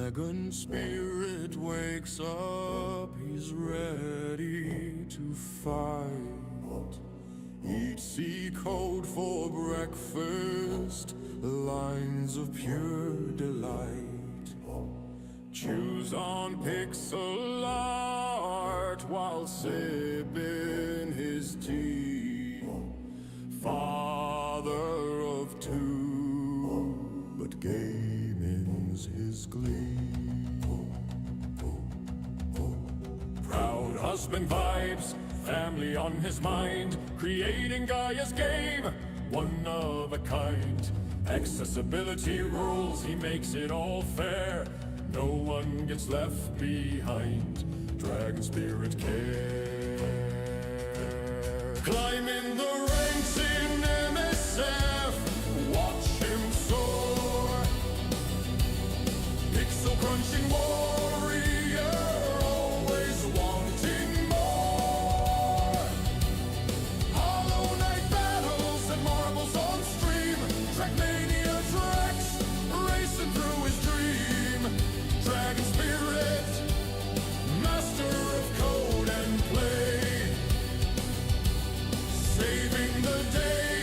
Dragonspirit wakes up, he's ready to fight. Eat sea cold for breakfast, lines of pure delight. Chews on pixel art while sipping his tea. Father of two, but gaming's his glee. Proud husband vibes, family on his mind, creating Gaia's game, one of a kind. Accessibility rules, he makes it all fair. No one gets left behind. Dragonspirit care. Climbing the ranks in MSF, watch him soar. Pixel crunching warrior, always wanting more. Hollow Knight battles and marbles on stream. Trackmania tracks, racing through his dream. Dragonspirit, master of code and play, saving the day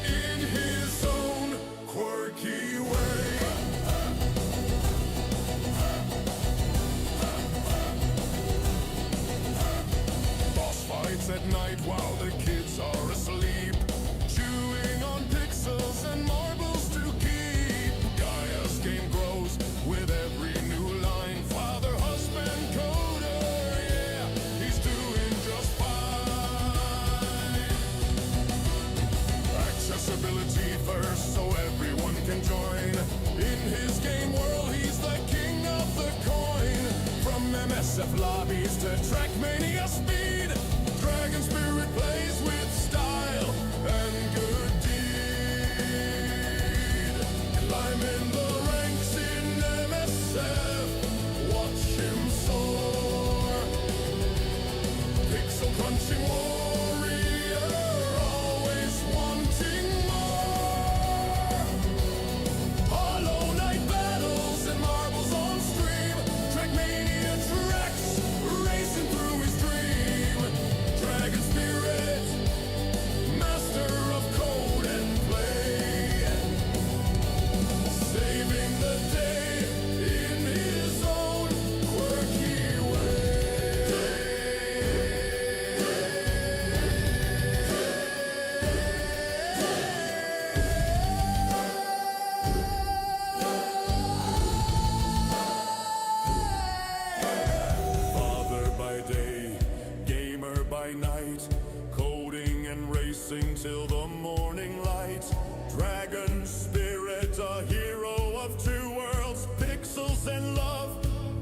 in his own quirky way. Boss fights at night while the kids are asleep, chewing on pixels and marbles to keep. Gaia's game grows with every new line. Father, husband, coder, yeah, he's doing just fine. Accessibility first so everyone can join. In his game world, he's the king of the coin. From MSF lobbies to Trackmania speed, Dragonspirit plays with style and good deed. Climbing the ranks in MSF, watch him soar. Pixel crunching warrior, always wanting more. Hollow Knight battles and marbles on stream. Trackmania tracks, racing through his dream. Dragonspirit, master of code and play, saving the day in his own quirky Father by day, gamer by night, coding and racing till the morning light. Dragonspirit, a hero of two worlds, pixels and love,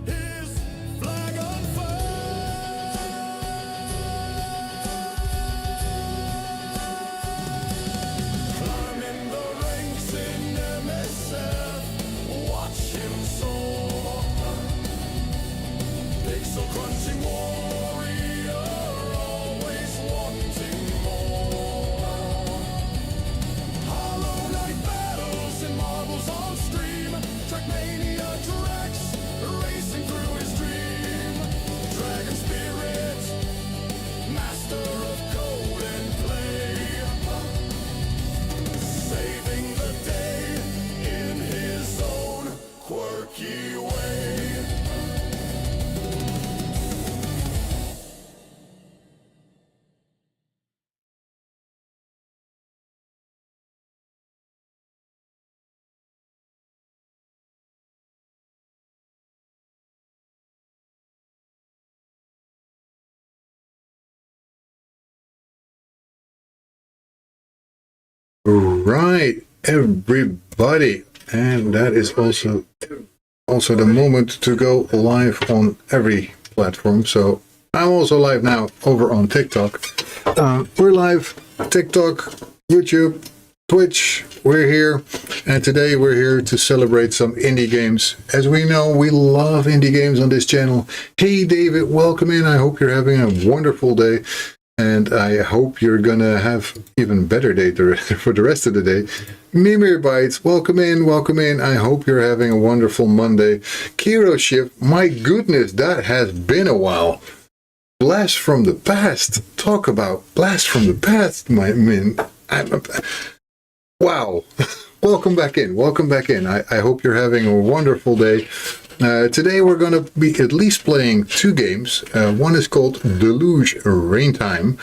his flag unfurled. Climbing the ranks in MSF, watch him soar. Pixel crunching warrior, always wanting more. Hollow Knight battles and marbles on stream. Trackmania tracks, racing through his dream. Dragonspirit, master of code and play, saving the day in his own quirky way. Right, everybody, and that is also the moment to go live on every platform. So I'm also live now over on TikTok. We're live TikTok, YouTube, Twitch. We're here, and today we're here to celebrate some indie games. As we know, we love indie games on this channel. Hey David, welcome in. I hope you're having a wonderful day. and I hope you're gonna have even better day for the rest of the day. Mimir Bites, welcome in, welcome in. I hope you're having a wonderful Monday. Kiro Shift, my goodness, that has been a while. Blast from the past. Talk about blast from the past, my man. Wow. Welcome back in. Welcome back in. I hope you're having a wonderful day. Today we're going to be at least playing 2 games. One is called Deluge Raintime.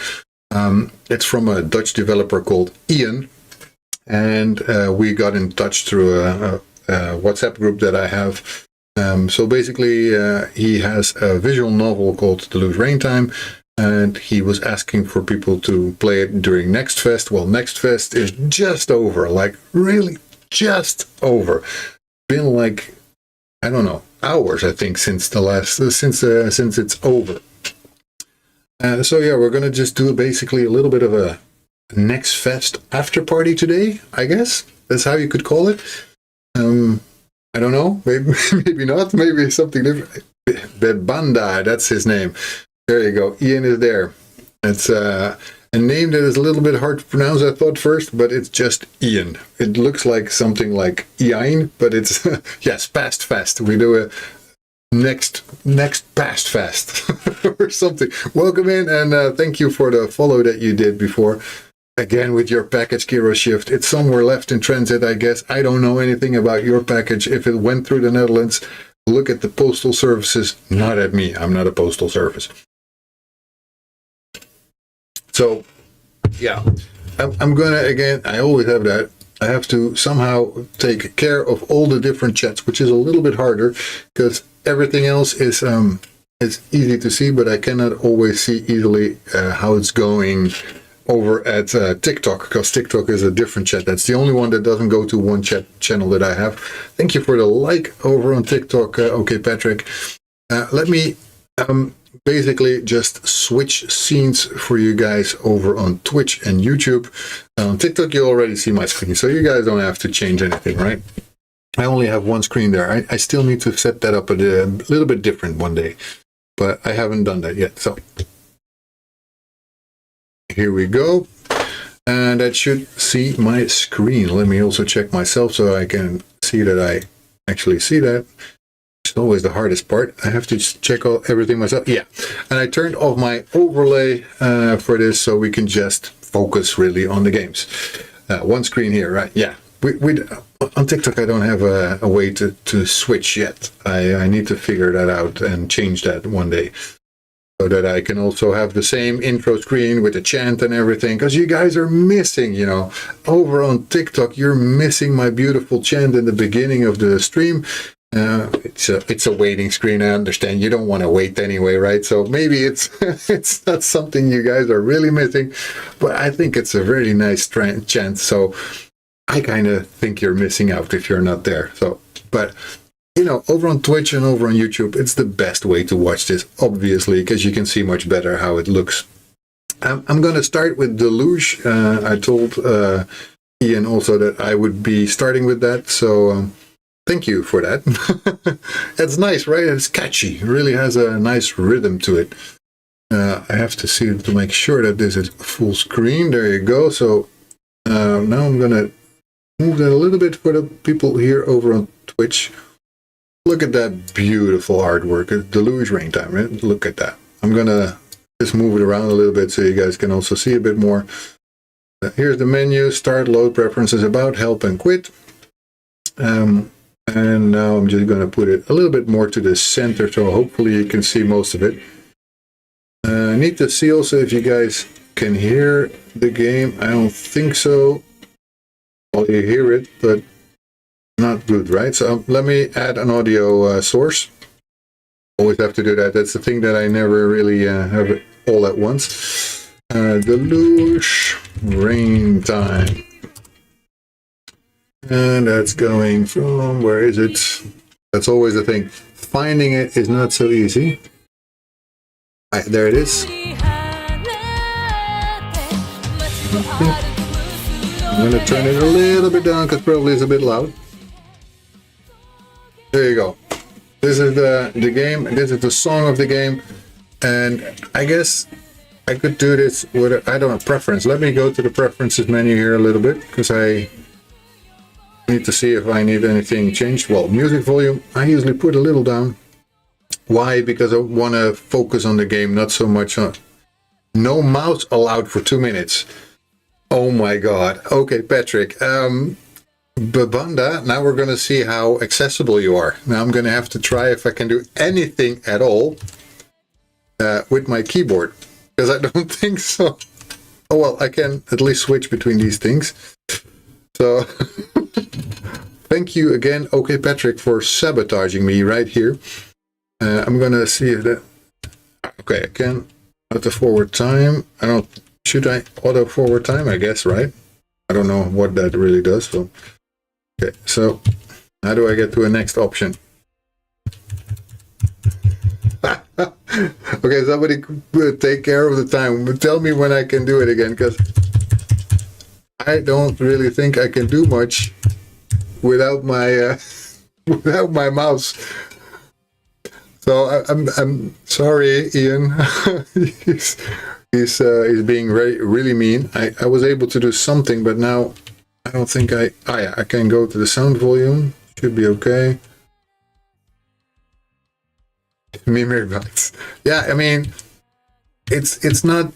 It's from a Dutch developer called Ian. And we got in touch through a WhatsApp group that I have. So basically, he has a visual novel called Deluge Raintime, and he was asking for people to play it during Next Fest. Well, Next Fest is just over, like really just over. Been like, I don't know, hours I think since it's over. So yeah, we're gonna just do basically a little bit of a Next Fest after party today, I guess that's how you could call it. I don't know, maybe not, maybe something different. Bebanda, that's his name. There you go, Ian is there. It's a name that is a little bit hard to pronounce, I thought first, but it's just Ian. It looks like something like Ian, but it's, yes, past fest. We do a next past fest or something. Welcome in, and thank you for the follow that you did before. Again, with your package, Kiro Shift, it's somewhere left in transit, I guess. I don't know anything about your package. If it went through the Netherlands, look at the postal services, not at me. I'm not a postal service. So, yeah, I'm going to, again, I always have that. I have to somehow take care of all the different chats, which is a little bit harder because everything else is easy to see, but I cannot always see easily how it's going over at TikTok, because TikTok is a different chat. That's the only one that doesn't go to one chat channel that I have. Thank you for the like over on TikTok. Okay, Patrick. Let me basically just switch scenes for you guys over on Twitch and YouTube. On TikTok, you already see my screen, so you guys don't have to change anything, right? I only have one screen there. I still need to set that up a little bit different one day, but I haven't done that yet. So here we go, and that should see my screen. Let me also check myself so I can see that I actually see that. It's always the hardest part. I have to check everything myself. Yeah, and I turned off my overlay for this so we can just focus really on the games. One screen here, right? Yeah. We on TikTok I don't have a way to switch yet. I need to figure that out and change that one day, so that I can also have the same intro screen with the chant and everything, because you guys are missing, you know, over on TikTok, you're missing my beautiful chant in the beginning of the stream. It's a waiting screen. I understand you don't want to wait anyway, right? So maybe it's not something you guys are really missing, but I think it's a really nice chant. So I kind of think you're missing out if you're not there. So, but you know, over on Twitch and over on YouTube, it's the best way to watch this, obviously, because you can see much better how it looks. I'm going to start with Deluge. I told Ian also that I would be starting with that, so thank you for that. It's nice, right? It's catchy. It really has a nice rhythm to it. I have to see to make sure that this is full screen. There you go. So now I'm going to move that a little bit for the people here over on Twitch. Look at that beautiful artwork. It's Deluge Raintime, right? Look at that. I'm going to just move it around a little bit so you guys can also see a bit more. Here's the menu, start, load, preferences, about, help, and quit. And now I'm just going to put it a little bit more to the center, so hopefully you can see most of it. I need to see also if you guys can hear the game. I don't think so. Well, you hear it, but not good, right? So let me add an audio source. Always have to do that. That's the thing that I never really have it all at once. Deluge Raintime. And that's going from, where is it? That's always the thing. Finding it is not so easy. There it is. I'm going to turn it a little bit down because probably it's a bit loud. There you go. This is the game. This is the song of the game. And I guess I could do this with, I don't know, preference. Let me go to the preferences menu here a little bit, because I need to see if I need anything changed. Well, music volume, I usually put a little down. Why? Because I want to focus on the game, not so much on... No mouse allowed for 2 minutes. Oh my god. Okay, Patrick. Babanda, now we're going to see how accessible you are. Now I'm going to have to try if I can do anything at all with my keyboard, because I don't think so. Oh well, I can at least switch between these things. So, thank you again, okay Patrick, for sabotaging me right here. I'm going to see if that... Okay, I can auto forward time. I don't... Should I auto forward time? I guess, right? I don't know what that really does. So, okay, so how do I get to a next option? Okay, somebody take care of the time. Tell me when I can do it again, because I don't really think I can do much without my without my mouse. So I'm sorry, Ian. he's being really mean. I was able to do something, but now I don't think I... Oh yeah, I can go to the sound volume. Should be okay. Mimir bites. Yeah, I mean, it's not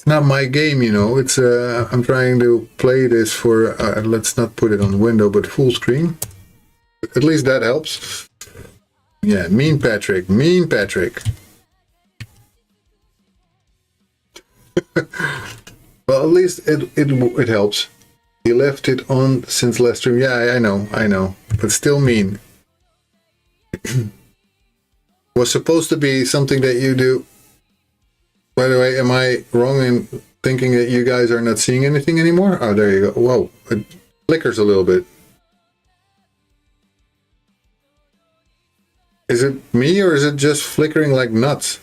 my game, you know. It's I'm trying to play this for let's not put it on window, but full screen. At least that helps. Yeah, mean Patrick, mean Patrick. Well, at least it helps. He left it on since last stream. Yeah, I know, but still mean. Was supposed to be something that you do. By the way, am I wrong in thinking that you guys are not seeing anything anymore? Oh, there you go. Whoa, it flickers a little bit. Is it me, or is it just flickering like nuts?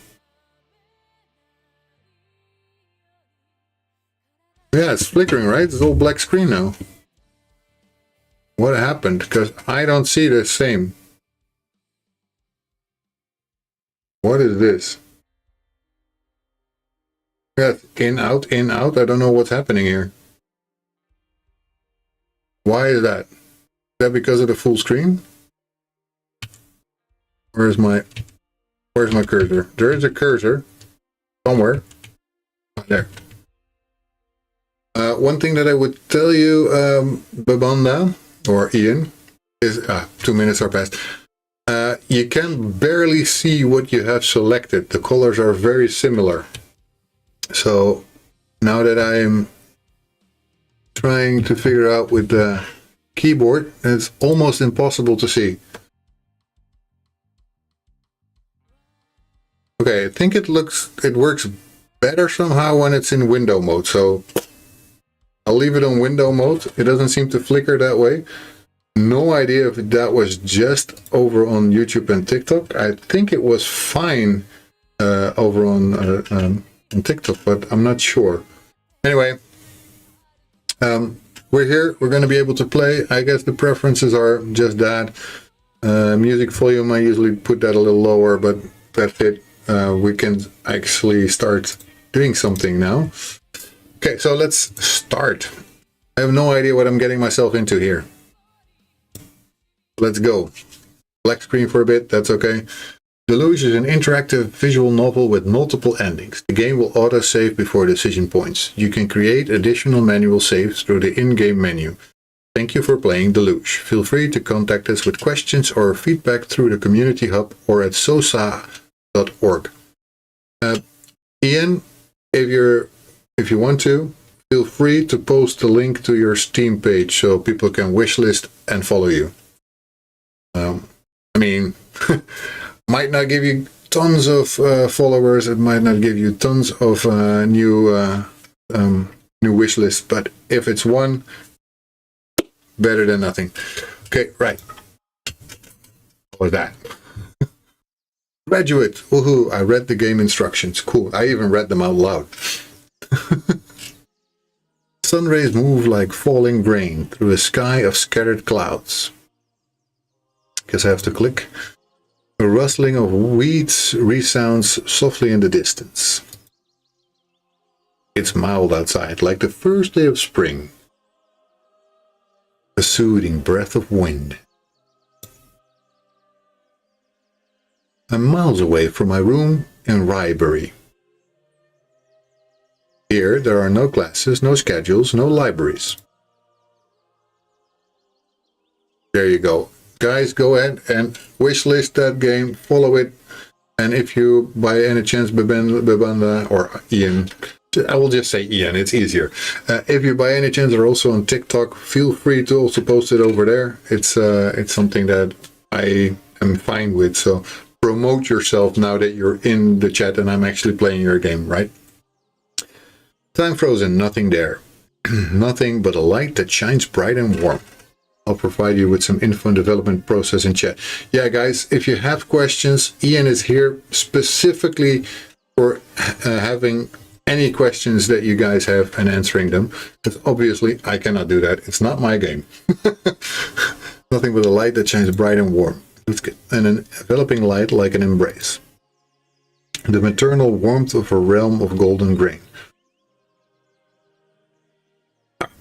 Yeah, it's flickering, right? It's all black screen now. What happened? Because I don't see the same. What is this? Yeah, in, out, in, out. I don't know what's happening here. Why is that? Is that because of the full screen? Where's my cursor? There is a cursor somewhere. Oh, there. One thing that I would tell you, Babanda, or Ian, is 2 minutes are past. You can barely see what you have selected. The colors are very similar. So now that I am trying to figure out with the keyboard, it's almost impossible to see. Okay, I think it works better somehow when it's in window mode. So I'll leave it on window mode. It doesn't seem to flicker that way. No idea if that was just over on YouTube and TikTok. I think it was fine over on TikTok, but I'm not sure. Anyway, we're here. We're going to be able to play. I guess the preferences are just that. Music volume, I usually put that a little lower, but that's it. We can actually start doing something now. Okay, so let's start. I have no idea what I'm getting myself into here. Let's go. Black screen for a bit, that's okay. Deluge is an interactive visual novel with multiple endings. The game will auto-save before decision points. You can create additional manual saves through the in-game menu. Thank you for playing Deluge. Feel free to contact us with questions or feedback through the community hub or at sosa.org. Ian, if you want to, feel free to post the link to your Steam page so people can wishlist and follow you. I mean, might not give you tons of followers. It might not give you tons of new wish lists, but if it's one, better than nothing. Okay, right. What was that? Graduate. Woohoo! I read the game instructions. Cool. I even read them out loud. Sun rays move like falling rain through a sky of scattered clouds. Guess I have to click. A rustling of weeds resounds softly in the distance. It's mild outside, like the first day of spring. A soothing breath of wind. I'm miles away from my room in Ryebury. Here, there are no classes, no schedules, no libraries. There you go. Guys, go ahead and wishlist that game, follow it, and if you, by any chance, Bebanda, or Ian, I will just say Ian, it's easier. If you, by any chance, are also on TikTok, feel free to also post it over there. It's something that I am fine with, so promote yourself now that you're in the chat and I'm actually playing your game, right? Time frozen, nothing there. Nothing but a light that shines bright and warm. I'll provide you with some info and development process in chat. Yeah, guys, if you have questions, Ian is here specifically for having any questions that you guys have and answering them. Because obviously, I cannot do that. It's not my game. Nothing but a light that shines bright and warm. And an enveloping light like an embrace. The maternal warmth of a realm of golden grain.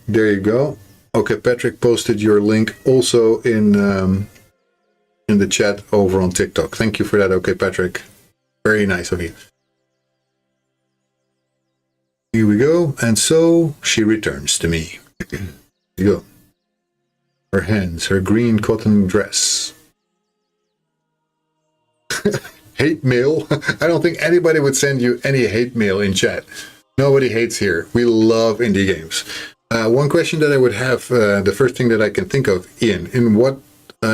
There you go. Okay, Patrick posted your link also in the chat over on TikTok. Thank you for that. Okay, Patrick. Very nice of you. Here we go. And so she returns to me. Here you go. Her hands, her green cotton dress. Hate mail. I don't think anybody would send you any hate mail in chat. Nobody hates here. We love indie games. One question that I would have, the first thing that I can think of, Ian, in what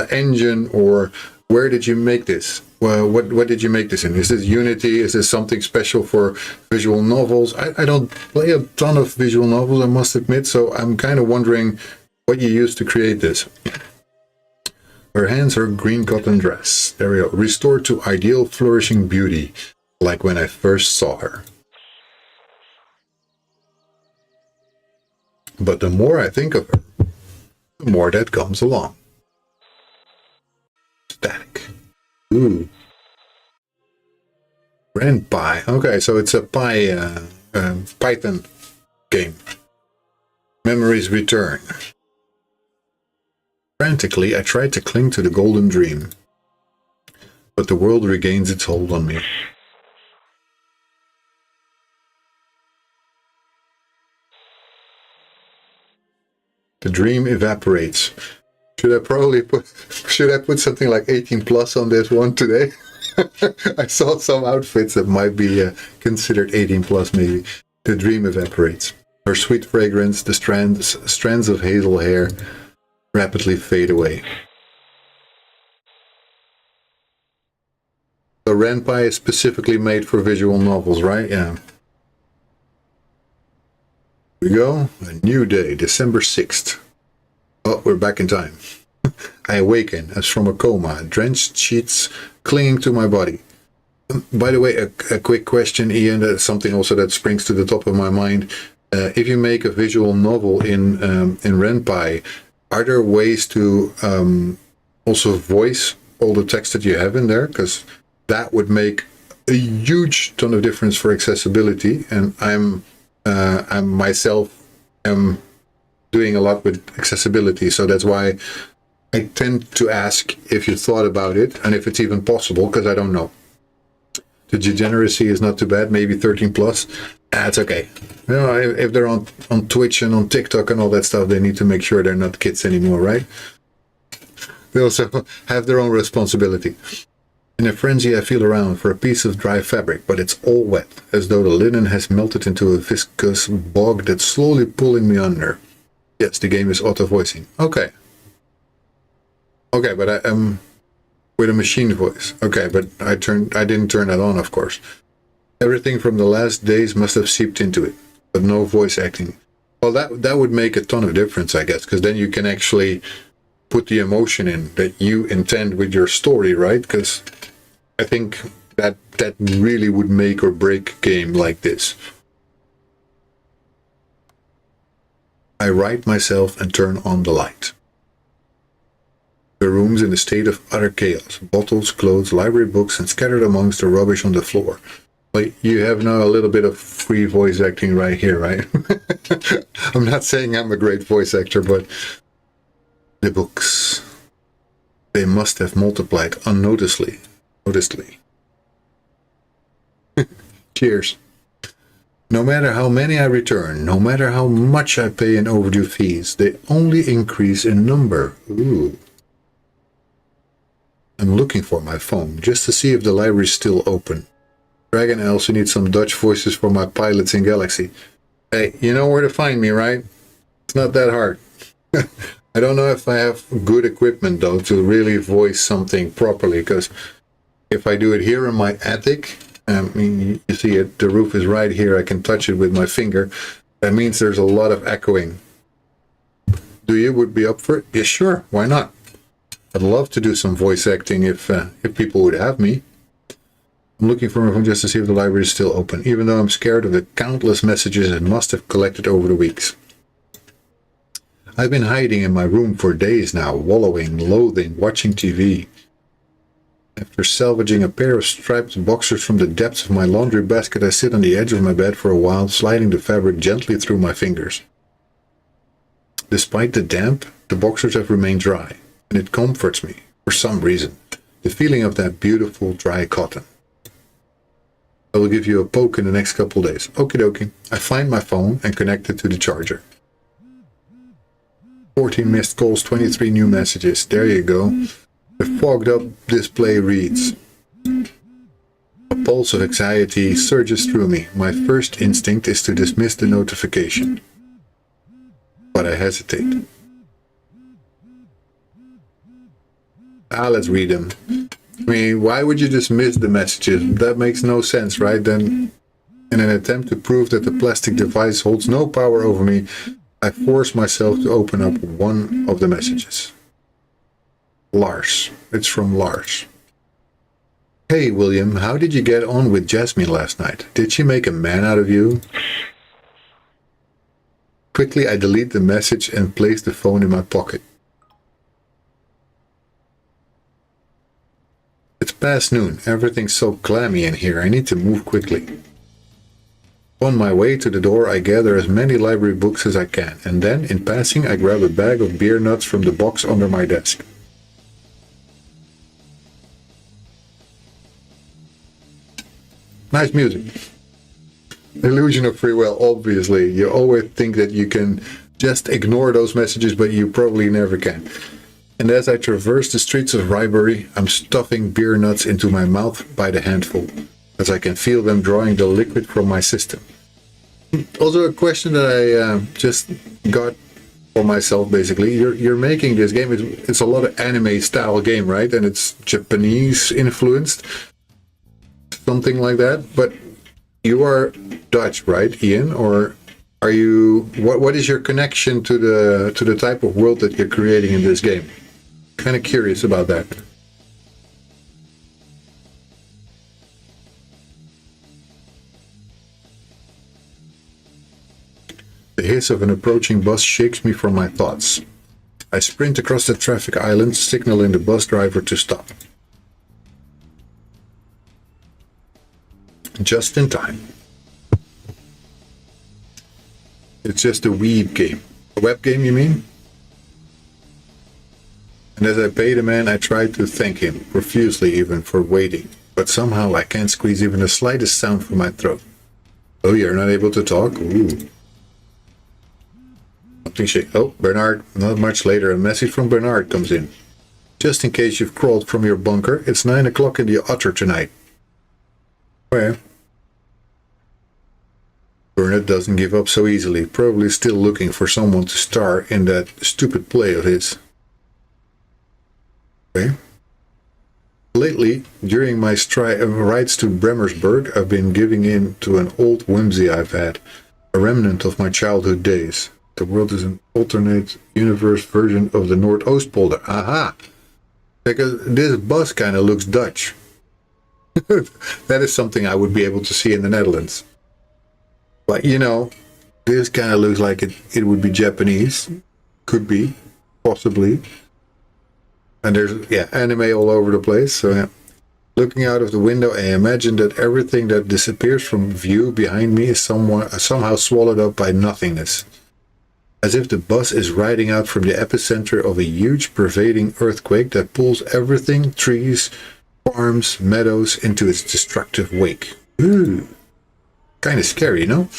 engine or where did you make this? Well, what did you make this in? Is this Unity? Is this something special for visual novels? I don't play a ton of visual novels, I must admit, so I'm kind of wondering what you used to create this. Her hands, her green cotton dress. There we go. Restored to ideal flourishing beauty, like when I first saw her. But the more I think of her, the more that comes along. Static. Ooh. Raintime. Okay, so it's a Python game. Memories return. Frantically, I tried to cling to the golden dream. But the world regains its hold on me. The dream evaporates. Should I put something like 18 plus on this one today? I saw some outfits that might be considered 18 plus maybe. The dream evaporates. Her sweet fragrance, the strands of hazel hair rapidly fade away. So Raintime is specifically made for visual novels, right? Yeah. Here we go. A new day, December 6th. Oh, we're back in time. I awaken as from a coma, drenched sheets clinging to my body. By the way, a quick question, Ian, that's something also that springs to the top of my mind. If you make a visual novel in Raintime, are there ways to also voice all the text that you have in there? Because that would make a huge ton of difference for accessibility, and I'm myself am doing a lot with accessibility, so that's why I tend to ask if you thought about it and if it's even possible, because I don't know. The degeneracy is not too bad, maybe 13 plus. That's okay. You know, if they're on Twitch and on TikTok and all that stuff, they need to make sure they're not kids anymore, right? They also have their own responsibility. In a frenzy, I feel around for a piece of dry fabric, but it's all wet, as though the linen has melted into a viscous bog that's slowly pulling me under. Yes, the game is auto-voicing. Okay. Okay, but I am with a machine voice. Okay, but I didn't turn that on, of course. Everything from the last days must have seeped into it, but no voice acting. Well, that would make a ton of difference, I guess, because then you can actually put the emotion in that you intend with your story, right? Because I think that really would make or break a game like this. I right myself and turn on the light. The room's in a state of utter chaos. Bottles, clothes, library books, and scattered amongst the rubbish on the floor. Like, you have now a little bit of free voice acting right here, right? I'm not saying I'm a great voice actor, but the books, they must have multiplied unnoticeably. Cheers. No matter how many I return, no matter how much I pay in overdue fees, they only increase in number. Ooh. I'm looking for my phone, just to see if the library's still open. Dragon, I also need some Dutch voices for my pilots in Galaxy. Hey, you know where to find me, right? It's not that hard. I don't know if I have good equipment, though, to really voice something properly, because if I do it here in my attic, I mean, you see it, the roof is right here, I can touch it with my finger. That means there's a lot of echoing. Would be up for it? Yeah, sure, why not? I'd love to do some voice acting if people would have me. I'm looking for my phone just to see if the library is still open, even though I'm scared of the countless messages it must have collected over the weeks. I've been hiding in my room for days now, wallowing, loathing, watching TV. After salvaging a pair of striped boxers from the depths of my laundry basket, I sit on the edge of my bed for a while, sliding the fabric gently through my fingers. Despite the damp, the boxers have remained dry, and it comforts me, for some reason, the feeling of that beautiful dry cotton. I will give you a poke in the next couple days. Okie dokie. I find my phone and connect it to the charger. 14 missed calls, 23 new messages. There you go. The fogged up display reads. A pulse of anxiety surges through me. My first instinct is to dismiss the notification. But I hesitate. Let's read them. I mean, why would you dismiss the messages? That makes no sense, right? Then, in an attempt to prove that the plastic device holds no power over me, I force myself to open up one of the messages. Lars. It's from Lars. Hey, William, how did you get on with Jasmine last night? Did she make a man out of you? Quickly, I delete the message and place the phone in my pocket. It's past noon. Everything's so clammy in here. I need to move quickly. On my way to the door, I gather as many library books as I can, and then, in passing, I grab a bag of beer nuts from the box under my desk. Nice music. Illusion of free will, obviously. You always think that you can just ignore those messages, but you probably never can. And as I traverse the streets of Rybury, I'm stuffing beer nuts into my mouth by the handful, as I can feel them drawing the liquid from my system. Also, a question that I just got for myself, basically. You're making this game, it's a lot of anime-style game, right? And it's Japanese-influenced, something like that. But you are Dutch, right, Ian? Or are you... What is your connection to the type of world that you're creating in this game? Kind of curious about that. The hiss of an approaching bus shakes me from my thoughts. I sprint across the traffic island, signaling the bus driver to stop. Just in time. It's just a weeb game. A web game, you mean? And as I pay the man, I try to thank him, profusely even, for waiting. But somehow I can't squeeze even the slightest sound from my throat. Oh, you're not able to talk? Ooh. Oh, Bernard. Not much later, a message from Bernard comes in. Just in case you've crawled from your bunker, it's 9 o'clock in the Otter tonight. Well, Bernard doesn't give up so easily, probably still looking for someone to star in that stupid play of his. Okay. Lately, during my rides to Bremersburg, I've been giving in to an old whimsy I've had, a remnant of my childhood days. The world is an alternate universe version of the Noordoostpolder. Aha! Because this bus kind of looks Dutch. That is something I would be able to see in the Netherlands. But, you know, this kind of looks like it would be Japanese. Could be. Possibly. And there's, yeah, anime all over the place. So, yeah. Looking out of the window, I imagine that everything that disappears from view behind me is somehow swallowed up by nothingness. As if the bus is riding out from the epicenter of a huge pervading earthquake that pulls everything, trees, farms, meadows, into its destructive wake. Ooh. Kind of scary, no?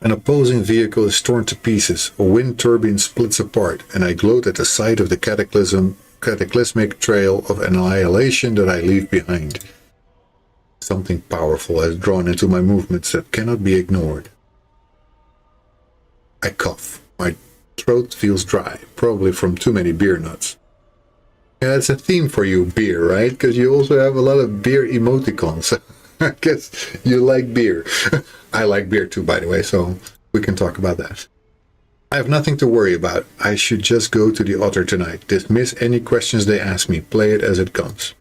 An opposing vehicle is torn to pieces, a wind turbine splits apart, and I gloat at the sight of the cataclysmic trail of annihilation that I leave behind. Something powerful has drawn into my movements that cannot be ignored. I cough. My throat feels dry, probably from too many beer nuts. Yeah, it's a theme for you, beer, right? Because you also have a lot of beer emoticons. I guess you like beer. I like beer too, by the way, so we can talk about that. I have nothing to worry about. I should just go to the Otter tonight. Dismiss any questions they ask me. Play it as it comes.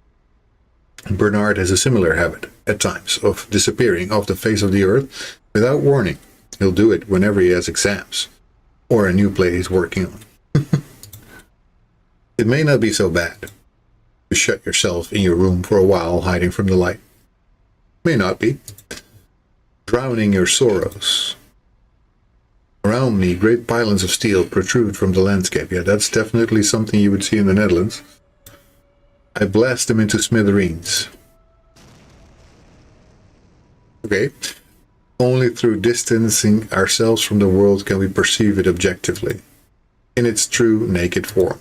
Bernard has a similar habit, at times, of disappearing off the face of the earth without warning. He'll do it whenever he has exams, or a new play he's working on. It may not be so bad to shut yourself in your room for a while, hiding from the light. May not be. Drowning your sorrows. Around me, great pylons of steel protrude from the landscape. Yeah, that's definitely something you would see in the Netherlands. I blast them into smithereens. Okay. Only through distancing ourselves from the world can we perceive it objectively, in its true naked form.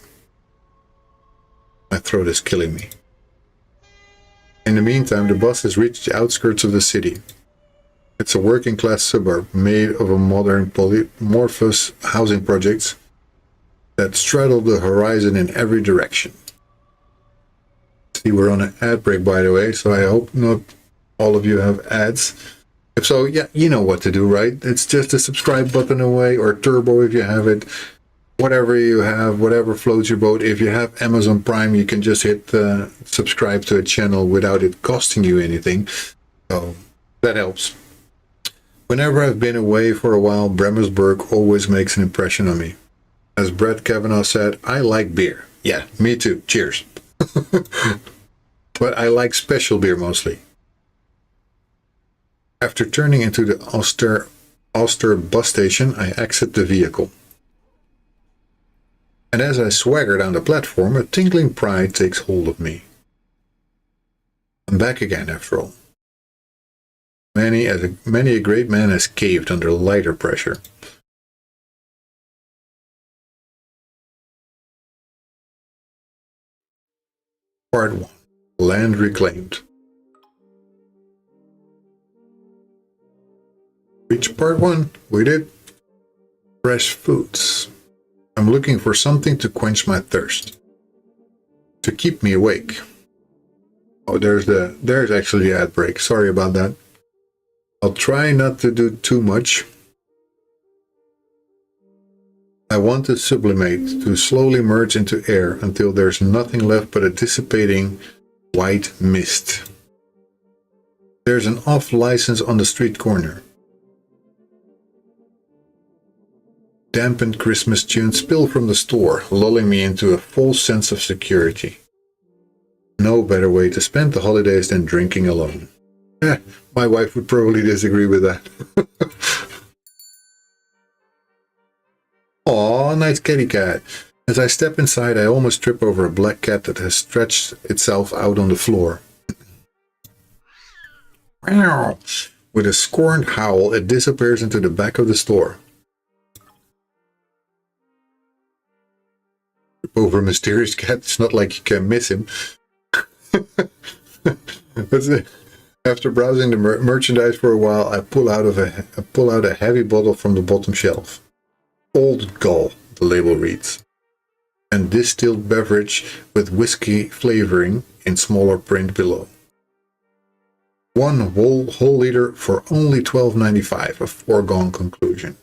My throat is killing me. In the meantime, the bus has reached the outskirts of the city. It's a working-class suburb made of a modern polymorphous housing projects that straddle the horizon in every direction. See, we're on an ad break, by the way, so I hope not all of you have ads. If so, yeah, you know what to do, right? It's just a subscribe button away, or turbo if you have it. Whatever you have, whatever floats your boat. If you have Amazon Prime, you can just hit subscribe to a channel without it costing you anything. So that helps. Whenever I've been away for a while, Bremersburg always makes an impression on me. As Brett Kavanaugh said, I like beer. Yeah, me too. Cheers. But I like special beer mostly. After turning into the Ulster bus station, I exit the vehicle. And as I swagger down the platform, a tingling pride takes hold of me. I'm back again, after all. Many a great man has caved under lighter pressure. Part 1. Land reclaimed. Reached part 1. We did. Fresh foods. I'm looking for something to quench my thirst. To keep me awake. Oh, there's actually the ad break. Sorry about that. I'll try not to do too much. I want to sublimate, to slowly merge into air until there's nothing left but a dissipating white mist. There's an off license on the street corner. Dampened Christmas tunes spill from the store, lulling me into a false sense of security. No better way to spend the holidays than drinking alone. My wife would probably disagree with that. Aw, nice kitty cat. As I step inside, I almost trip over a black cat that has stretched itself out on the floor. With a scorned howl, it disappears into the back of the store. Over a mysterious cat, it's not like you can miss him. After browsing the merchandise for a while, I pull out a heavy bottle from the bottom shelf. Old Gull, the label reads, and distilled beverage with whiskey flavoring in smaller print below. One whole liter for only $12.95, a foregone conclusion.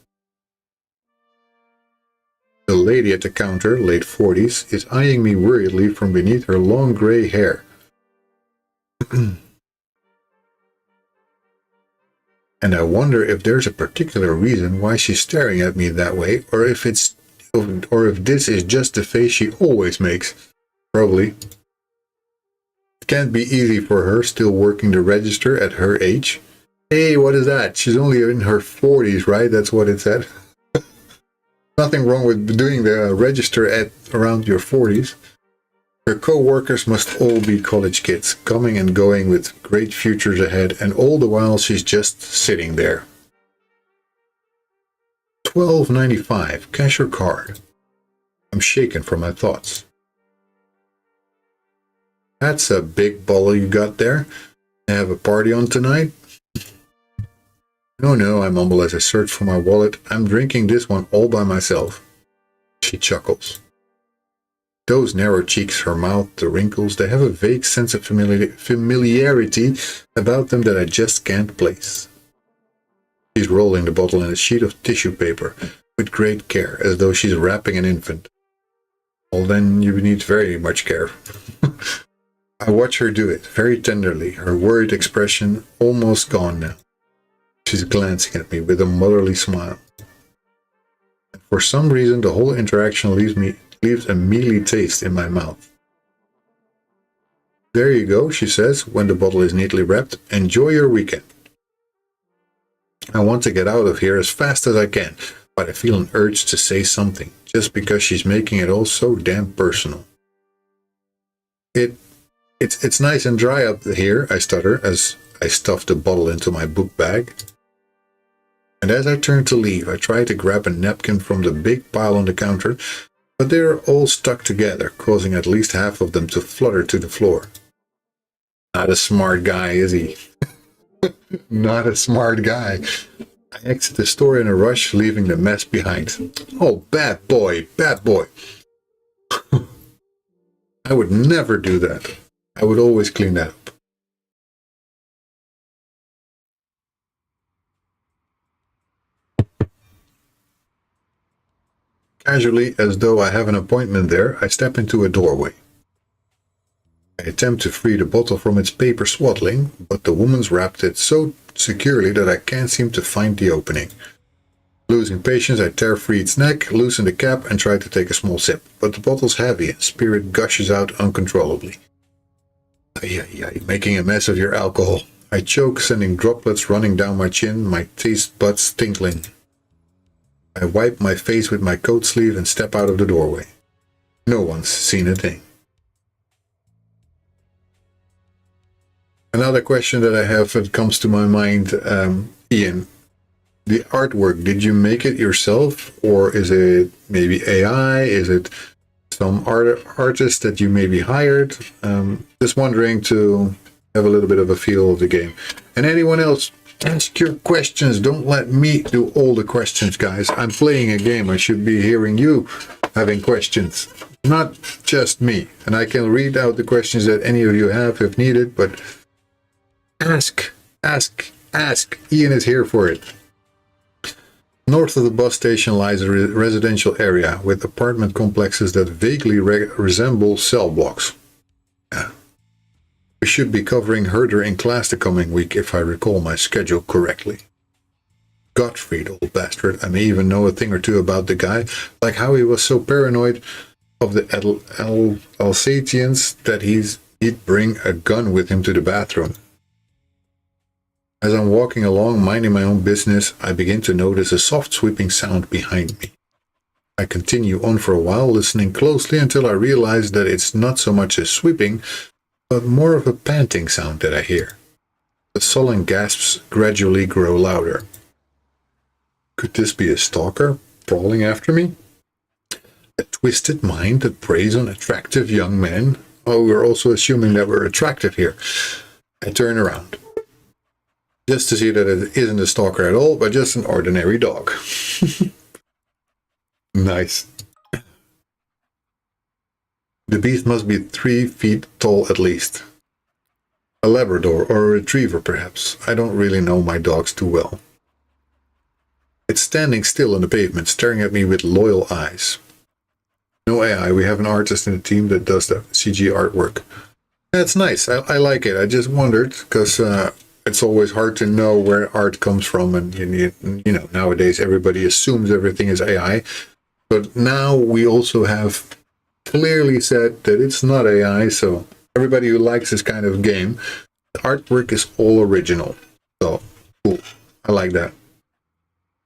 The lady at the counter, late 40s, is eyeing me worriedly from beneath her long gray hair. And I wonder if there's a particular reason why she's staring at me that way, or if this is just the face she always makes. Probably. can't be easy for her, still working the register at her age. Hey, what is that? She's only in her 40s, right? That's what it said. Nothing wrong with doing the register at around your 40s. Her co-workers must all be college kids, coming and going with great futures ahead, and all the while she's just sitting there. $12.95, cash or card? I'm shaken from my thoughts. That's a big bottle you got there. Have a party on tonight? No, I mumble as I search for my wallet. I'm drinking this one all by myself. She chuckles. Those narrow cheeks, her mouth, the wrinkles, they have a vague sense of familiarity about them that I just can't place. She's rolling the bottle in a sheet of tissue paper with great care, as though she's wrapping an infant. Well, then you need very much care. I watch her do it, very tenderly, her worried expression almost gone now. She's glancing at me with a motherly smile. For some reason, the whole interaction leaves a mealy taste in my mouth. There you go, she says, when the bottle is neatly wrapped. Enjoy your weekend. I want to get out of here as fast as I can, but I feel an urge to say something, just because she's making it all so damn personal. It's nice and dry up here, I stutter, as I stuff the bottle into my book bag. And as I turn to leave, I try to grab a napkin from the big pile on the counter, but they're all stuck together, causing at least half of them to flutter to the floor. Not a smart guy, is he? Not a smart guy. I exit the store in a rush, leaving the mess behind. Oh, bad boy, bad boy. I would never do that. I would always clean that up. Casually, as though I have an appointment there, I step into a doorway. I attempt to free the bottle from its paper swaddling, but the woman's wrapped it so securely that I can't seem to find the opening. Losing patience, I tear free its neck, loosen the cap, and try to take a small sip, but the bottle's heavy and spirit gushes out uncontrollably. You're making a mess of your alcohol. I choke, sending droplets running down my chin, my taste buds tingling. I wipe my face with my coat sleeve and step out of the doorway. No one's seen a thing. Another question that I have that comes to my mind, Ian. The artwork, did you make it yourself, or is it maybe AI? Is it some artist that you maybe hired? Just wondering to have a little bit of a feel of the game. And anyone else, ask your questions. Don't let me do all the questions, guys. I'm playing a game. I should be hearing you having questions, not just me. And I can read out the questions that any of you have if needed, but ask. Ian is here for it. North of the bus station lies a residential area with apartment complexes that vaguely resemble cell blocks. We should be covering Herder in class the coming week, if I recall my schedule correctly. Gottfried, old bastard. I may even know a thing or two about the guy, like how he was so paranoid of the Alsatians that he'd bring a gun with him to the bathroom. As I'm walking along, minding my own business, I begin to notice a soft sweeping sound behind me. I continue on for a while, listening closely until I realize that it's not so much a sweeping, but more of a panting sound that I hear. The sullen gasps gradually grow louder. Could this be a stalker prowling after me? A twisted mind that preys on attractive young men? Oh, we're also assuming that we're attractive here. I turn around, just to see that it isn't a stalker at all, but just an ordinary dog. Nice. The beast must be 3 feet tall at least. A Labrador or a Retriever, perhaps. I don't really know my dogs too well. It's standing still on the pavement, staring at me with loyal eyes. No AI, we have an artist in the team that does the CG artwork. That's nice, I like it. I just wondered, because it's always hard to know where art comes from, and you know, nowadays everybody assumes everything is AI. But now we also have clearly said that it's not AI, so everybody who likes this kind of game, the artwork is all original. So, cool. I like that.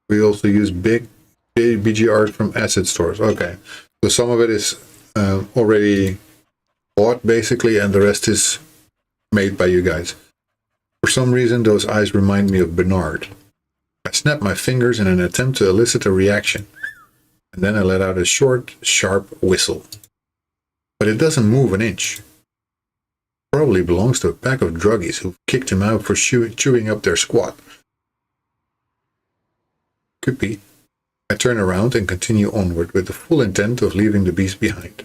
We also use big BG art from asset stores. Okay. So some of it is already bought, basically, and the rest is made by you guys. For some reason, those eyes remind me of Bernard. I snap my fingers in an attempt to elicit a reaction, and then I let out a short, sharp whistle. But it doesn't move an inch. Probably belongs to a pack of druggies who kicked him out for chewing up their squat. Could be. I turn around and continue onward with the full intent of leaving the beast behind.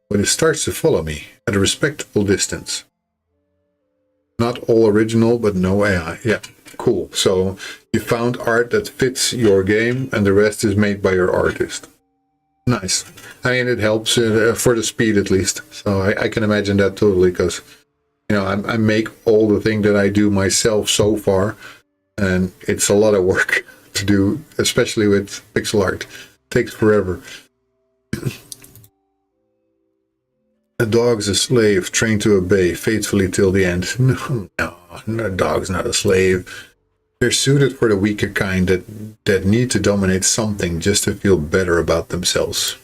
But it starts to follow me at a respectable distance. Not all original, but no AI. Yeah, cool. So you found art that fits your game and the rest is made by your artist. Nice. I mean, it helps for the speed at least. So I can imagine that totally, because, you know, I make all the thing that I do myself so far, and it's a lot of work to do, especially with pixel art. It takes forever. A dog's a slave, trained to obey faithfully till the end. No, a dog's not a slave. They're suited for the weaker kind that need to dominate something just to feel better about themselves.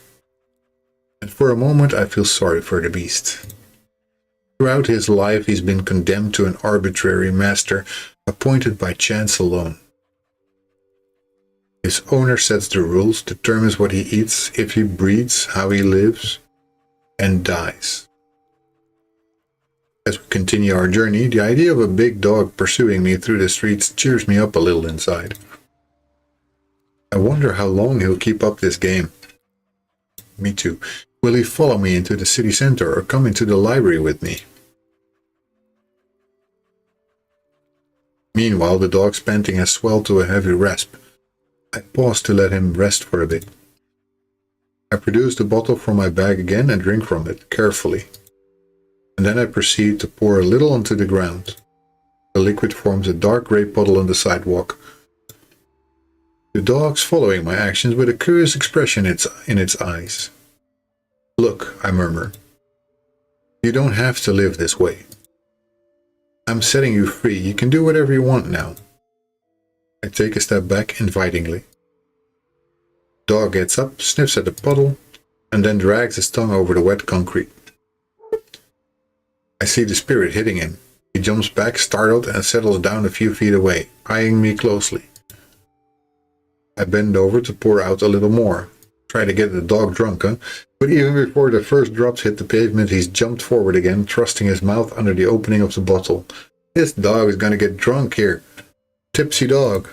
And for a moment I feel sorry for the beast. Throughout his life he's been condemned to an arbitrary master, appointed by chance alone. His owner sets the rules, determines what he eats, if he breeds, how he lives, and dies. As we continue our journey, the idea of a big dog pursuing me through the streets cheers me up a little inside. I wonder how long he'll keep up this game. Me too. Will he follow me into the city center or come into the library with me? Meanwhile, the dog's panting has swelled to a heavy rasp. I pause to let him rest for a bit. I produce the bottle from my bag again and drink from it, carefully. And then I proceed to pour a little onto the ground. The liquid forms a dark grey puddle on the sidewalk. The dog's following my actions with a curious expression in its eyes. Look, I murmur. You don't have to live this way. I'm setting you free. You can do whatever you want now. I take a step back invitingly. Dog gets up, sniffs at the puddle, and then drags his tongue over the wet concrete. I see the spirit hitting him. He jumps back, startled, and settles down a few feet away, eyeing me closely. I bend over to pour out a little more. Try to get the dog drunk, huh? But even before the first drops hit the pavement, he's jumped forward again, thrusting his mouth under the opening of the bottle. This dog is gonna get drunk here. Tipsy dog.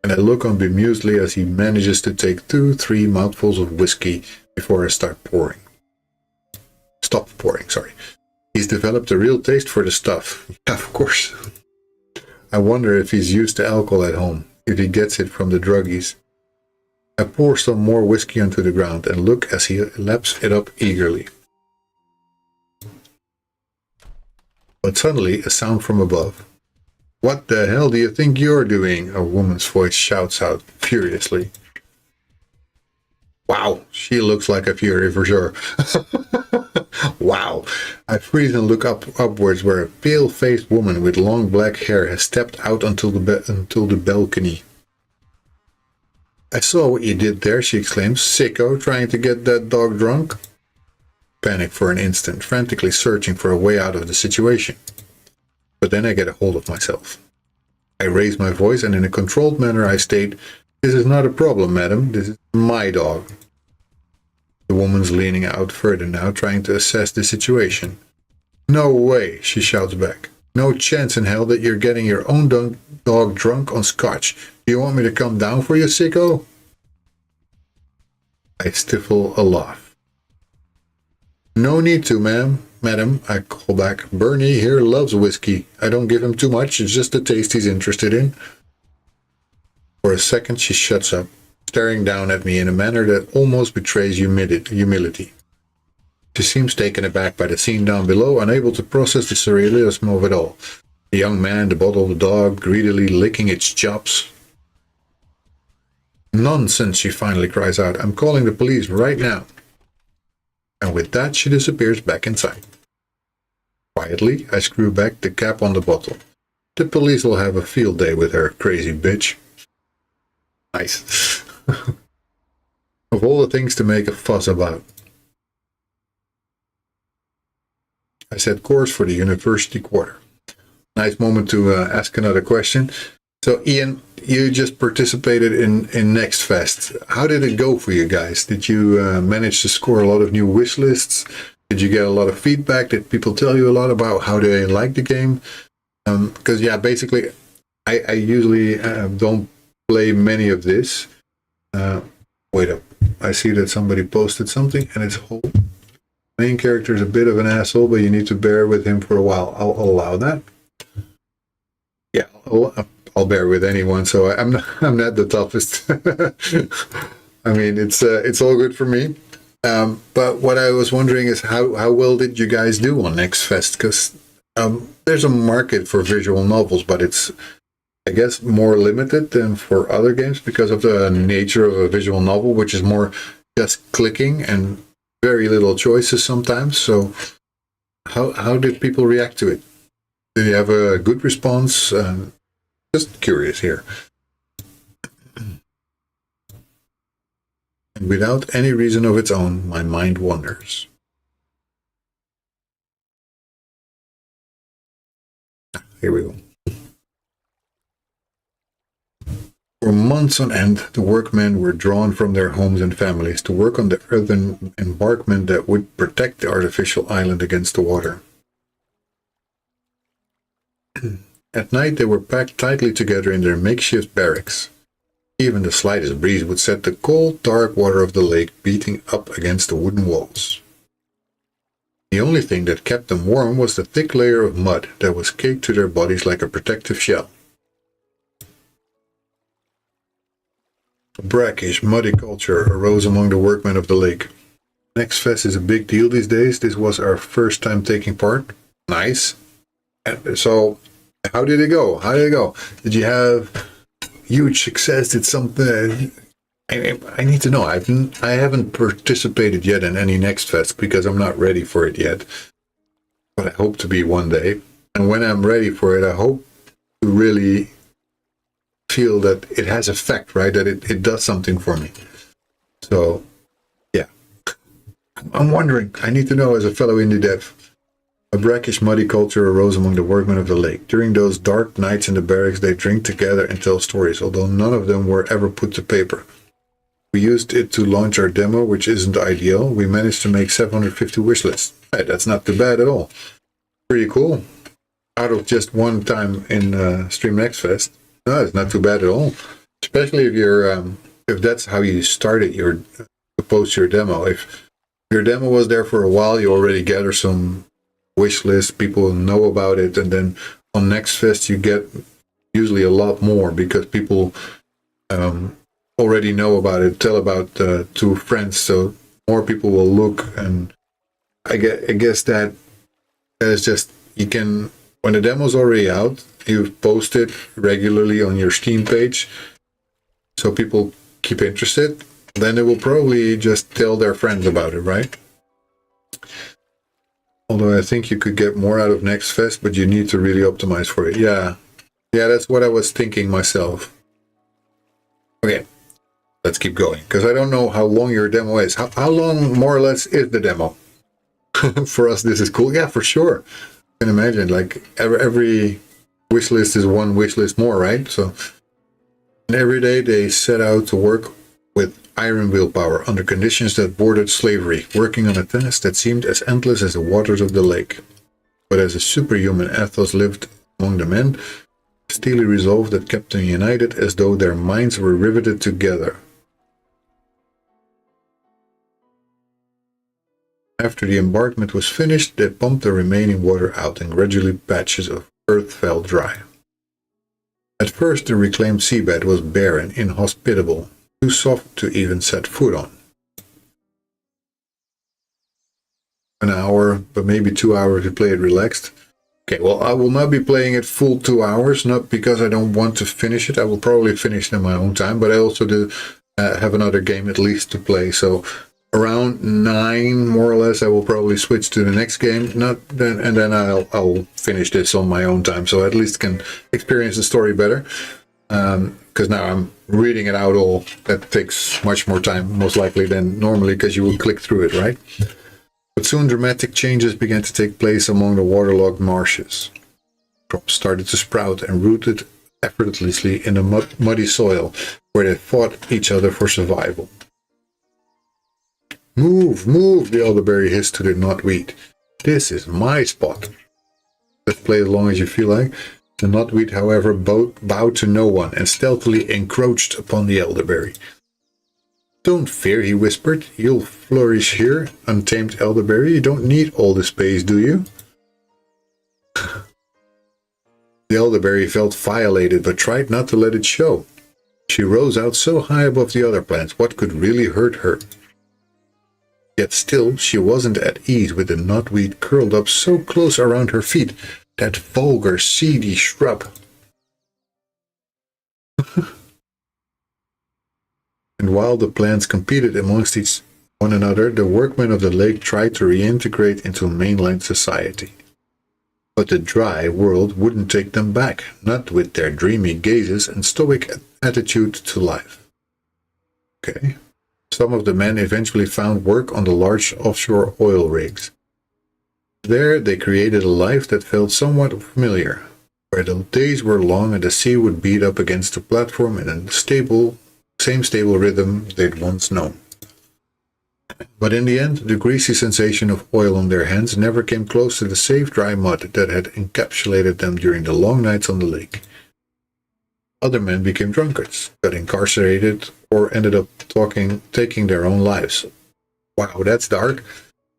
And I look on bemusedly as he manages to take 2-3 mouthfuls of whiskey before I stop pouring. He's developed a real taste for the stuff. Yeah, of course. I wonder if he's used to alcohol at home, if he gets it from the druggies. I pour some more whiskey onto the ground and look as he laps it up eagerly. But suddenly, a sound from above. What the hell do you think you're doing? A woman's voice shouts out furiously. Wow, she looks like a fury for sure. Wow. I freeze and look upwards where a pale-faced woman with long black hair has stepped out until the balcony. I saw what you did there, she exclaims. Sicko, trying to get that dog drunk? Panic for an instant, frantically searching for a way out of the situation. But then I get a hold of myself. I raise my voice and in a controlled manner I state, "This is not a problem, madam. This is my dog." The woman's leaning out further now, trying to assess the situation. "No way," she shouts back. "No chance in hell that you're getting your own dog drunk on scotch. Do you want me to come down for you, sicko?" I stifle a laugh. "No need to, madam," I call back. "Bernie here loves whiskey. I don't give him too much, it's just the taste he's interested in." For a second she shuts up, staring down at me in a manner that almost betrays humility. She seems taken aback by the scene down below, unable to process the surrealism of it all. The young man, the bottle, the dog, greedily licking its chops. "Nonsense," she finally cries out. "I'm calling the police right now." And with that she disappears back inside. Quietly, I screw back the cap on the bottle. The police will have a field day with her, crazy bitch. Nice. Of all the things to make a fuss about. I set course for the university quarter. Nice moment to ask another question. So, Ian, you just participated in Next Fest. How did it go for you guys? Did you manage to score a lot of new wish lists? Did you get a lot of feedback? Did people tell you a lot about how they like the game? Because, yeah, basically, I usually don't play many of this. Wait up. I see that somebody posted something, and it's whole. Main character is a bit of an asshole, but you need to bear with him for a while. I'll allow that. Yeah, I'll bear with anyone, so I'm not the toughest. I mean, it's all good for me. But what I was wondering is how well did you guys do on Next Fest? Because there's a market for visual novels, but it's, I guess, more limited than for other games because of the nature of a visual novel, which is more just clicking and very little choices sometimes. So how did people react to it? Did you have a good response? Just curious here. And without any reason of its own, my mind wanders. Here we go. For months on end, the workmen were drawn from their homes and families to work on the earthen embankment that would protect the artificial island against the water. At night, they were packed tightly together in their makeshift barracks. Even the slightest breeze would set the cold, dark water of the lake beating up against the wooden walls. The only thing that kept them warm was the thick layer of mud that was caked to their bodies like a protective shell. A brackish, muddy culture arose among the workmen of the lake. Next Fest is a big deal these days. This was our first time taking part. Nice. So, how did it go? Did you have huge success? Did something? I need to know. I haven't participated yet in any Next Fest because I'm not ready for it yet. But I hope to be one day. And when I'm ready for it, I hope to really feel that it has effect, right? That it does something for me. So, yeah. I'm wondering. I need to know as a fellow indie dev. A brackish, muddy culture arose among the workmen of the lake. During those dark nights in the barracks, they drink together and tell stories, although none of them were ever put to paper. We used it to launch our demo, which isn't ideal. We managed to make 750 wish lists. Hey, that's not too bad at all. Pretty cool. Out of just one time in Stream Next Fest. No, it's not too bad at all. Especially if you're, if that's how you started to post your demo. If your demo was there for a while, you already gather some wish list, people know about it, and then on Next Fest you get usually a lot more because people already know about it, tell about to friends, so more people will look, and I guess that is just, you can, when the demo's already out, you post it regularly on your Steam page, so people keep interested, then they will probably just tell their friends about it, right? Although I think you could get more out of Next Fest, but you need to really optimize for it. Yeah, that's what I was thinking myself. Okay, let's keep going, because I don't know how long your demo is. How long, more or less, is the demo? For us, this is cool. Yeah, for sure. You can imagine, like, every wish list is one wish list more, right? So, and every day they set out to work with iron willpower under conditions that bordered slavery, working on a task that seemed as endless as the waters of the lake. But as a superhuman ethos lived among the men, a steely resolve that kept them united as though their minds were riveted together. After the embankment was finished, they pumped the remaining water out, and gradually patches of earth fell dry. At first, the reclaimed seabed was barren, inhospitable, too soft to even set foot on. An hour, but maybe 2 hours to play it relaxed. Okay, well, I will not be playing it full 2 hours, not because I don't want to finish it. I will probably finish it in my own time, but I also do have another game at least to play, so around 9, more or less, I will probably switch to the next game. And then I'll finish this on my own time, so at least can experience the story better. Because now I'm reading it out all. That takes much more time, most likely, than normally, because you will click through it, right? But soon dramatic changes began to take place among the waterlogged marshes. Crops started to sprout and rooted effortlessly in the muddy soil, where they fought each other for survival. Move, move, the elderberry hissed to the knotweed. This is my spot. Let's play as long as you feel like. The knotweed, however, bowed to no one and stealthily encroached upon the elderberry. Don't fear, he whispered. You'll flourish here, untamed elderberry. You don't need all the space, do you? The elderberry felt violated, but tried not to let it show. She rose out so high above the other plants, what could really hurt her? Yet still, she wasn't at ease with the knotweed curled up so close around her feet. That vulgar, seedy shrub. And while the plants competed amongst one another, the workmen of the lake tried to reintegrate into mainland society. But the dry world wouldn't take them back, not with their dreamy gazes and stoic attitude to life. Okay. Some of the men eventually found work on the large offshore oil rigs. There they created a life that felt somewhat familiar, where the days were long and the sea would beat up against the platform in a same stable rhythm they'd once known. But in the end, the greasy sensation of oil on their hands never came close to the safe dry mud that had encapsulated them during the long nights on the lake. Other men became drunkards, got incarcerated, or ended up taking their own lives. Wow, that's dark.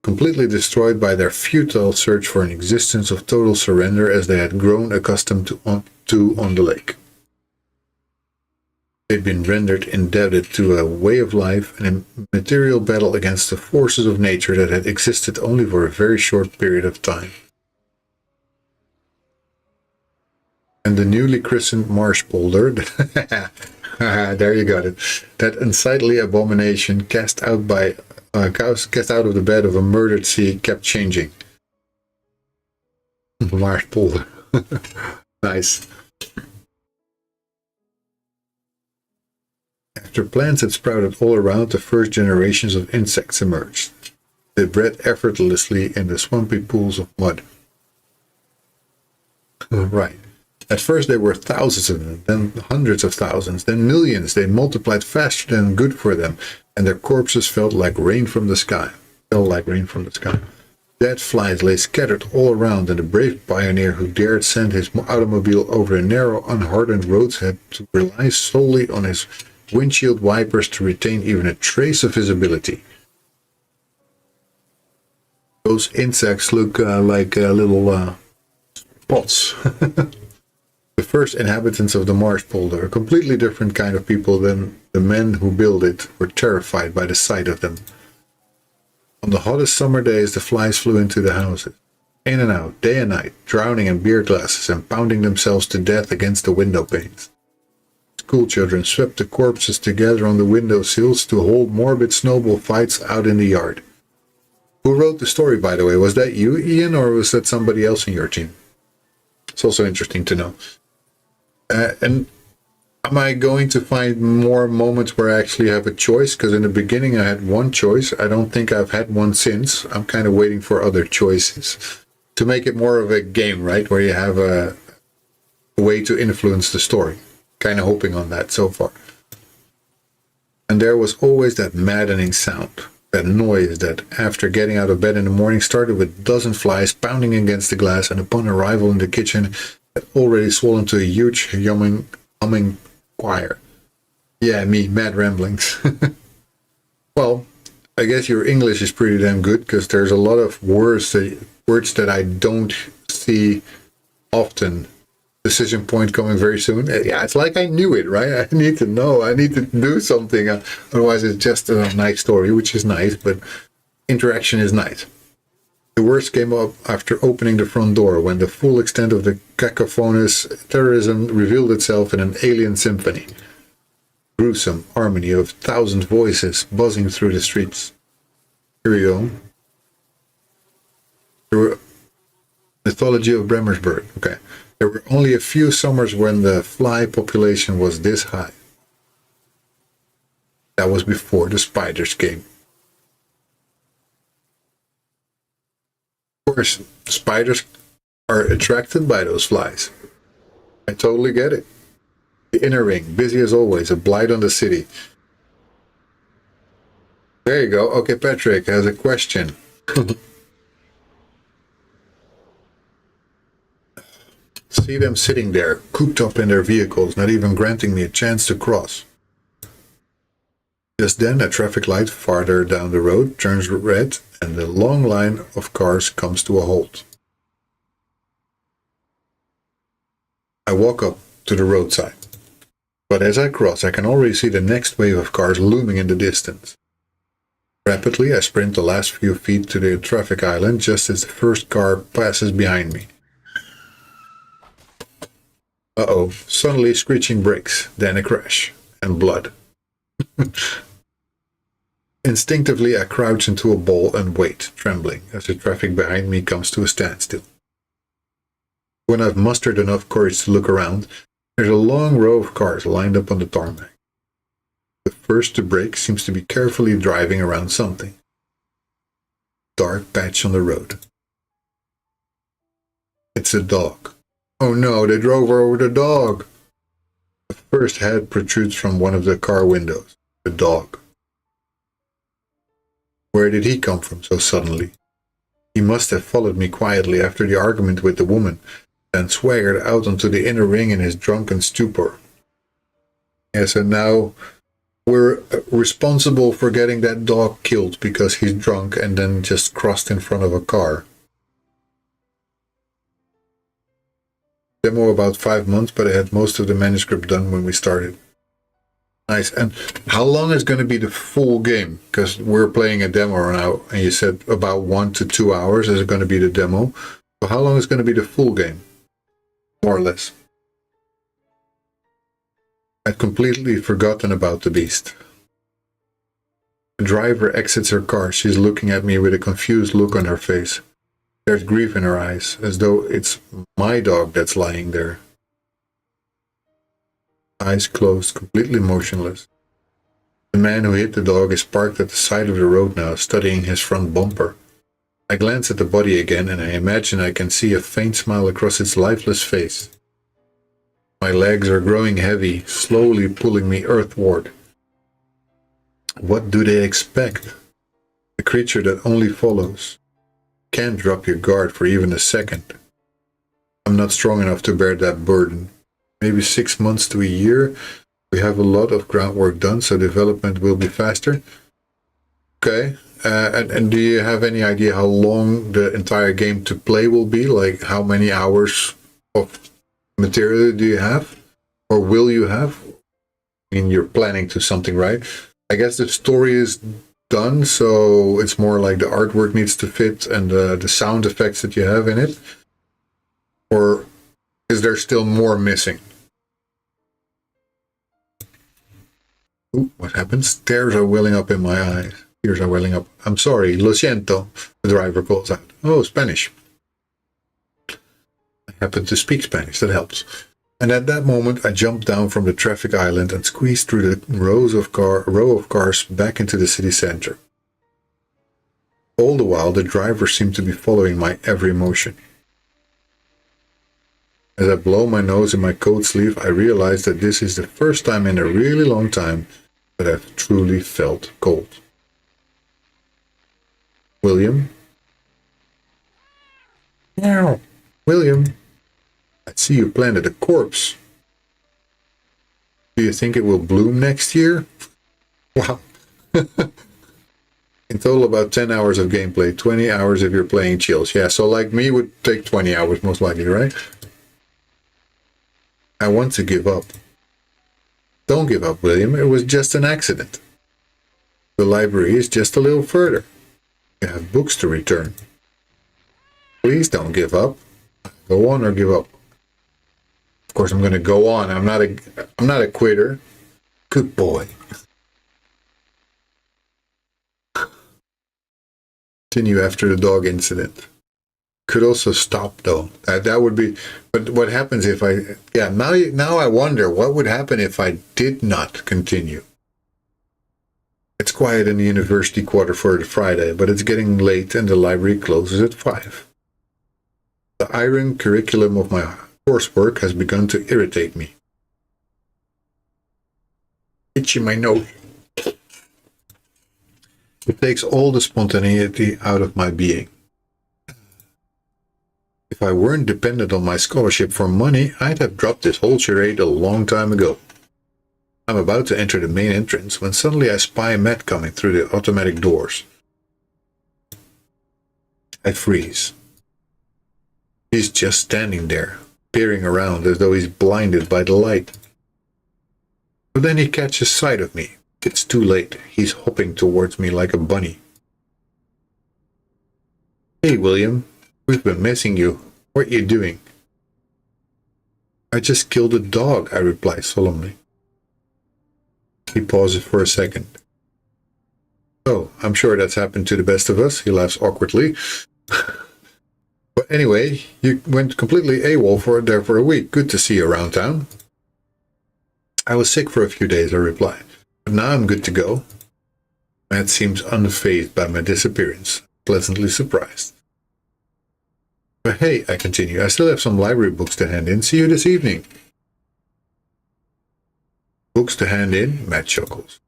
Completely destroyed by their futile search for an existence of total surrender as they had grown accustomed to on the lake. They'd been rendered indebted to a way of life and a material battle against the forces of nature that had existed only for a very short period of time. And the newly christened marsh boulder, there you got it, that unsightly abomination cast out of the bed of a murdered sea, kept changing. Marsh boulder. Nice. After plants had sprouted all around, the first generations of insects emerged. They bred effortlessly in the swampy pools of mud. Right. At first there were thousands of them, then hundreds of thousands, then millions. They multiplied faster than good for them, and their corpses fell like rain from the sky. Dead flies lay scattered all around, and the brave pioneer who dared send his automobile over the narrow, unhardened roads had to rely solely on his windshield wipers to retain even a trace of visibility. Those insects look like little spots. The first inhabitants of the marsh boulder, a completely different kind of people than the men who built it, were terrified by the sight of them. On the hottest summer days, the flies flew into the houses, in and out, day and night, drowning in beer glasses and pounding themselves to death against the window panes. Schoolchildren swept the corpses together on the window sills to hold morbid snowball fights out in the yard. Who wrote the story, by the way? Was that you, Ian, or was that somebody else in your team? It's also interesting to know. And am I going to find more moments where I actually have a choice? Because in the beginning I had one choice. I don't think I've had one since. I'm kind of waiting for other choices to make it more of a game, right? Where you have a way to influence the story. Kind of hoping on that so far. And there was always that maddening sound. That noise that, after getting out of bed in the morning, started with a dozen flies pounding against the glass, and upon arrival in the kitchen had already swollen to a huge humming choir. Yeah, me, mad ramblings. Well, I guess your English is pretty damn good, because there's a lot of words that I don't see often. Decision point coming very soon. Yeah, it's like I knew it, right? I need to know. I need to do something. Otherwise, it's just a nice story, which is nice, but interaction is nice. The worst came up after opening the front door, when the full extent of the cacophonous terrorism revealed itself in an alien symphony. Gruesome harmony of 1,000 voices buzzing through the streets. Here we go. There were mythology of Bremersburg. Okay. There were only a few summers when the fly population was this high. That was before the spiders came. Of course, spiders are attracted by those flies. I totally get it. The inner ring, busy as always, a blight on the city. There you go. Okay, Patrick has a question. See them sitting there, cooped up in their vehicles, not even granting me a chance to cross. Just then, a traffic light farther down the road turns red, and the long line of cars comes to a halt. I walk up to the roadside, but as I cross, I can already see the next wave of cars looming in the distance. Rapidly, I sprint the last few feet to the traffic island just as the first car passes behind me. Uh-oh, suddenly screeching brakes, then a crash, and blood. Instinctively, I crouch into a ball and wait, trembling, as the traffic behind me comes to a standstill. When I've mustered enough courage to look around, there's a long row of cars lined up on the tarmac. The first to brake seems to be carefully driving around something. Dark patch on the road. It's a dog. Oh no, they drove over the dog! The first head protrudes from one of the car windows. The dog. Where did he come from so suddenly? He must have followed me quietly after the argument with the woman, then swaggered out onto the inner ring in his drunken stupor. Yeah, so now we're responsible for getting that dog killed because he's drunk and then just crossed in front of a car. Demo about 5 months, but I had most of the manuscript done when we started. Nice. And how long is going to be the full game? Because we're playing a demo now, and you said about 1 to 2 hours is going to be the demo. So how long is going to be the full game? More or less. I'd completely forgotten about the beast. The driver exits her car. She's looking at me with a confused look on her face. There's grief in her eyes, as though it's my dog that's lying there. Eyes closed, completely motionless. The man who hit the dog is parked at the side of the road now, studying his front bumper. I glance at the body again, and I imagine I can see a faint smile across its lifeless face. My legs are growing heavy, slowly pulling me earthward. What do they expect? A creature that only follows. Can't drop your guard for even a second. I'm not strong enough to bear that burden. Maybe 6 months to a year. We have a lot of groundwork done, so development will be faster. Okay. And do you have any idea how long the entire game to play will be? Like how many hours of material do you have? Or will you have? I mean, you're planning to something, right? I guess the story is done, so it's more like the artwork needs to fit and the sound effects that you have in it. Or is there still more missing? Ooh, what happens? Tears are welling up in my eyes. Tears are welling up. I'm sorry, lo siento, the driver calls out. Oh, Spanish. I happen to speak Spanish, that helps. And at that moment, I jumped down from the traffic island and squeezed through the row of cars back into the city center. All the while, the driver seemed to be following my every motion. As I blow my nose in my coat sleeve, I realize that this is the first time in a really long time that I've truly felt cold. William? Meow. William? I see you planted a corpse. Do you think it will bloom next year? Wow. In total, about 10 hours of gameplay, 20 hours if you're playing chills. Yeah, so like me would take 20 hours most likely, right? I want to give up. Don't give up, William. It was just an accident. The library is just a little further. You have books to return. Please don't give up. Go on or give up. Of course, I'm going to go on. I'm not a quitter. Good boy. continue after the dog incident. Could also stop though. That would be. But what happens if I? Yeah. Now I wonder what would happen if I did not continue. It's quiet in the university quarter for the Friday, but it's getting late and the library closes at 5. The iron curriculum of my coursework has begun to irritate me. Itchy my nose. It takes all the spontaneity out of my being. If I weren't dependent on my scholarship for money, I'd have dropped this whole charade a long time ago. I'm about to enter the main entrance when suddenly I spy Matt coming through the automatic doors. I freeze. He's just standing there, peering around as though he's blinded by the light. But then he catches sight of me. It's too late. He's hopping towards me like a bunny. Hey, William. We've been missing you. What are you doing? I just killed a dog, I reply solemnly. He pauses for a second. Oh, I'm sure that's happened to the best of us, he laughs awkwardly. But anyway, you went completely AWOL for a week. Good to see you around town. I was sick for a few days, I reply. But now I'm good to go. Matt seems unfazed by my disappearance, pleasantly surprised. But hey, I continue, I still have some library books to hand in. See you this evening. Books to hand in? Matt chuckles.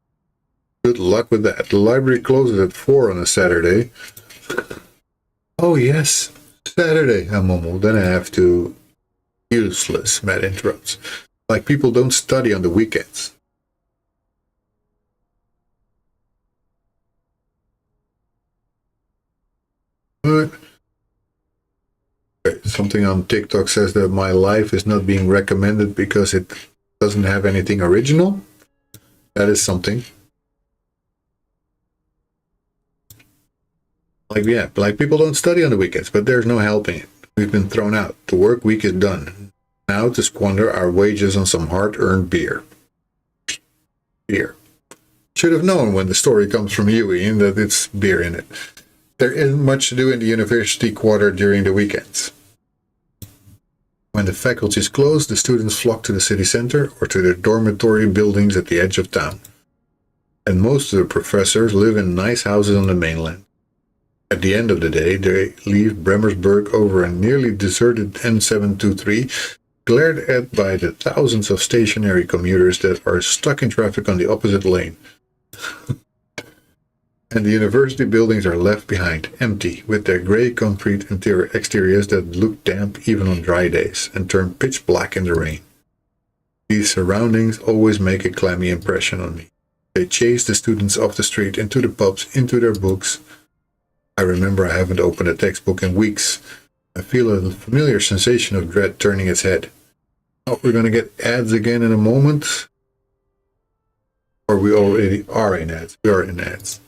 Good luck with that. The library closes at 4 on a Saturday. Oh yes, Saturday, I mumble. Then I have to... Useless, Matt interrupts. Like people don't study on the weekends. But... Something on TikTok says that my life is not being recommended because it doesn't have anything original. That is something. Like people don't study on the weekends, but there's no helping it. We've been thrown out. The work week is done. Now to squander our wages on some hard-earned beer. Beer. Should have known when the story comes from you, Ian, that it's beer in it. There isn't much to do in the university quarter during the weekends. When the faculties close, the students flock to the city center or to their dormitory buildings at the edge of town. And most of the professors live in nice houses on the mainland. At the end of the day, they leave Bremersburg over a nearly deserted N723, glared at by the thousands of stationary commuters that are stuck in traffic on the opposite lane. And the university buildings are left behind, empty, with their grey concrete exteriors that look damp even on dry days and turn pitch black in the rain. These surroundings always make a clammy impression on me. They chase the students off the street, into the pubs, into their books. I remember I haven't opened a textbook in weeks. I feel a familiar sensation of dread turning its head. Oh, we're going to get ads again in a moment. Or we already are in ads. We are in ads.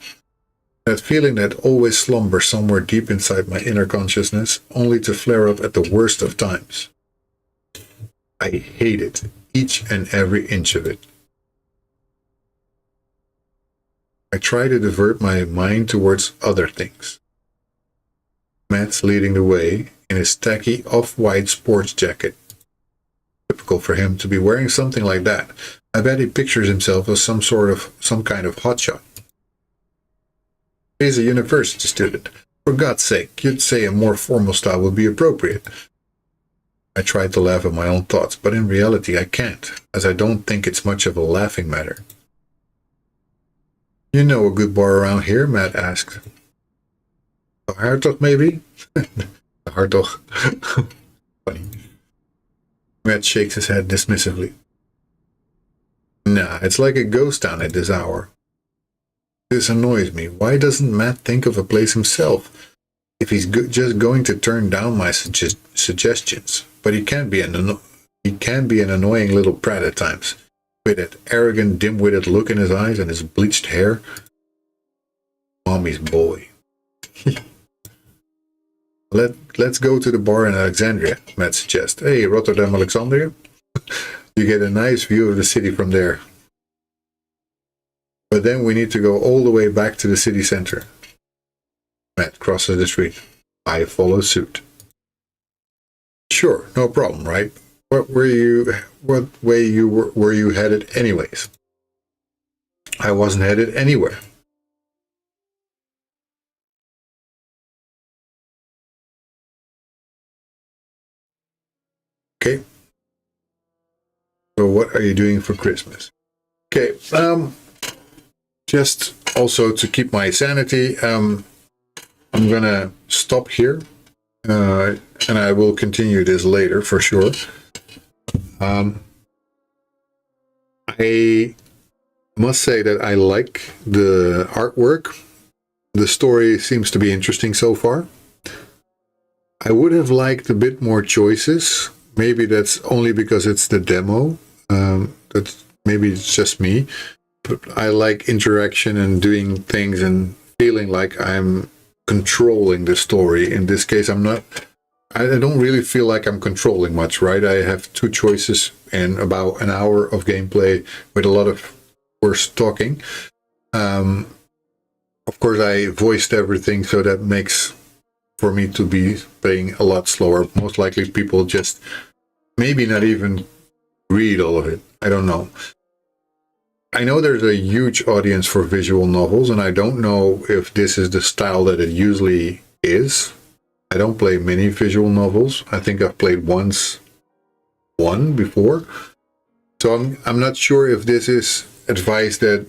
That feeling that always slumbers somewhere deep inside my inner consciousness, only to flare up at the worst of times. I hate it, each and every inch of it. I try to divert my mind towards other things. Matt's leading the way in his tacky off-white sports jacket. Typical for him to be wearing something like that. I bet he pictures himself as some kind of hotshot. He's a university student. For God's sake, you'd say a more formal style would be appropriate. I try to laugh at my own thoughts, but in reality I can't, as I don't think it's much of a laughing matter. You know a good bar around here? Matt asked. The Hartog, maybe? The Hartog. Funny. Matt shakes his head dismissively. Nah, it's like a ghost town at this hour. This annoys me. Why doesn't Matt think of a place himself? If he's just going to turn down my suggestions. But he can be an annoying little prat at times. With that arrogant, dim-witted look in his eyes and his bleached hair. Mommy's boy. Let's go to the bar in Alexandria, Matt suggests. Hey, Rotterdam, Alexandria? You get a nice view of the city from there. But then we need to go all the way back to the city center. Matt crosses the street. I follow suit. Sure, no problem, right? What way were you headed anyways? I wasn't headed anywhere. Okay. So what are you doing for Christmas? Okay, just also to keep my sanity, I'm gonna stop here, and I will continue this later for sure. I must say that I like the artwork. The story seems to be interesting so far. I would have liked a bit more choices. Maybe that's only because it's the demo. That's maybe it's just me. But I like interaction and doing things and feeling like I'm controlling the story. In this case, I'm not. I don't really feel like I'm controlling much, right? I have two choices and about an hour of gameplay with a lot of course talking. Of course, I voiced everything, so that makes for me to be playing a lot slower. Most likely people just maybe not even read all of it. I don't know. I know there's a huge audience for visual novels, and I don't know if this is the style that it usually is. I don't play many visual novels. I think I've played one before. So I'm not sure if this is advice that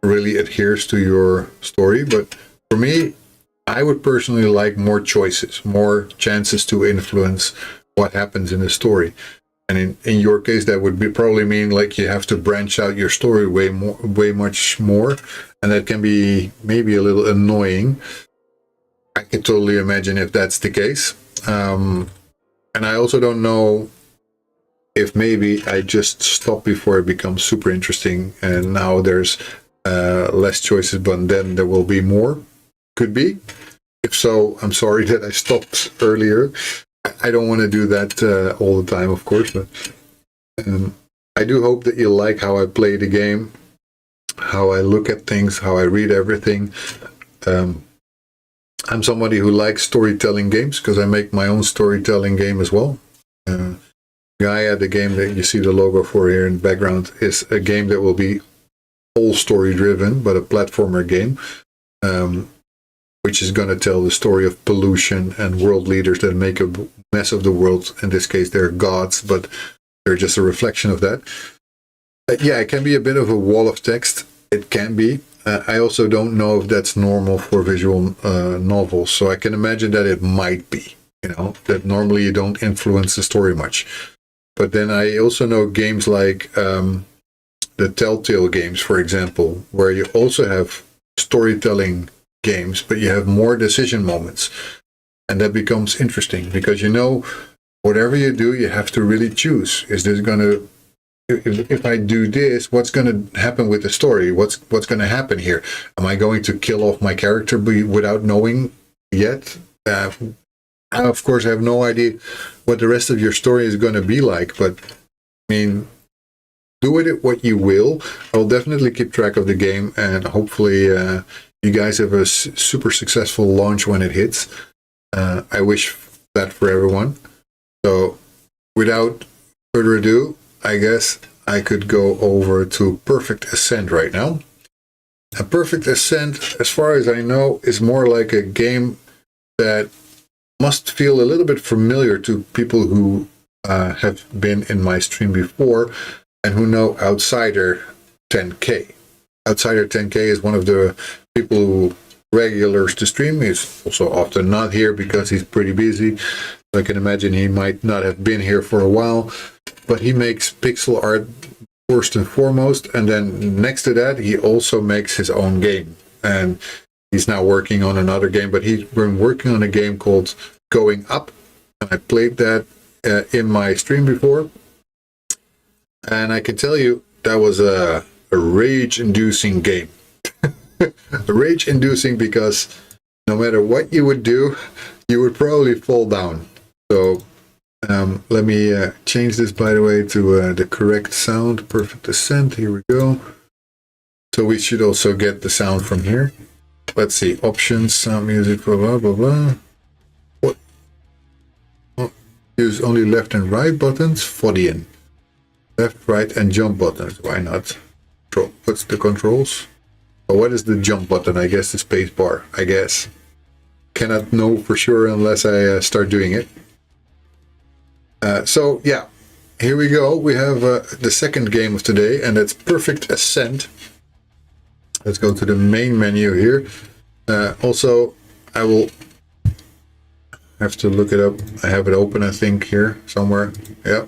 really adheres to your story, but for me, I would personally like more choices, more chances to influence what happens in the story. And in your case, that would probably mean like you have to branch out your story way much more, and that can be maybe a little annoying. I can totally imagine if that's the case. And I also don't know if maybe I just stop before it becomes super interesting, and now there's less choices, but then there will be more. Could be. If so, I'm sorry that I stopped earlier. I don't want to do that all the time, of course, but I do hope that you like how I play the game, how I look at things, how I read everything. I'm somebody who likes storytelling games because I make my own storytelling game as well. Gaia, the game that you see the logo for here in the background, is a game that will be all story driven, but a platformer game. Which is going to tell the story of pollution and world leaders that make a mess of the world. In this case, they're gods, but they're just a reflection of that. Yeah, it can be a bit of a wall of text. It can be. I also don't know if that's normal for visual novels, so I can imagine that it might be, that normally you don't influence the story much. But then I also know games like the Telltale games, for example, where you also have storytelling games, but you have more decision moments, and that becomes interesting because whatever you do, you have to really choose. Is this going to, if I do this, what's going to happen with the story? What's going to happen here? Am I going to kill off my character without knowing yet? I, of course, have no idea what the rest of your story is going to be like, but I mean, do with it what you will. I'll definitely keep track of the game, and hopefully you guys have a super successful launch when it hits. I wish that for everyone. So without further ado, I guess I could go over to Purrfect Ascent right now. A Purrfect Ascent, as far as I know, is more like a game that must feel a little bit familiar to people who have been in my stream before and who know Outsider 10K. Outsider 10K is one of the people who regulars to stream. He's also often not here because he's pretty busy. I can imagine he might not have been here for a while, but he makes pixel art first and foremost, and then next to that he also makes his own game, and he's now working on another game, but he's been working on a game called Going Up, and I played that in my stream before, and I can tell you that was a rage-inducing game. Rage-inducing because no matter what you would do, you would probably fall down. So let me change this, by the way, to the correct sound. Purrfect Ascent. Here we go. So we should also get the sound from here. let's see, options, sound music, blah, blah, blah, blah. What? Oh, use only left and right buttons, Fodian. Left, right, and jump buttons. Why not? What's the controls? Oh, what is the jump button? I guess the space bar, I guess. Cannot know for sure unless I start doing it. So, yeah. Here we go. We have the second game of today, and it's Purrfect Ascent. Let's go to the main menu here. Also, I will have to look it up. I have it open, I think, here somewhere. Yeah.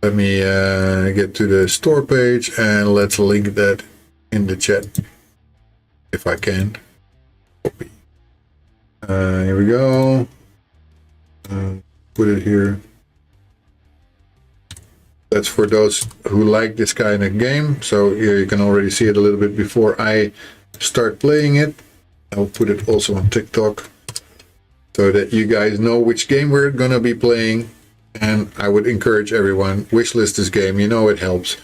Let me get to the store page, and let's link that in the chat if I can. Copy. Here we go. Put it here. That's for those who like this kind of game. So here you can already see it a little bit before I start playing it. I'll put it also on TikTok so that you guys know which game we're going to be playing. And I would encourage everyone, wishlist this game. You know it helps.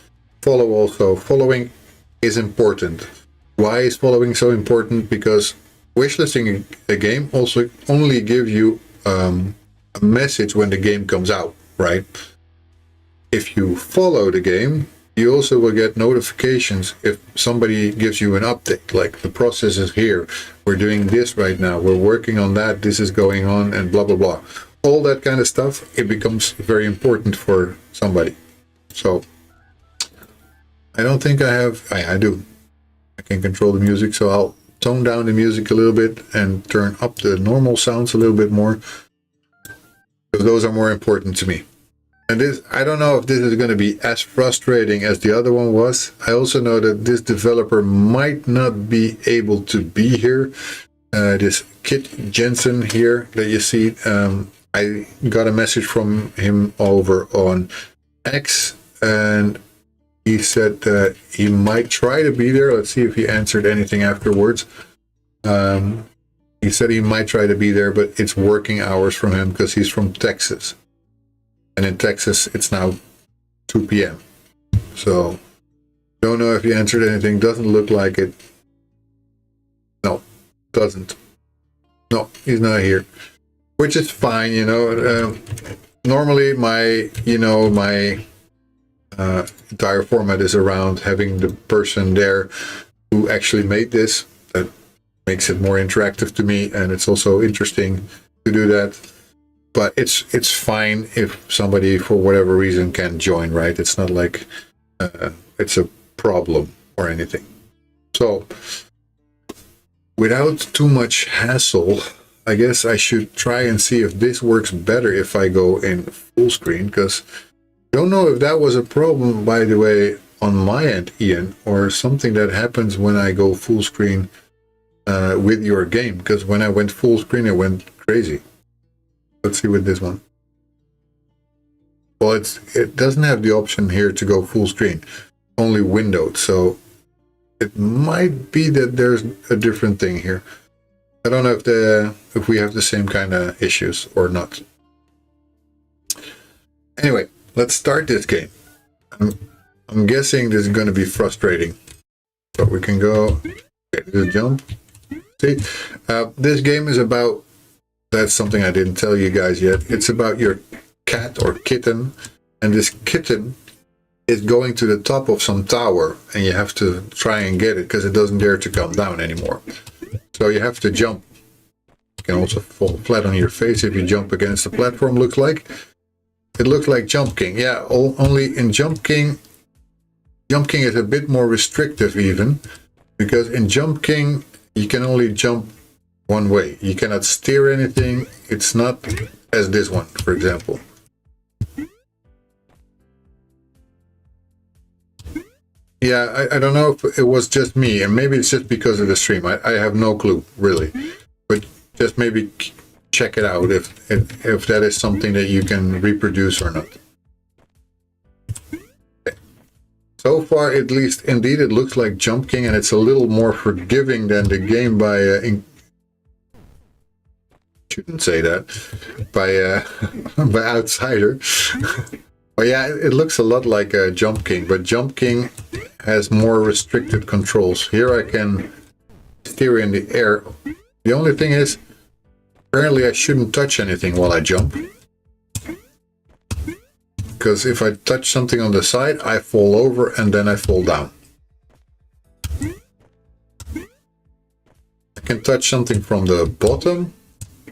Follow also. Following is important. Why is following so important? Because wishlisting a game also only gives you a message when the game comes out, right? If you follow the game, you also will get notifications if somebody gives you an update, like the process is here, we're doing this right now, we're working on that, this is going on, and blah, blah, blah. All that kind of stuff, it becomes very important for somebody. So, I don't think I have, I do. I can control the music, so I'll tone down the music a little bit and turn up the normal sounds a little bit more, because those are more important to me. And this, I don't know if this is going to be as frustrating as the other one was. I also know that this developer might not be able to be here. This Kit Jensen here that you see, I got a message from him over on X, and he said that he might try to be there. Let's see if he answered anything afterwards. He said he might try to be there, but it's working hours from him because he's from Texas. And in Texas, it's now 2 p.m. So, don't know if he answered anything. Doesn't look like it. No, doesn't. No, he's not here. Which is fine, you know. Normally, my entire format is around having the person there who actually made this. That makes it more interactive to me, and it's also interesting to do that. But it's fine if somebody, for whatever reason, can join, right? It's not like it's a problem or anything. So, without too much hassle, I guess I should try and see if this works better if I go in full screen, because I don't know if that was a problem, by the way, on my end, Ian, or something that happens when I go full screen with your game, because when I went full screen, it went crazy. Let's see with this one. Well, it doesn't have the option here to go full screen, only windowed. So it might be that there's a different thing here. I don't know if we have the same kind of issues or not. Anyway, let's start this game. I'm guessing this is going to be frustrating, but we can go. Okay, just jump. See, this game is about. That's something I didn't tell you guys yet. It's about your cat or kitten, and this kitten is going to the top of some tower, and you have to try and get it because it doesn't dare to come down anymore. So you have to jump. You can also fall flat on your face if you jump against the platform, looks like. It looks like Jump King. Yeah, only in Jump King is a bit more restrictive even, because in Jump King, you can only jump one way. You cannot steer anything. It's not as this one, for example. Yeah, I don't know if it was just me, and maybe it's just because of the stream. I have no clue, really. But just maybe check it out if that is something that you can reproduce or not. Okay. So far, at least, indeed, it looks like Jump King, and it's a little more forgiving than the game by... shouldn't say that by Outsider. But yeah, it looks a lot like Jump King, but Jump King has more restricted controls. Here I can steer in the air. The only thing is, apparently I shouldn't touch anything while I jump. Because if I touch something on the side, I fall over and then I fall down. I can touch something from the bottom.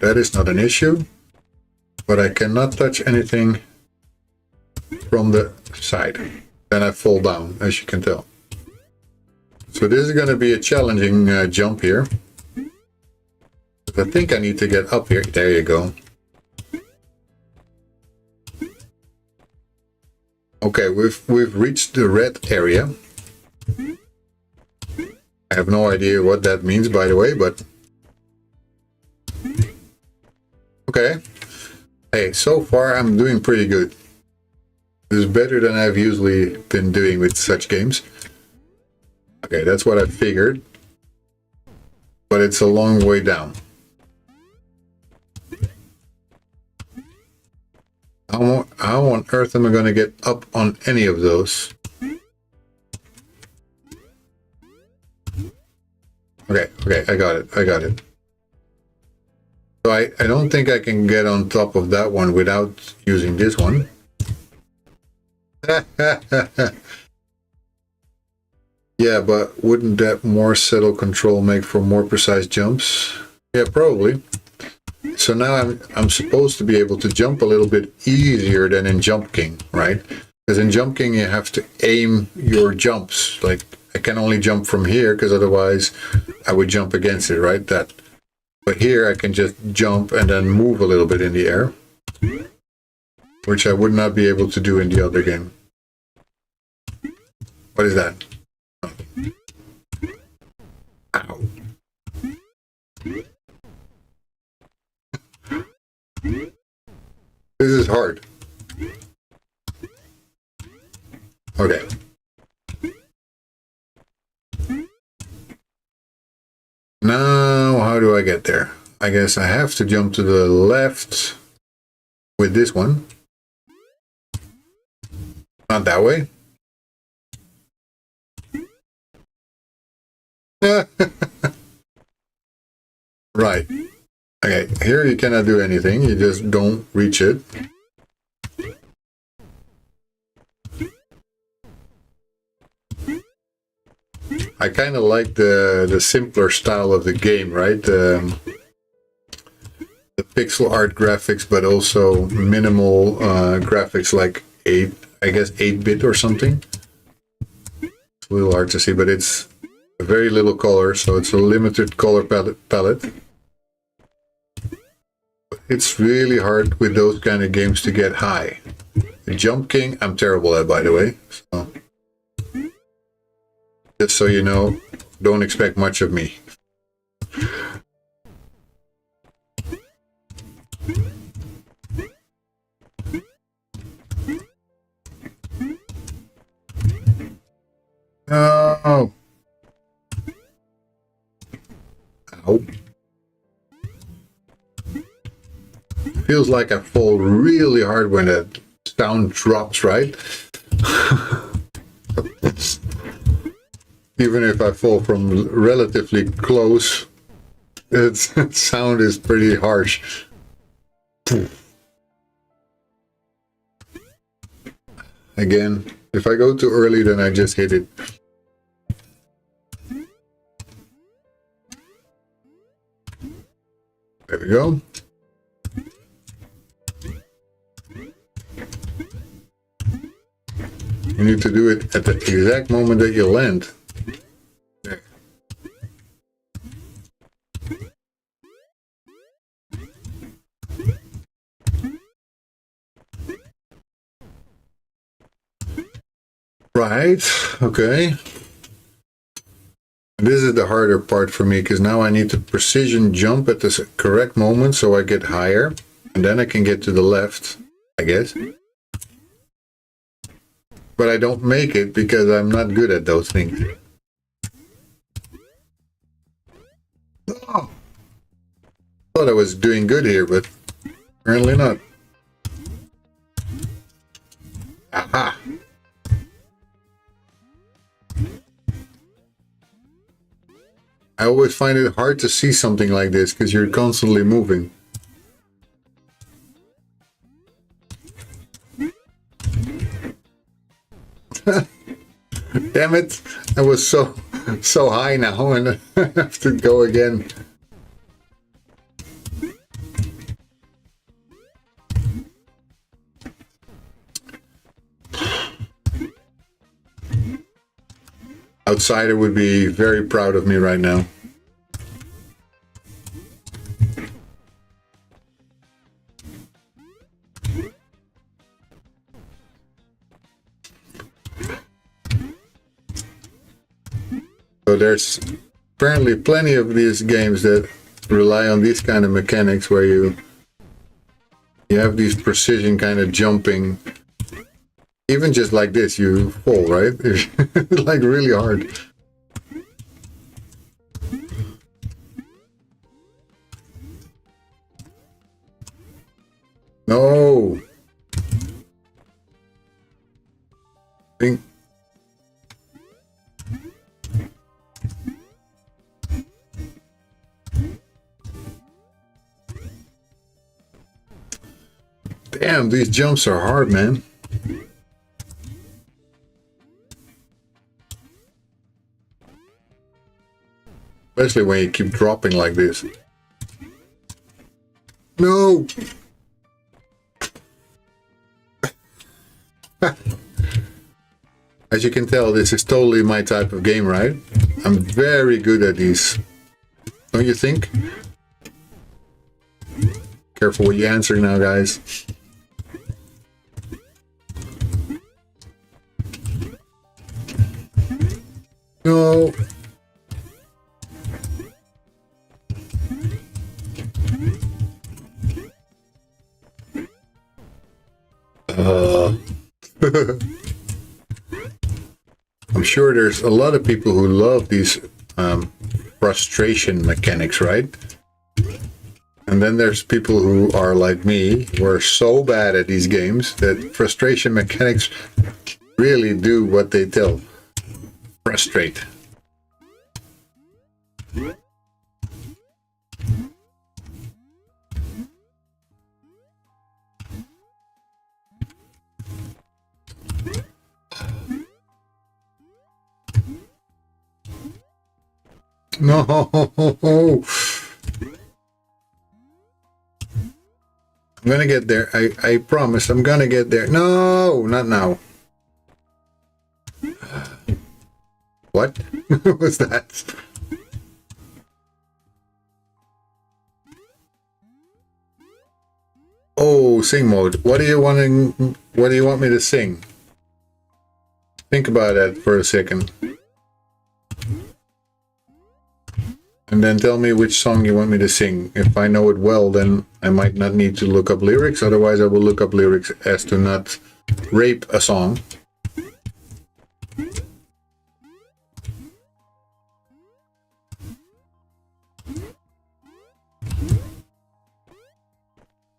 That is not an issue. But I cannot touch anything from the side. Then I fall down, as you can tell. So this is going to be a challenging jump here. I think I need to get up here. There you go. Okay, we've reached the red area. I have no idea what that means, by the way, but okay. Hey, so far I'm doing pretty good. This is better than I've usually been doing with such games. Okay, that's what I figured. But it's a long way down. How on earth am I going to get up on any of those? Okay, I got it. So I don't think I can get on top of that one without using this one. Yeah, but wouldn't that more subtle control make for more precise jumps? Yeah, probably. So now I'm supposed to be able to jump a little bit easier than in Jump King, right? Because in Jump King you have to aim your jumps. Like, I can only jump from here because otherwise I would jump against it, right? But here I can just jump and then move a little bit in the air, which I would not be able to do in the other game. What is that? Ow. This is hard. Okay. Now, how do I get there? I guess I have to jump to the left with this one. Not that way. Right. Okay, here you cannot do anything, you just don't reach it. I kind of like the simpler style of the game, right? The pixel art graphics, but also minimal graphics, like 8-bit or something. It's a little hard to see, but it's very little color, so it's a limited color palette. It's really hard with those kind of games to get high. The Jump King, I'm terrible at, by the way. So, just so you know, don't expect much of me. No. Ow. Feels like I fall really hard when that sound drops, right? Even if I fall from relatively close, its sound is pretty harsh. Again, if I go too early, then I just hit it. There we go. You need to do it at the exact moment that you land. There. Right, okay. This is the harder part for me, because now I need to precision jump at the correct moment so I get higher, and then I can get to the left, I guess. But I don't make it because I'm not good at those things. Oh. Thought I was doing good here, but apparently not. Aha! I always find it hard to see something like this because you're constantly moving. Damn it! I was so high now, and I have to go again. Outsider would be very proud of me right now. So there's apparently plenty of these games that rely on these kind of mechanics where you have these precision kind of jumping. Even just like this, you fall, right? It's like really hard. No. Think. Damn, these jumps are hard, man. Especially when you keep dropping like this. No! As you can tell, this is totally my type of game, right? I'm very good at these. Don't you think? Careful what you answer now, guys. No. I'm sure there's a lot of people who love these frustration mechanics, right? And then there's people who are like me, who are so bad at these games that frustration mechanics really do what they tell. Frustrate. No. I'm gonna get there. I promise I'm gonna get there. No, not now. What? What was that? Oh, sing mode. What do you want me to sing? Think about that for a second. And then tell me which song you want me to sing. If I know it well, then I might not need to look up lyrics. Otherwise, I will look up lyrics as to not rape a song.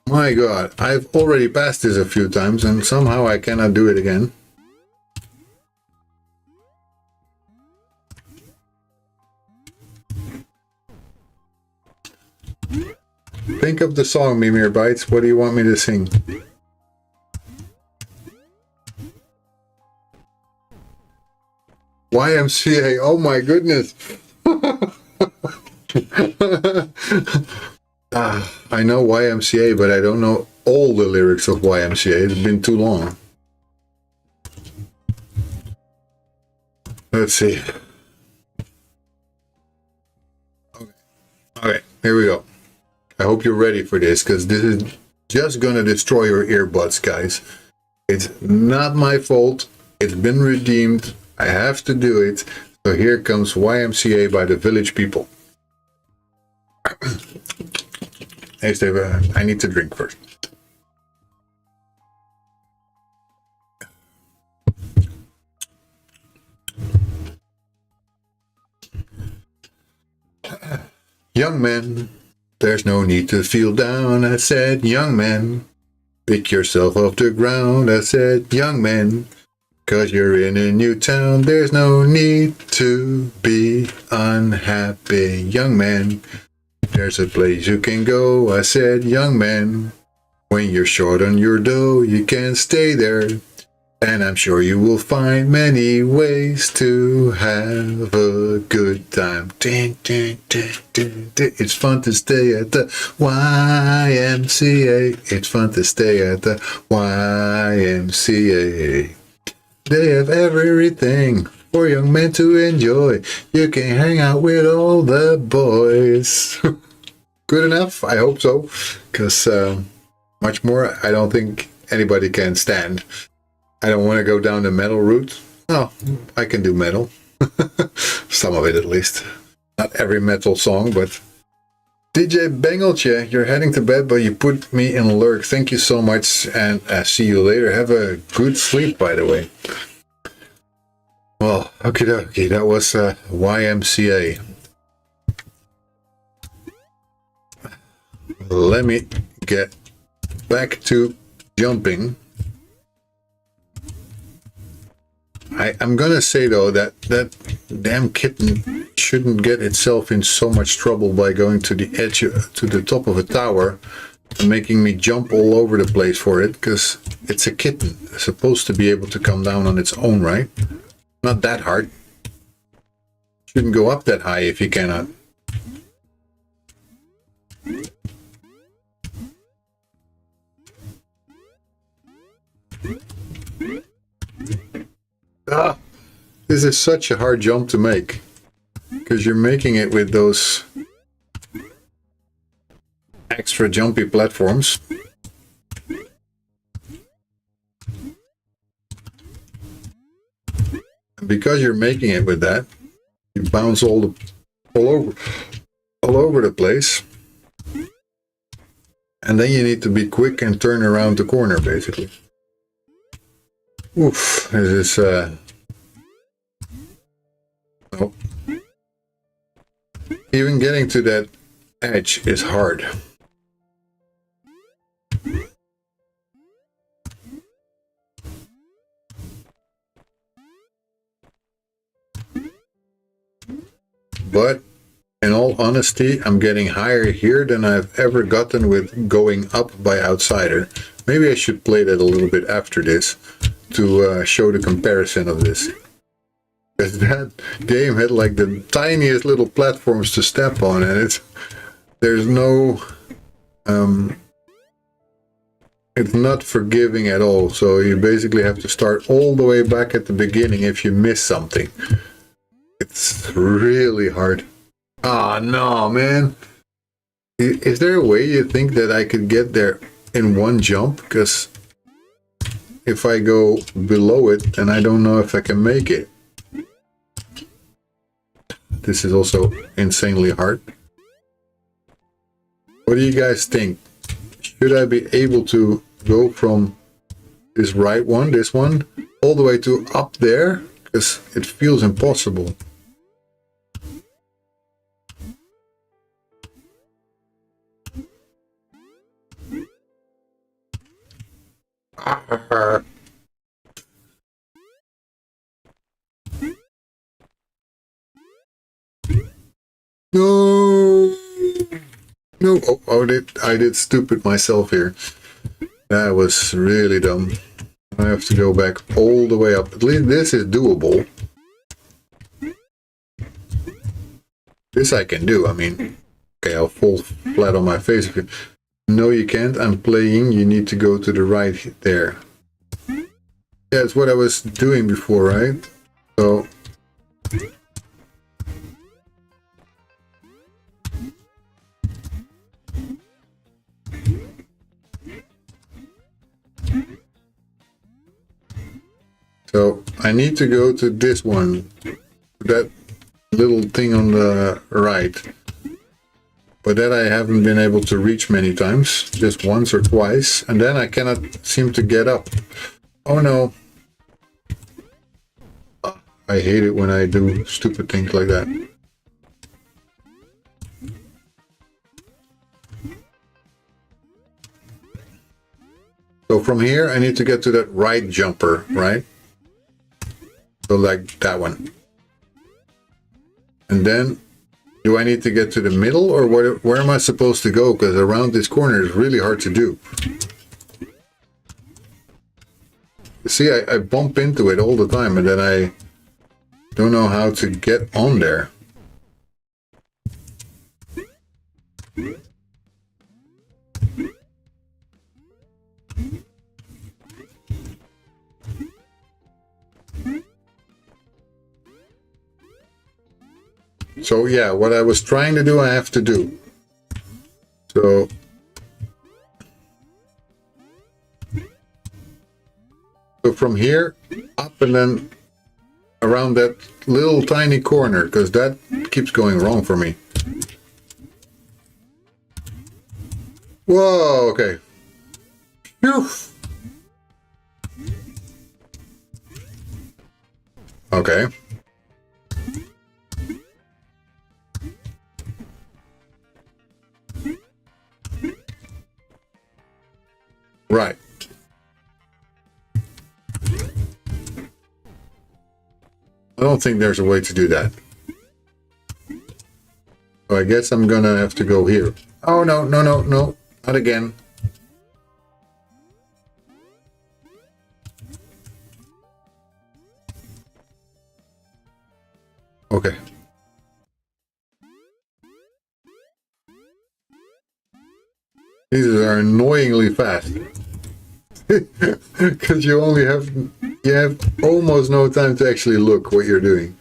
My God, I've already passed this a few times and somehow I cannot do it again. Think of the song, Mimir Bites. What do you want me to sing? YMCA. Oh my goodness. I know YMCA, but I don't know all the lyrics of YMCA. It's been too long. Let's see. Okay, here we go. I hope you're ready for this, because this is just gonna destroy your earbuds, guys. It's not my fault. It's been redeemed. I have to do it. So here comes YMCA by the Village People. Hey, Steve, I need to drink first. Young man, there's no need to feel down, I said, young man. Pick yourself off the ground, I said, young man. 'Cause you're in a new town, there's no need to be unhappy, young man. There's a place you can go, I said, young man. When you're short on your dough, you can stay there. And I'm sure you will find many ways to have a good time. Dun, dun, dun, dun, dun. It's fun to stay at the YMCA. It's fun to stay at the YMCA. They have everything for young men to enjoy. You can hang out with all the boys. Good enough? I hope so. Because much more, I don't think anybody can stand. I don't want to go down the metal route. Oh, I can do metal. Some of it at least. Not every metal song, but... DJ Bengeltje, you're heading to bed, but you put me in lurk. Thank you so much, and see you later. Have a good sleep, by the way. Well, okie dokie, that was YMCA. Let me get back to jumping. I'm gonna say though that damn kitten shouldn't get itself in so much trouble by going to the edge, to the top of a tower and making me jump all over the place for it, because it's a kitten. It's supposed to be able to come down on its own, right? Not that hard. Shouldn't go up that high if you cannot. This is such a hard jump to make, because you're making it with those extra jumpy platforms. And because you're making it with that, you bounce all over the place. And then you need to be quick and turn around the corner, basically. Oof, this is oh. Even getting to that edge is hard. But in all honesty, I'm getting higher here than I've ever gotten with going up by Outsider. Maybe I should play that a little bit after this to show the comparison of this. Because that game had like the tiniest little platforms to step on, and there's no... it's not forgiving at all, so you basically have to start all the way back at the beginning if you miss something. It's really hard. Ah, no, man. Is there a way you think that I could get there in one jump? Because if I go below it, then I don't know if I can make it. This is also insanely hard. What do you guys think? Should I be able to go from this right one, this one, all the way to up there? Because it feels impossible. No, no! Oh, I did stupid myself here. That was really dumb. I have to go back all the way up. At least this is doable. This I can do. I mean, okay, I'll fall flat on my face. No, you can't. I'm playing. You need to go to the right there. Yeah, it's what I was doing before, right? So... So I need to go to this one, that little thing on the right. But that I haven't been able to reach many times, just once or twice, and then I cannot seem to get up. Oh no. I hate it when I do stupid things like that. So from here I need to get to that right jumper, right? So like that one. And then, do I need to get to the middle, or where am I supposed to go? Because around this corner is really hard to do. See, I bump into it all the time, and then I don't know how to get on there. So yeah, what I was trying to do, I have to do. So from here up and then around that little tiny corner, because that keeps going wrong for me. Whoa, okay. Phew. Okay. Right. I don't think there's a way to do that. So I guess I'm gonna have to go here. Oh, no, no, no, no. Not again. Okay. These are annoyingly fast. Because you have almost no time to actually look what you're doing.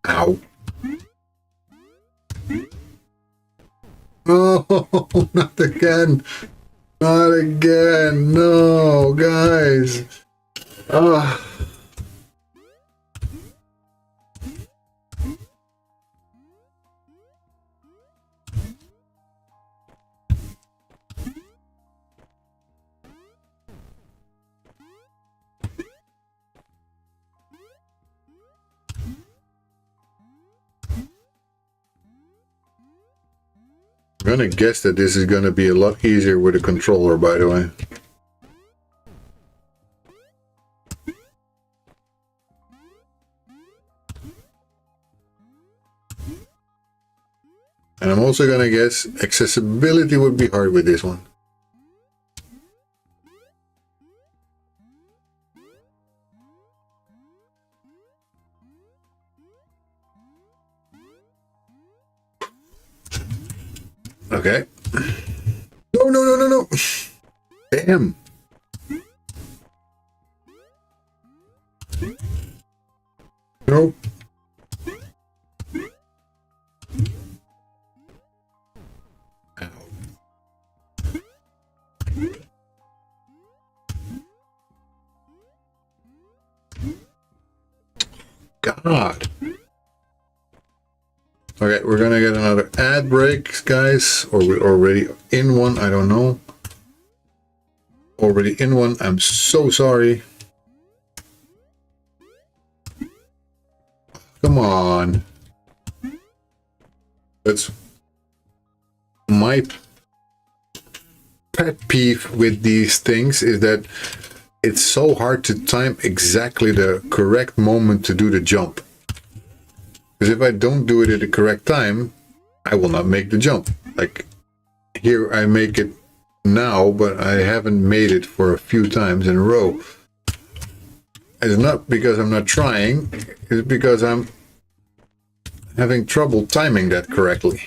Ow. Oh, not again. Not again. No, guys. Ah. I'm gonna guess that this is gonna be a lot easier with a controller, by the way. And I'm also gonna guess accessibility would be hard with this one. Okay. No, no, no, no, no. Damn. Nope. Ow. God. Okay, we're gonna get another ad break, guys. Or we're already in one, I don't know. Already in one, I'm so sorry. Come on. That's my pet peeve with these things, is that it's so hard to time exactly the correct moment to do the jump. Because if I don't do it at the correct time, I will not make the jump. Like, here I make it now, but I haven't made it for a few times in a row. It's not because I'm not trying, it's because I'm having trouble timing that correctly.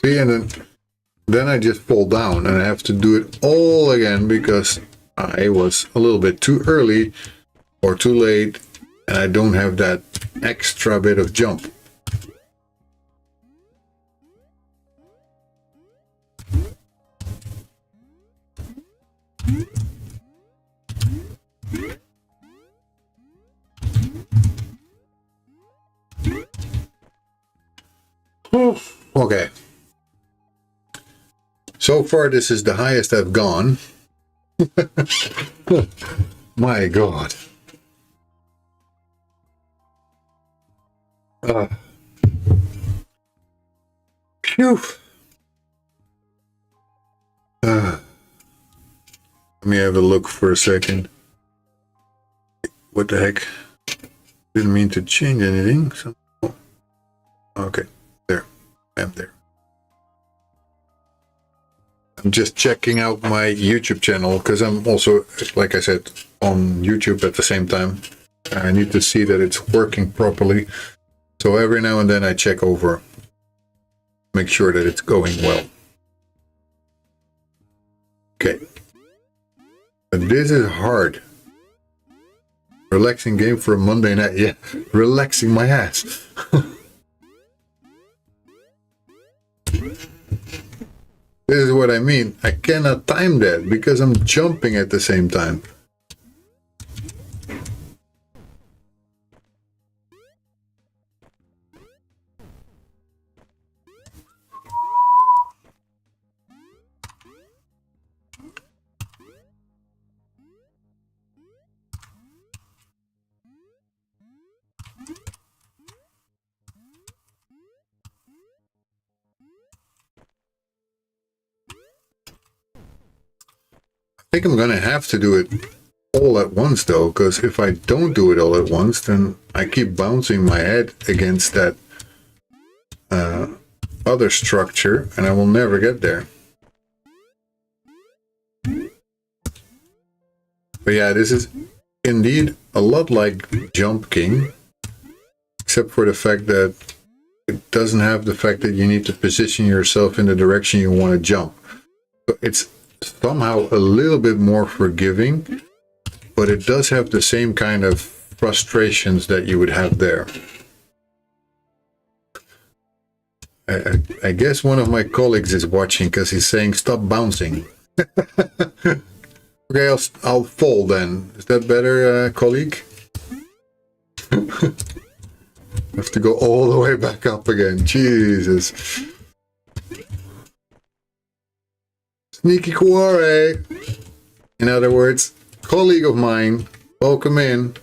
See, and then I just fall down and I have to do it all again because I was a little bit too early or too late and I don't have that extra bit of jump. Okay. So far, this is the highest I've gone. My God. Phew. Let me have a look for a second. What the heck? Didn't mean to change anything. So, okay, there. I'm there. I'm just checking out my YouTube channel because I'm also, like I said, on YouTube at the same time. I need to see that it's working properly. So every now and then I check over, make sure that it's going well. Okay. But this is hard. Relaxing game for a Monday night. Yeah, relaxing my ass. This is what I mean. I cannot time that because I'm jumping at the same time. I think I'm gonna have to do it all at once though, because if I don't do it all at once, then I keep bouncing my head against that other structure and I will never get there. But yeah, this is indeed a lot like Jump King, except for the fact that it doesn't have the fact that you need to position yourself in the direction you want to jump. So it's somehow a little bit more forgiving, but it does have the same kind of frustrations that you would have there. I guess one of my colleagues is watching because he's saying stop bouncing. Okay, I'll fall then. Is that better, colleague? Have to go all the way back up again. Jesus. Sneaky Quarry. In other words, colleague of mine, welcome in.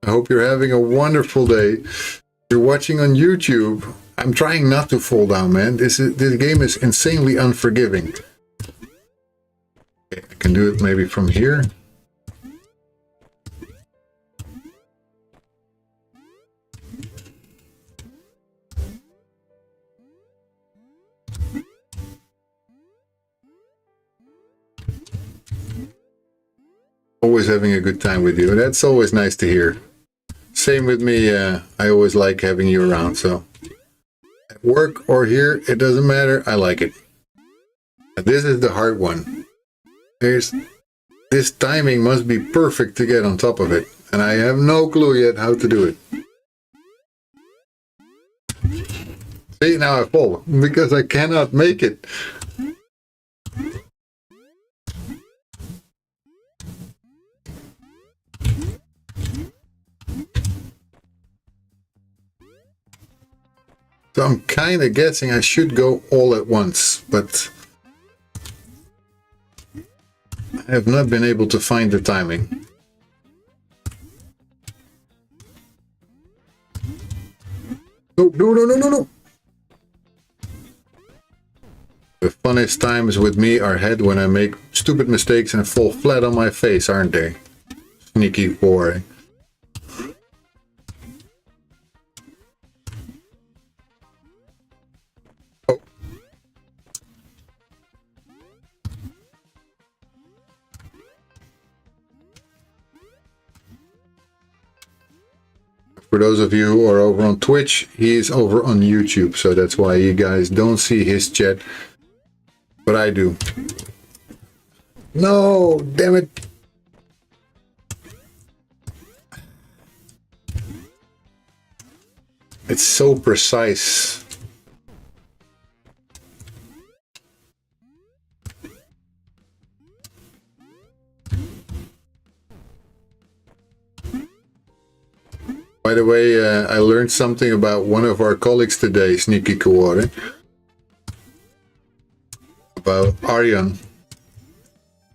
I hope you're having a wonderful day. If you're watching on YouTube, I'm trying not to fall down, man. This game is insanely unforgiving. Okay, I can do it maybe from here. Always having a good time with you. That's always nice to hear. Same with me. I always like having you around. So at work or here, it doesn't matter. I like it. This is the hard one. This timing must be perfect to get on top of it. And I have no clue yet how to do it. See, now I fall because I cannot make it. So I'm kind of guessing I should go all at once, but I have not been able to find the timing. No, no, no, no, no, no. The funniest times with me are had when I make stupid mistakes and fall flat on my face, aren't they? Sneaky boy. For those of you who are over on Twitch, he's over on YouTube, so that's why you guys don't see his chat, but I do. No, damn it. It's so precise. By the way, I learned something about one of our colleagues today, Sneaky Kawari, about Aryan.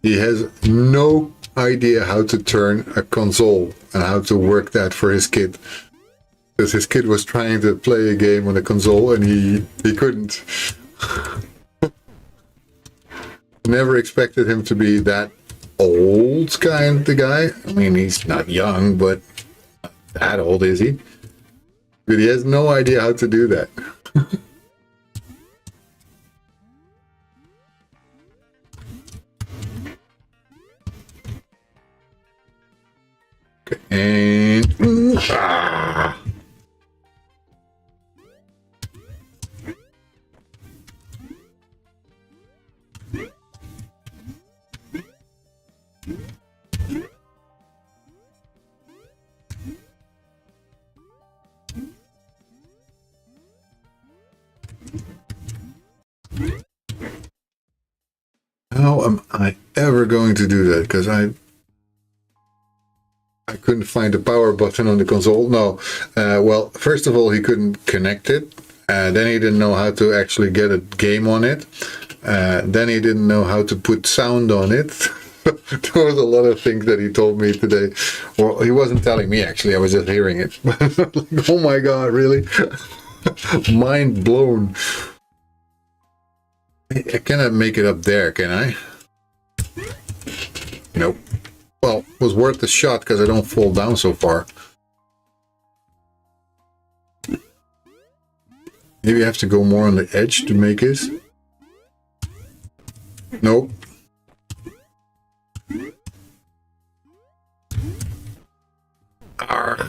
He has no idea how to turn a console and how to work that for his kid. Because his kid was trying to play a game on a console and he couldn't. Never expected him to be that old kind of guy. I mean, he's not young, but not that old, is he? But he has no idea how to do that. Okay, and how am I ever going to do that? Because I couldn't find the power button on the console. No, well, first of all, he couldn't connect it. Then he didn't know how to actually get a game on it. Then he didn't know how to put sound on it. There was a lot of things that he told me today. Well, he wasn't telling me, actually. I was just hearing it. Like, oh my God, really? Mind blown. I cannot make it up there, can I? Nope. Well, it was worth the shot because I don't fall down so far. Maybe I have to go more on the edge to make it. Nope. Arr.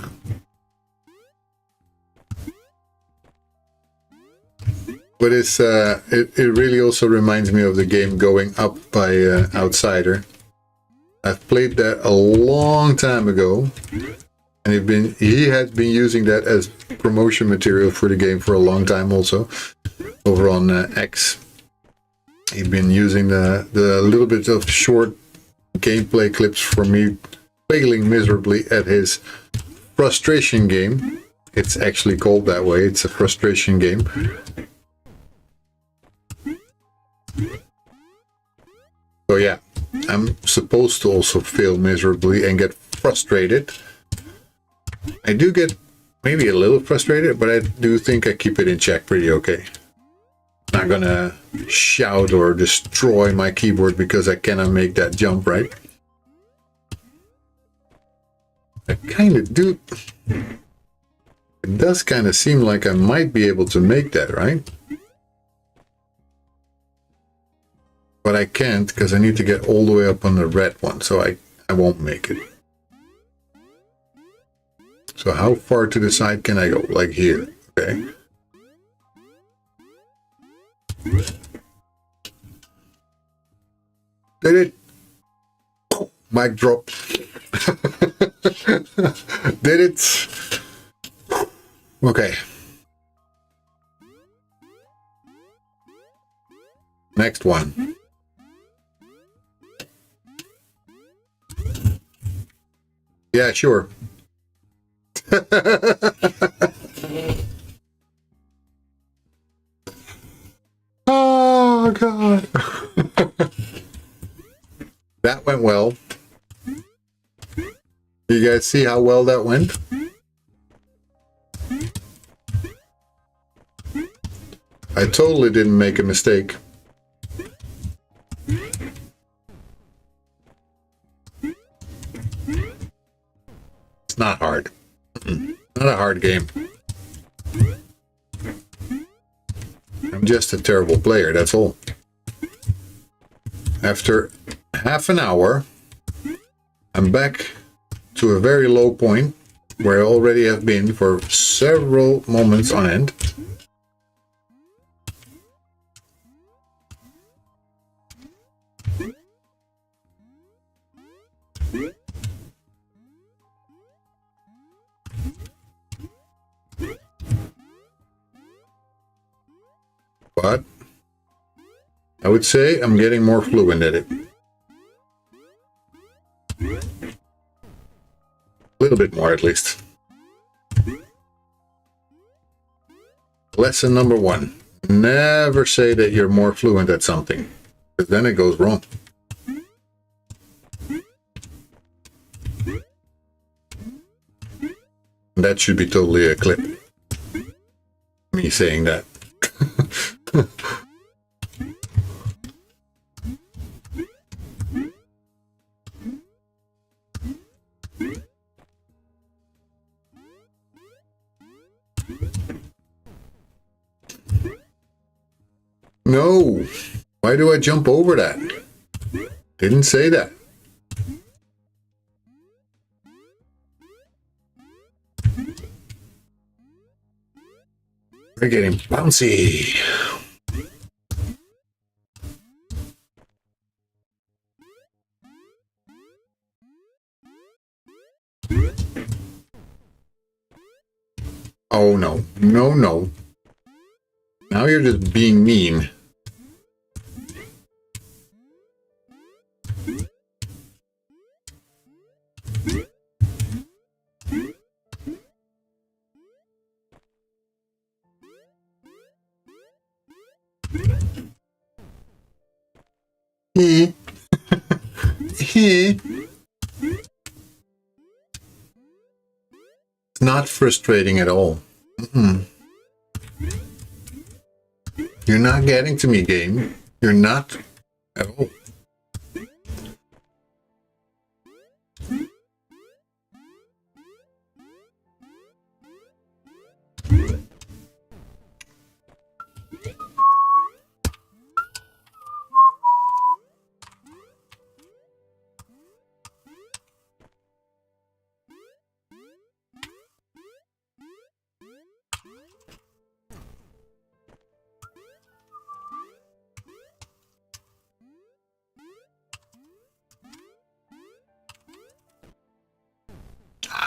But it's it really also reminds me of the game Going Up by Outsider. I've played that a long time ago, and he has been using that as promotion material for the game for a long time also, over on X. He's been using the little bit of short gameplay clips from me failing miserably at his frustration game. It's actually called that way. It's a frustration game. So yeah, I'm supposed to also fail miserably and get frustrated. I do get maybe a little frustrated, but I do think I keep it in check pretty okay. Not gonna shout or destroy my keyboard because I cannot make that jump right. I kind of do. It does kind of seem like I might be able to make that, right? But I can't because I need to get all the way up on the red one, so I won't make it. So how far to the side can I go? Like here, okay. Did it? Mic drop. Did it? Okay. Next one. Yeah, sure. Oh, God. That went well. You guys see how well that went? I totally didn't make a mistake. It's not hard. Not a hard game. I'm just a terrible player, that's all. After half an hour, I'm back to a very low point where I already have been for several moments on end. But I would say I'm getting more fluent at it. A little bit more, at least. Lesson number 1. Never say that you're more fluent at something, because then it goes wrong. That should be totally a clip. Me saying that. No! Why do I jump over that? Didn't say that. We're getting bouncy. Oh no, no, no. Now you're just being mean. It's not frustrating at all. You're not getting to me, game. You're not at all.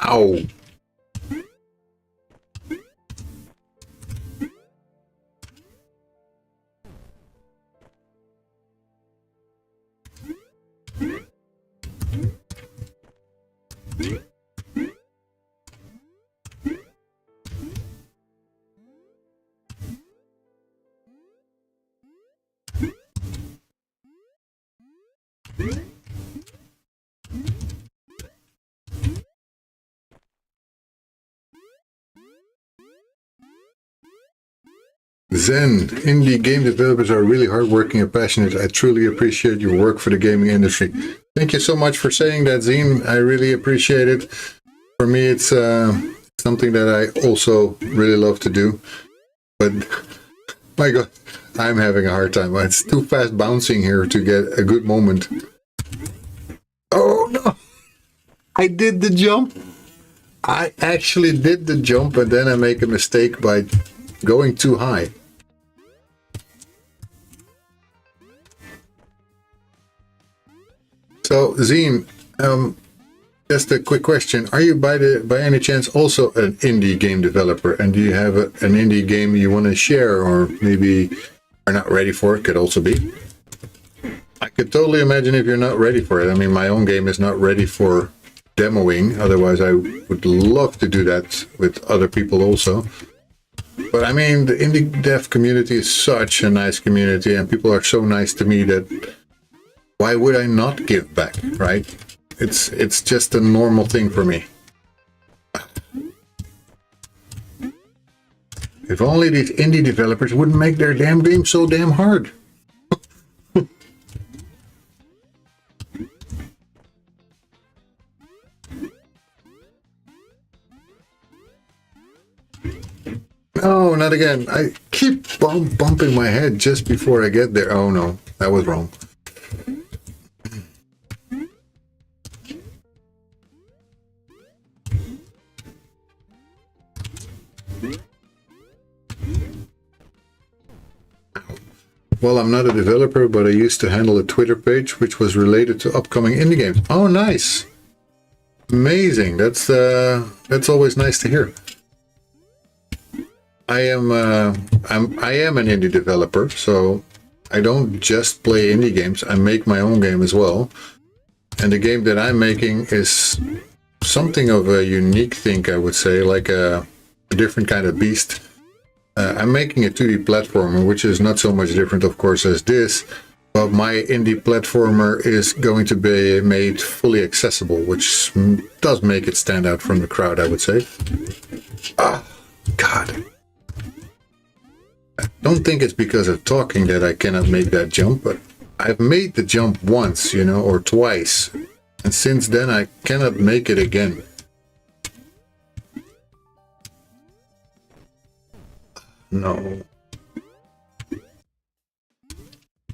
Ow. Zen, indie game developers are really hardworking and passionate. I truly appreciate your work for the gaming industry. Thank you so much for saying that, Zine. I really appreciate it. For me, it's something that I also really love to do. But, my God, I'm having a hard time. It's too fast bouncing here to get a good moment. Oh, no! I did the jump. I actually did the jump, and then I make a mistake by going too high. So, Zine, just a quick question. Are you by any chance also an indie game developer? And do you have an indie game you want to share, or maybe are not ready for it? Could also be. I could totally imagine if you're not ready for it. I mean, my own game is not ready for demoing. Otherwise, I would love to do that with other people also. But I mean, the indie dev community is such a nice community, and people are so nice to me that why would I not give back, right? It's just a normal thing for me. If only these indie developers wouldn't make their damn game so damn hard. No, not again. I keep bumping my head just before I get there. Oh no, that was wrong. Well, I'm not a developer, but I used to handle a Twitter page which was related to upcoming indie games. Oh, nice. Amazing. That's always nice to hear. I am an indie developer, so I don't just play indie games. I make my own game as well. And the game that I'm making is something of a unique thing, I would say, like a different kind of beast. I'm making a 2D platformer, which is not so much different, of course, as this, But my indie platformer is going to be made fully accessible, which does make it stand out from the crowd, I would say. Ah, God. I don't think it's because of talking that I cannot make that jump, but I've made the jump once, you know, or twice. And since then I cannot make it again. No.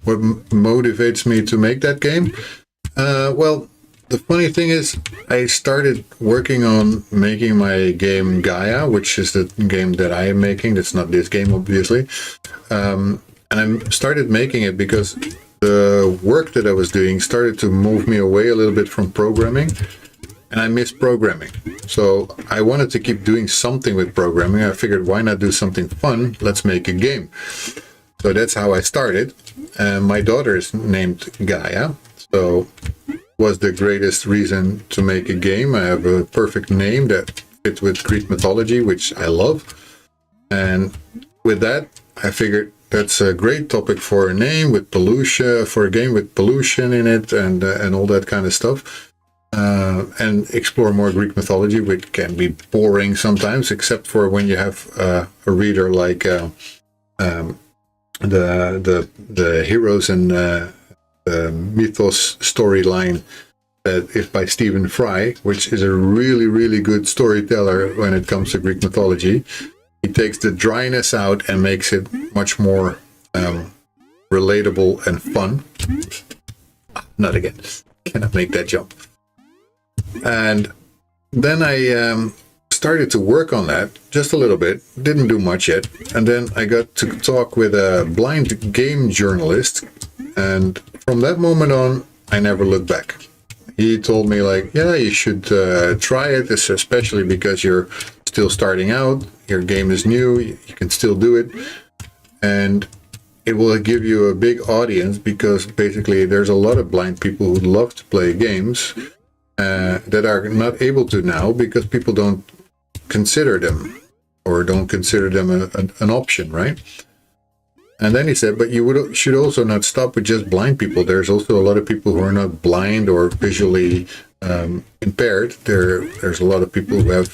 What motivates me to make that game? Well, the funny thing is, I started working on making my game Gaia, which is the game that I am making. That's not this game, obviously. And I started making it because the work that I was doing started to move me away a little bit from programming. And I miss programming. So I wanted to keep doing something with programming. I figured, why not do something fun? Let's make a game. So that's how I started. My daughter is named Gaia. So was the greatest reason to make a game. I have a perfect name that fits with Greek mythology, which I love. And with that, I figured that's a great topic for a name with pollution, for a game with pollution in it and all that kind of stuff. And explore more Greek mythology, which can be boring sometimes, except for when you have a reader like the heroes and mythos storyline that is by Stephen Fry, which is a really, really good storyteller when it comes to Greek mythology. He takes the dryness out and makes it much more relatable and fun. Not again. Cannot make that jump. And then I started to work on that just a little bit. Didn't do much yet. And then I got to talk with a blind game journalist. And from that moment on, I never looked back. He told me, like, yeah, you should try it, especially because you're still starting out. Your game is new. You can still do it. And it will give you a big audience because basically there's a lot of blind people who love to play games that are not able to now because people don't consider them or don't consider them an option, right? And then he said, but you should also not stop with just blind people. There's also a lot of people who are not blind or visually impaired. There's a lot of people who have,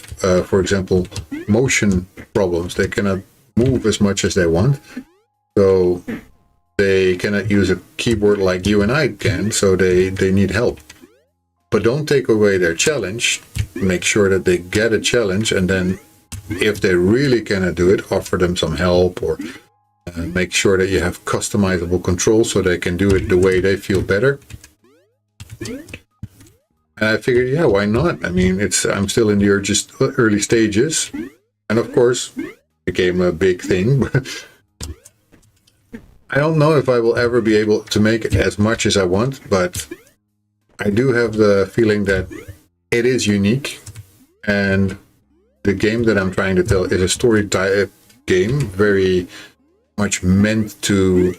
for example, motion problems. They cannot move as much as they want. So they cannot use a keyboard like you and I can, so they need help. But don't take away their challenge. Make sure that they get a challenge, and then if they really cannot do it, offer them some help or make sure that you have customizable controls so they can do it the way they feel better. And I figured, yeah, why not? I mean, I'm still in the early stages, and of course, it became a big thing. I don't know if I will ever be able to make it as much as I want, but I do have the feeling that it is unique, and the game that I'm trying to tell is a story type game, very much meant to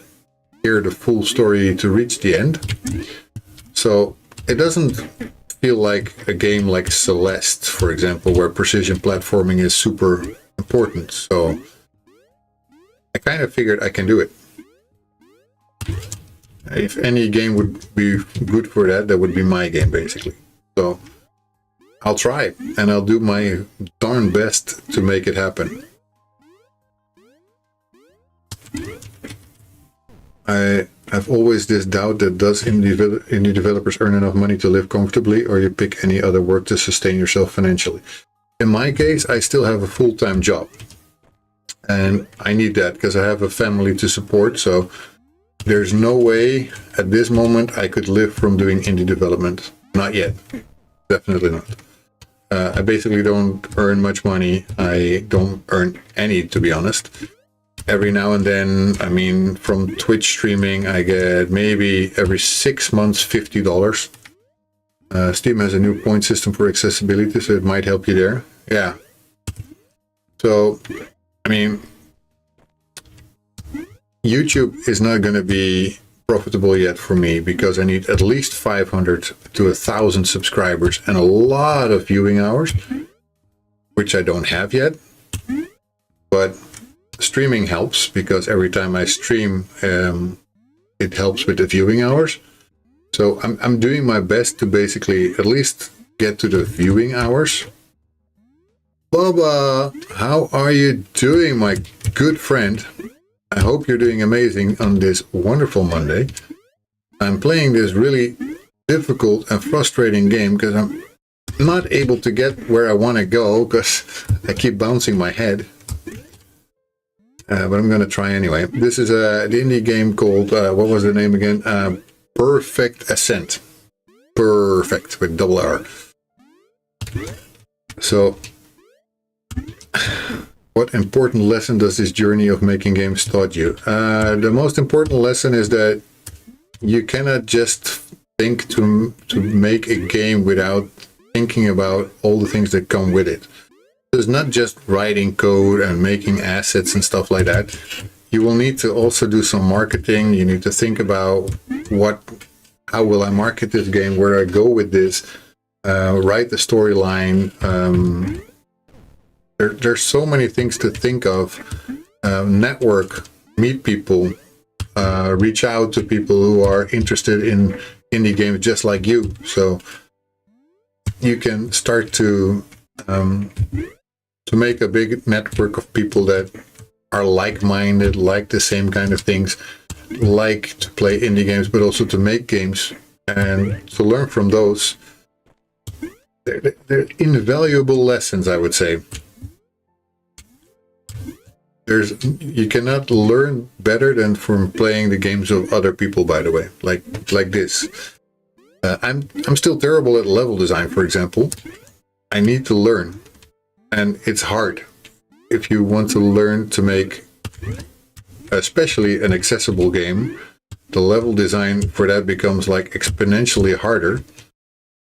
hear the full story to reach the end. So it doesn't feel like a game like Celeste, for example, where precision platforming is super important. So I kind of figured I can do it. If any game would be good for that, that would be my game, basically. So I'll try, and I'll do my darn best to make it happen. I have always this doubt that does indie developers earn enough money to live comfortably, or you pick any other work to sustain yourself financially. In my case, I still have a full-time job, and I need that because I have a family to support. So there's no way at this moment I could live from doing indie development. Not yet. Definitely not. I basically don't earn much money. I don't earn any, to be honest. Every now and then, I mean, from Twitch streaming, I get maybe every 6 months $50. Steam has a new point system for accessibility, so it might help you there. Yeah. So, I mean, YouTube is not going to be profitable yet for me because I need at least 500 to 1,000 subscribers and a lot of viewing hours, which I don't have yet. But streaming helps because every time I stream, it helps with the viewing hours. So I'm doing my best to basically at least get to the viewing hours. Bubba, how are you doing, my good friend? I hope you're doing amazing on this wonderful Monday. I'm playing this really difficult and frustrating game because I'm not able to get where I want to go because I keep bouncing my head. But I'm going to try anyway. This is the indie game called, what was the name again? Purrfect Ascent. Purrfect with double R. So, what important lesson does this journey of making games taught you? The most important lesson is that you cannot just think to make a game without thinking about all the things that come with it. It's not just writing code and making assets and stuff like that. You will need to also do some marketing. You need to think about how will I market this game, where do I go with this, write the storyline. There's so many things to think of. Network, meet people, reach out to people who are interested in indie games just like you. So you can start to make a big network of people that are like-minded, like the same kind of things, like to play indie games, but also to make games and to learn from those. They're invaluable lessons, I would say. You cannot learn better than from playing the games of other people, by the way, like this. I'm still terrible at level design, for example. I need to learn, and it's hard if you want to learn to make, especially an accessible game. The level design for that becomes like exponentially harder,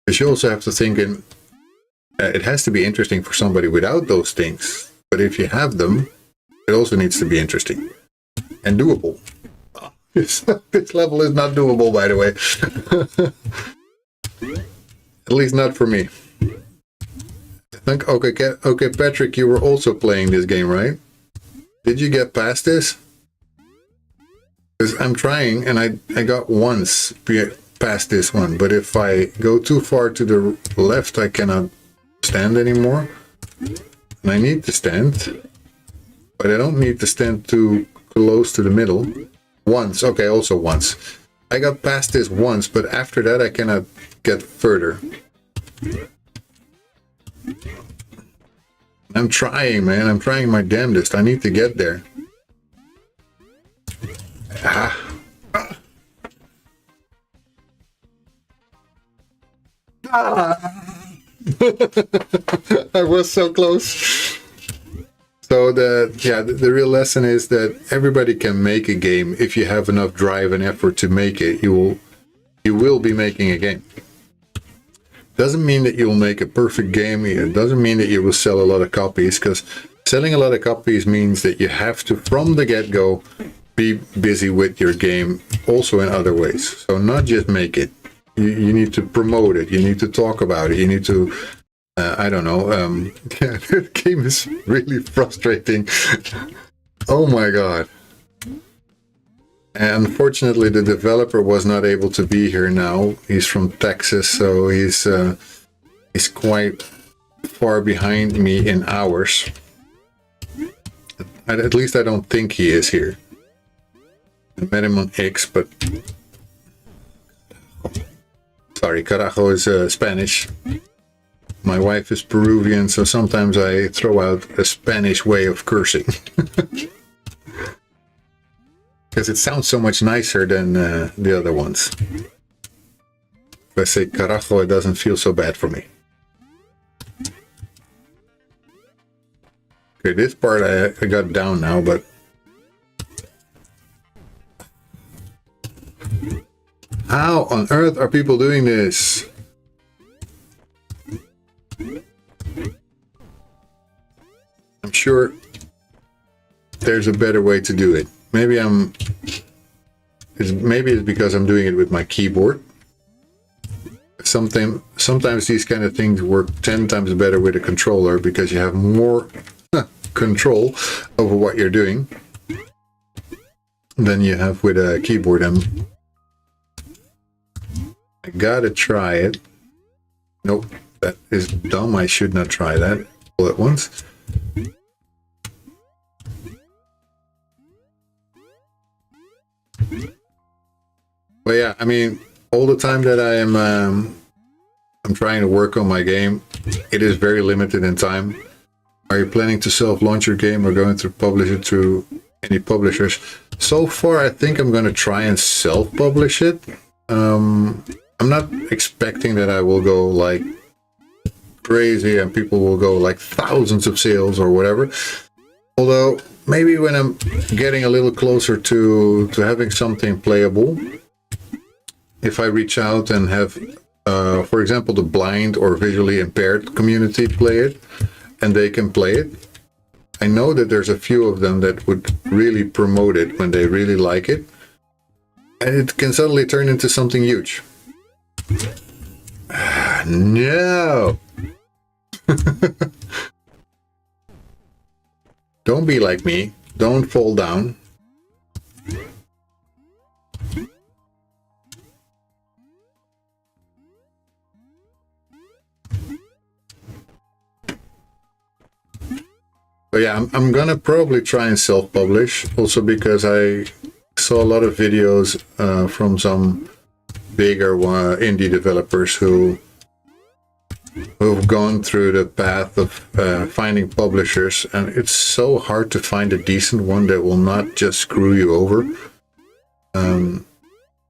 because you also have to think in. It has to be interesting for somebody without those things, but if you have them, it also needs to be interesting and doable. This level is not doable, by the way. At least not for me. Okay, Patrick, you were also playing this game, right? Did you get past this? Because I'm trying, and I got once past this one, but if I go too far to the left, I cannot stand anymore. And I need to stand, but I don't need to stand too close to the middle. Once, okay, also once. I got past this once, but after that I cannot get further. I'm trying, man. I'm trying my damnedest. I need to get there. I was so close. So the real lesson is that everybody can make a game if you have enough drive and effort to make it. You will be making a game. Doesn't mean that you'll make a perfect game. It doesn't mean that you will sell a lot of copies, because selling a lot of copies means that you have to, from the get-go, be busy with your game also in other ways. So not just make it. You need to promote it. You need to talk about it. You need to, I don't know. The game is really frustrating. Oh my god. And unfortunately, the developer was not able to be here now. He's from Texas, so he's quite far behind me in hours. At least I don't think he is here. I met him on X, but... Sorry, carajo is Spanish. My wife is Peruvian, so sometimes I throw out a Spanish way of cursing. Because it sounds so much nicer than the other ones. If I say carajo, it doesn't feel so bad for me. Okay, this part I got down now, but... How on earth are people doing this? I'm sure there's a better way to do it. Maybe it's because I'm doing it with my keyboard. Sometimes these kind of things work 10 times better with a controller because you have more control over what you're doing. than you have with a keyboard. I gotta try it. Nope, that is dumb. I should not try that all at once. But yeah, I mean, all the time that I'm trying to work on my game, it is very limited in time. Are you planning to self-launch your game or going to publish it through any publishers? So far, I think I'm going to try and self-publish it. I'm not expecting that I will go like crazy and people will go like thousands of sales or whatever. Although maybe when I'm getting a little closer to having something playable, if I reach out and have, for example, the blind or visually impaired community play it, and they can play it, I know that there's a few of them that would really promote it when they really like it, and it can suddenly turn into something huge. No! Don't be like me. Don't fall down. But yeah, I'm gonna probably try and self-publish, also because I saw a lot of videos from some bigger indie developers who've gone through the path of finding publishers, and it's so hard to find a decent one that will not just screw you over. And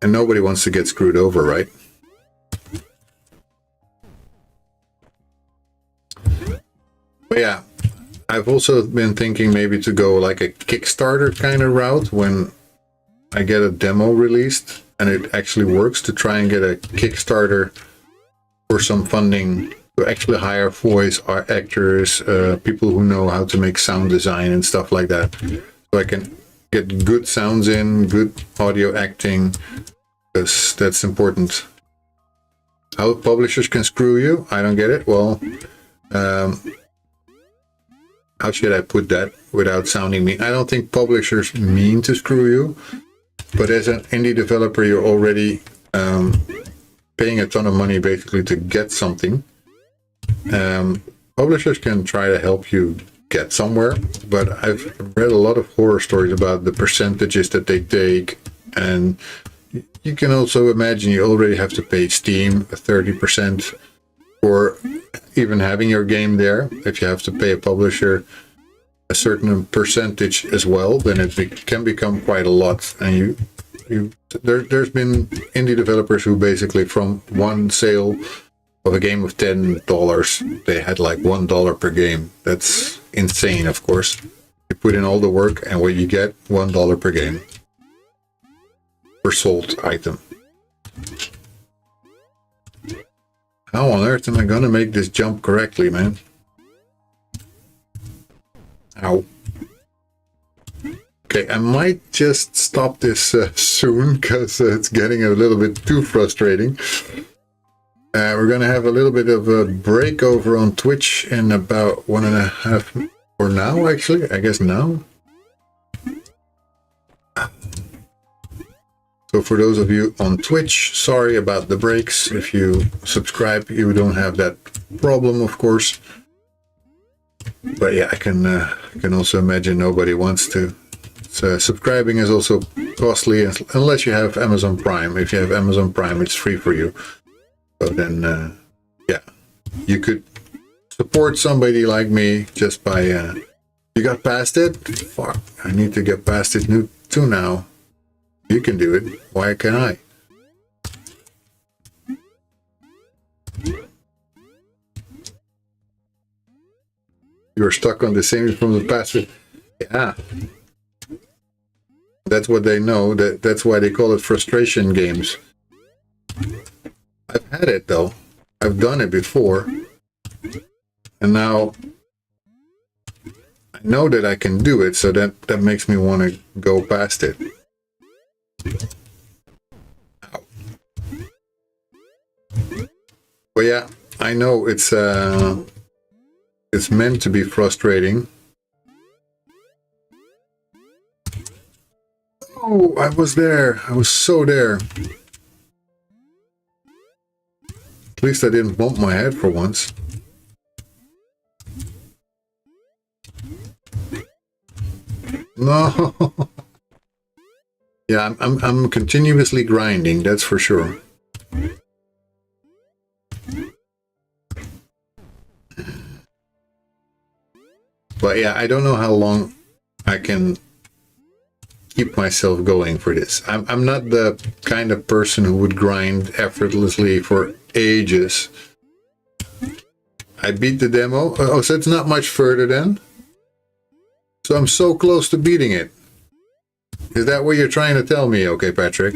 nobody wants to get screwed over, right? But yeah, I've also been thinking maybe to go like a Kickstarter kind of route when I get a demo released and it actually works, to try and get a Kickstarter for some funding to actually hire voice actors, people who know how to make sound design and stuff like that. So I can get good sounds in, good audio acting, because that's important. How publishers can screw you, I don't get it. Well, how should I put that without sounding mean? I don't think publishers mean to screw you, but as an indie developer, you're already paying a ton of money basically to get something. Publishers can try to help you get somewhere, but I've read a lot of horror stories about the percentages that they take, and you can also imagine you already have to pay Steam 30% for even having your game there. If you have to pay a publisher a certain percentage as well, then it can become quite a lot. And there's been indie developers who basically from one sale of a game of $10, they had like $1 per game. That's insane, of course. You put in all the work and what you get, $1 per game per sold item. How on earth am I gonna make this jump correctly, man? Ow. Okay, I might just stop this soon, because it's getting a little bit too frustrating. We're gonna have a little bit of a break over on Twitch in about 1.5, or now actually, I guess now. So for those of you on Twitch, sorry about the breaks. If you subscribe, you don't have that problem, of course. But yeah, I can also imagine nobody wants to. So subscribing is also costly unless you have Amazon Prime. If you have Amazon Prime, it's free for you. So then, yeah, you could support somebody like me just by. You got past it? Fuck, I need to get past it too now. You can do it. Why can't I? You're stuck on the same from the past. Yeah. That's what they know. That's why they call it frustration games. I've had it though. I've done it before. And now I know that I can do it, so that makes me want to go past it. Ow. But yeah, I know it's meant to be frustrating. Oh, I was there. I was so there. At least I didn't bump my head for once. No. Yeah, I'm continuously grinding, that's for sure. But yeah, I don't know how long I can keep myself going for this. I'm not the kind of person who would grind effortlessly for ages. I beat the demo. Oh, so it's not much further then? So I'm so close to beating it. Is that what you're trying to tell me? Okay, Patrick.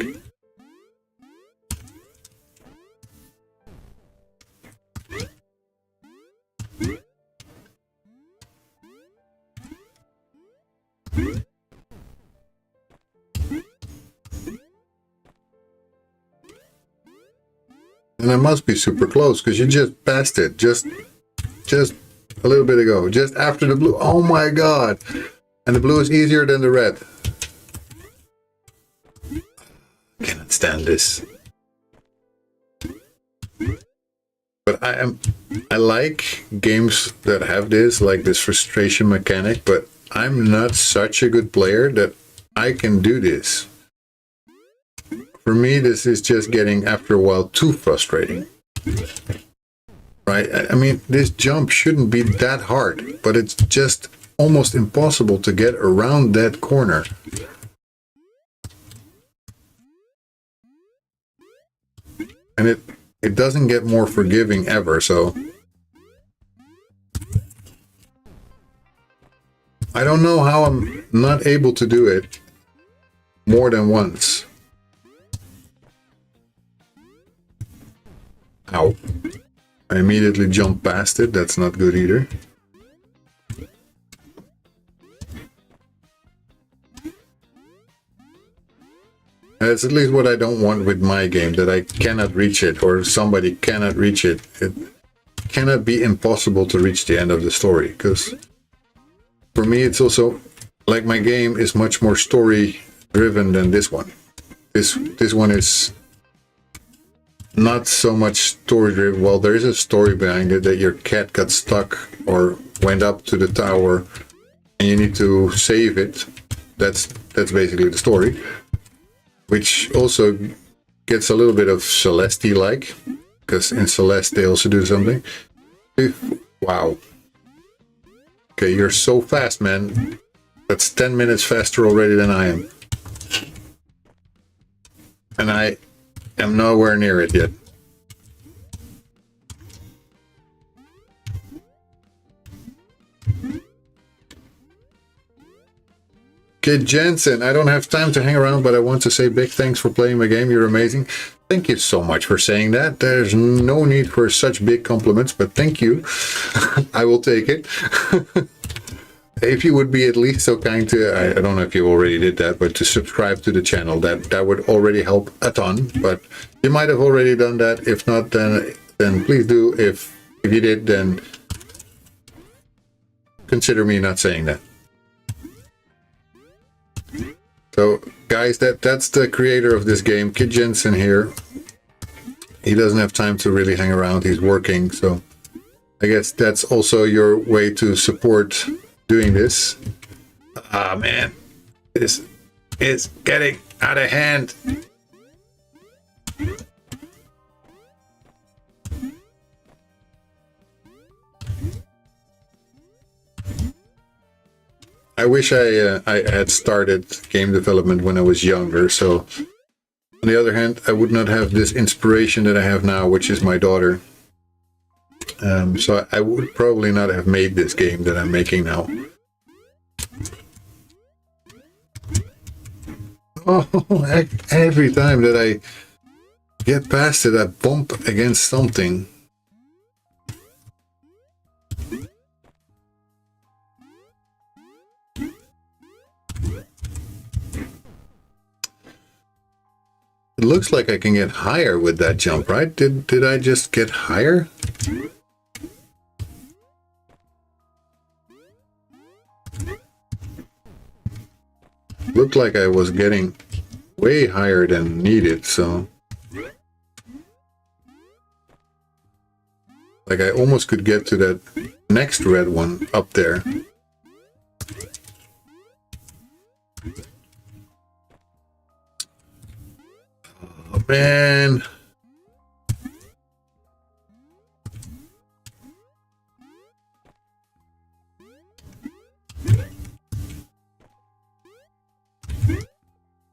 And I must be super close because you just passed it just a little bit ago, just after the blue. Oh my god! And the blue is easier than the red. Cannot stand this. But I like games that have this, like this frustration mechanic, but I'm not such a good player that I can do this. For me, this is just getting, after a while, too frustrating. Right? I mean, this jump shouldn't be that hard, but it's just almost impossible to get around that corner. And it doesn't get more forgiving ever, so... I don't know how I'm not able to do it more than once. Ow. I immediately jumped past it, that's not good either. That's at least what I don't want with my game, that I cannot reach it, or somebody cannot reach it. It cannot be impossible to reach the end of the story, because for me it's also, like, my game is much more story driven than this one. This one is not so much story driven. Well, there is a story behind it, that your cat got stuck or went up to the tower and you need to save it. That's basically the story. Which also gets a little bit of Celeste-like, because in Celeste they also do something. Wow. Okay, you're so fast, man. That's 10 minutes faster already than I am. And I am nowhere near it yet. Kid Jensen, I don't have time to hang around, but I want to say big thanks for playing my game. You're amazing. Thank you so much for saying that. There's no need for such big compliments, but thank you. I will take it. If you would be at least so kind to, I don't know if you already did that, but to subscribe to the channel, that would already help a ton. But you might have already done that. If not, then please do. If you did, then consider me not saying that. So, guys, that's the creator of this game, Kid Jensen here. He doesn't have time to really hang around. He's working, so I guess that's also your way to support doing this. Ah, man. This is getting out of hand. I wish I had started game development when I was younger, so on the other hand, I would not have this inspiration that I have now, which is my daughter. So I would probably not have made this game that I'm making now. Oh, every time that I get past it, I bump against something. It looks like I can get higher with that jump, right? Did I just get higher? Looked like I was getting way higher than needed, so... Like, I almost could get to that next red one up there. Oh, man.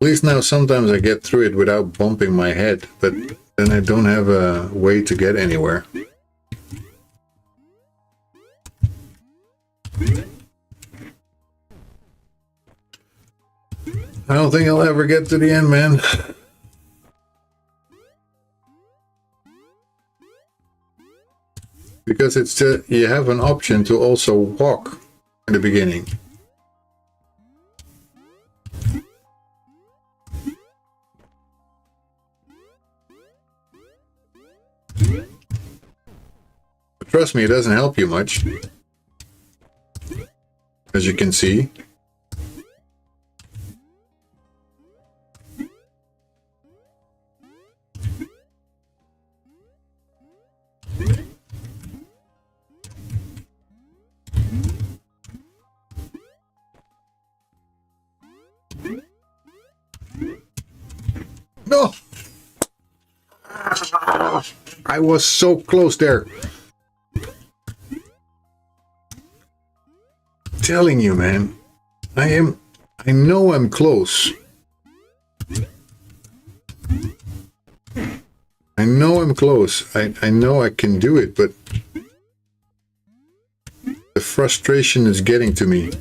At least now sometimes I get through it without bumping my head, but then I don't have a way to get anywhere. I don't think I'll ever get to the end, man. Because it's just, you have an option to also walk in the beginning. But trust me, it doesn't help you much. As you can see. No! I was so close there. Telling you, man. I know I'm close. I know I'm close. I know I can do it, but the frustration is getting to me.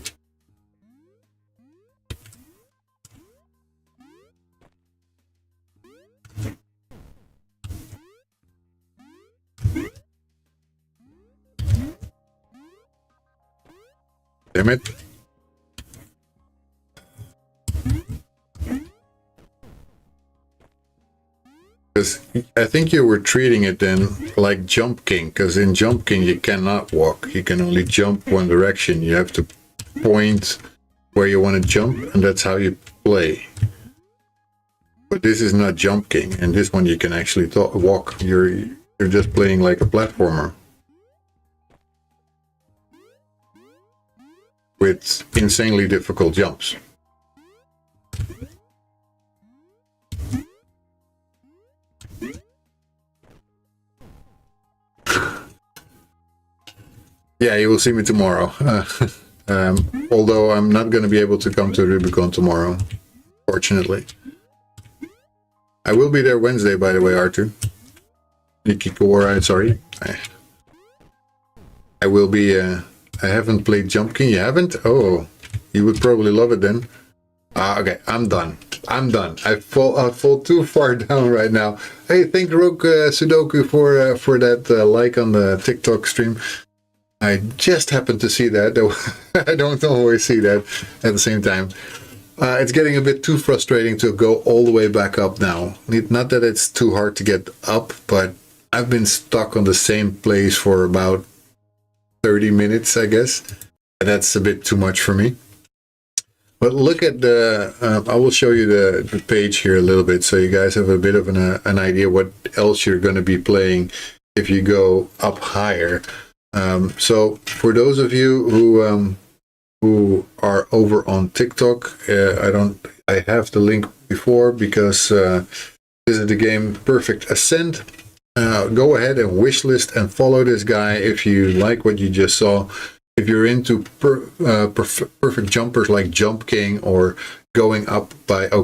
Damn it. Because I think you were treating it then like Jump King, because in Jump King you cannot walk. You can only jump one direction. You have to point where you want to jump, and that's how you play. But this is not Jump King, and this one you can actually walk. You're just playing like a platformer. With insanely difficult jumps. Yeah, you will see me tomorrow. Although I'm not going to be able to come to Rubicon tomorrow, fortunately. I will be there Wednesday, by the way, Arthur. Nikikora, sorry. I will be... I haven't played Jump King. You haven't? Oh, you would probably love it then. Okay, I'm done. I'm done. I fall too far down right now. Hey, thank Rogue Sudoku for that like on the TikTok stream. I just happened to see that. I don't always see that at the same time. It's getting a bit too frustrating to go all the way back up now. Not that it's too hard to get up, but I've been stuck on the same place for about 30 minutes, I guess. That's a bit too much for me. But look at the... I will show you the page here a little bit, so you guys have a bit of an idea what else you're going to be playing if you go up higher. So for those of you who are over on TikTok, I have the link before, because this is the game Purrfect Ascent. Go ahead and wishlist and follow this guy if you like what you just saw. If you're into perfect jumpers like Jump King, or going up by by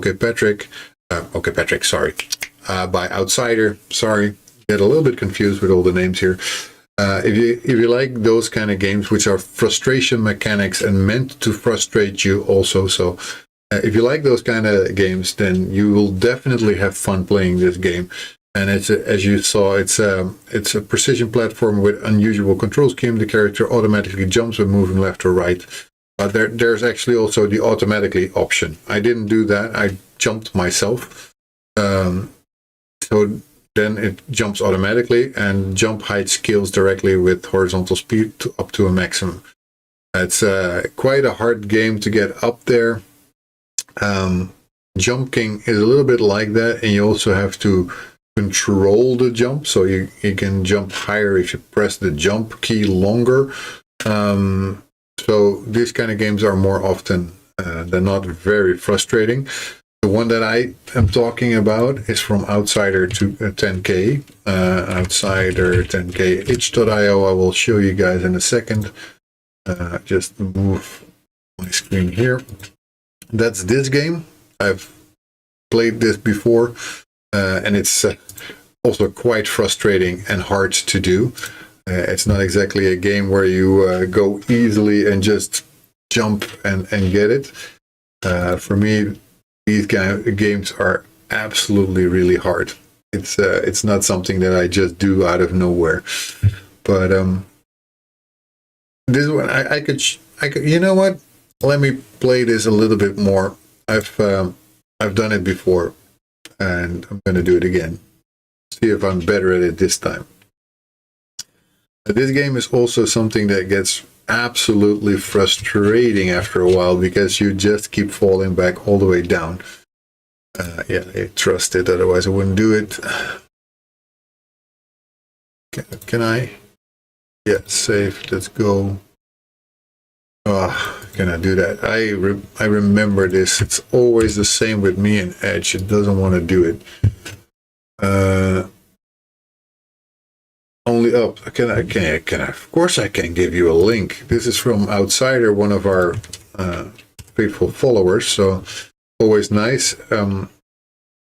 Outsider. Sorry, get a little bit confused with all the names here. If you like those kind of games, which are frustration mechanics and meant to frustrate you also, so if you like those kind of games, then you will definitely have fun playing this game. And it's as you saw, it's a precision platform with unusual control scheme. The character automatically jumps when moving left or right. There's actually also the automatically option. I didn't do that. I jumped myself. So then it jumps automatically, and jump height scales directly with horizontal speed up to a maximum. It's quite a hard game to get up there. jumping is a little bit like that, and you also have to control the jump, so you can jump higher if you press the jump key longer. So these kind of games are more often than not very frustrating. The one that I am talking about is from Outsider to 10K. Outsider 10K itch.io. I will show you guys in a second. Just move my screen here. That's this game. I've played this before, and it's also quite frustrating and hard to do. It's not exactly a game where you go easily and just jump and get it. For me, these games are absolutely really hard. It's not something that I just do out of nowhere. But this one I could you know what? Let me play this a little bit more. I've done it before, and I'm going to do it again. See if I'm better at it this time. This game is also something that gets absolutely frustrating after a while because you just keep falling back all the way down. Yeah, I trust it, otherwise I wouldn't do it. Can I? Yeah, save. Let's go. Can I do that? I remember this. It's always the same with me and Edge. It doesn't want to do it. Only up. Can I? Of course I can give you a link. This is from Outsider, one of our faithful followers. So always nice.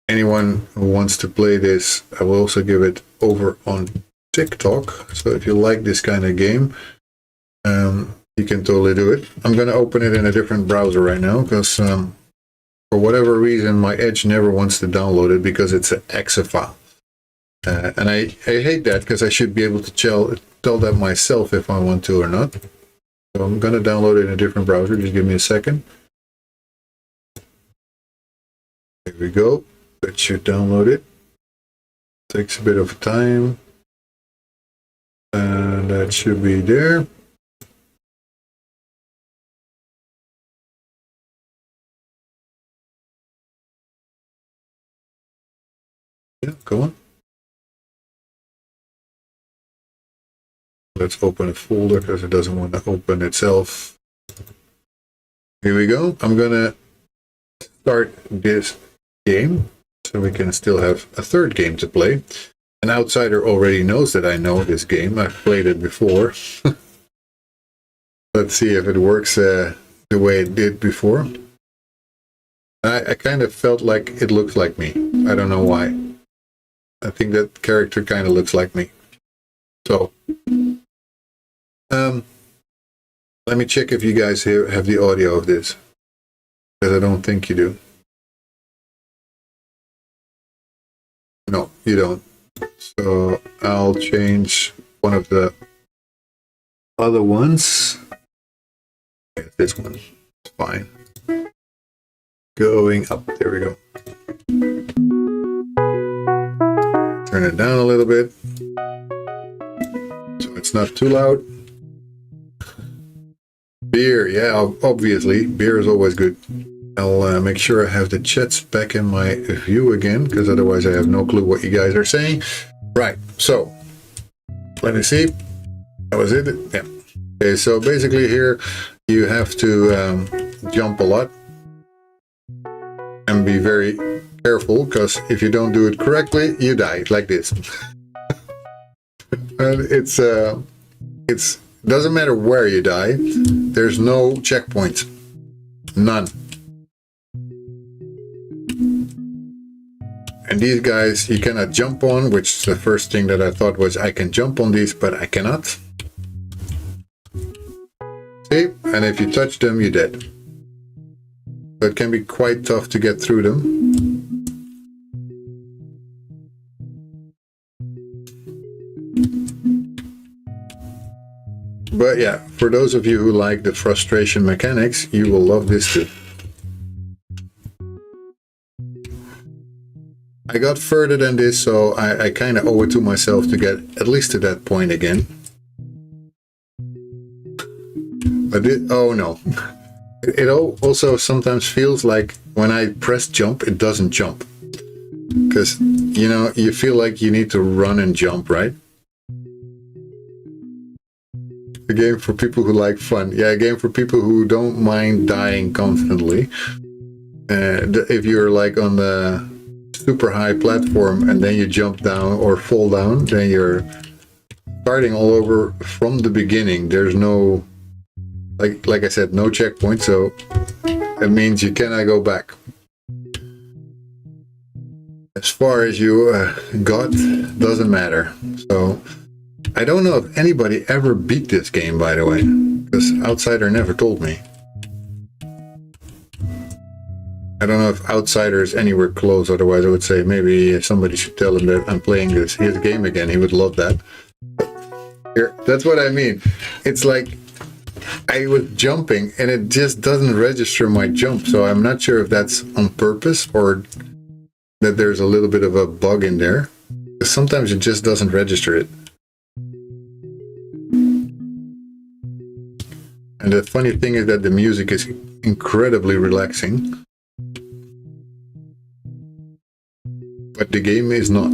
Anyone who wants to play this, I will also give it over on TikTok. So if you like this kind of game, you can totally do it. I'm going to open it in a different browser right now because for whatever reason my Edge never wants to download it because it's an exe file. And I hate that because I should be able to tell that myself if I want to or not. So I'm going to download it in a different browser. Just give me a second. There we go. That should download it. Takes a bit of time. And that should be there. Yeah, go on. Let's open a folder because it doesn't want to open itself. Here we go. I'm going to start this game so we can still have a third game to play. An outsider already knows that I know this game. I've played it before. Let's see if it works the way it did before. I kind of felt like it looks like me. I don't know why. I think that character kind of looks like me. So, let me check if you guys have the audio of this, because I don't think you do. No, you don't. So I'll change one of the other ones. Yeah, this one. It's fine. Going up. There we go. Turn it down a little bit so it's not too loud. Beer, yeah, obviously beer is always good. I'll make sure I have the chats back in my view again, because otherwise I have no clue what you guys are saying. Right, so let me see. That was it. Yeah. Okay, so basically here you have to jump a lot and be very careful, because if you don't do it correctly, you die like this. And it's doesn't matter where you die. There's no checkpoint. None. And these guys you cannot jump on, which the first thing that I thought was I can jump on these, but I cannot. See? And if you touch them, you're dead. So it can be quite tough to get through them. But yeah, for those of you who like the frustration mechanics, you will love this too. I got further than this, so I kind of owe it to myself to get at least to that point again. But oh no. It also sometimes feels like when I press jump, it doesn't jump. Because, you know, you feel like you need to run and jump, right? A game for people who like fun. Yeah, a game for people who don't mind dying constantly. If you're like on the super high platform and then you jump down or fall down, then you're starting all over from the beginning. There's no, like I said, no checkpoint, so it means you cannot go back. As far as you got, doesn't matter. So I don't know if anybody ever beat this game, by the way, because Outsider never told me. I don't know if Outsider is anywhere close, otherwise I would say maybe somebody should tell him that I'm playing his game again. He would love that. Here, that's what I mean. It's like I was jumping and it just doesn't register my jump, so I'm not sure if that's on purpose or that there's a little bit of a bug in there. Sometimes it just doesn't register it. And the funny thing is that the music is incredibly relaxing. But the game is not.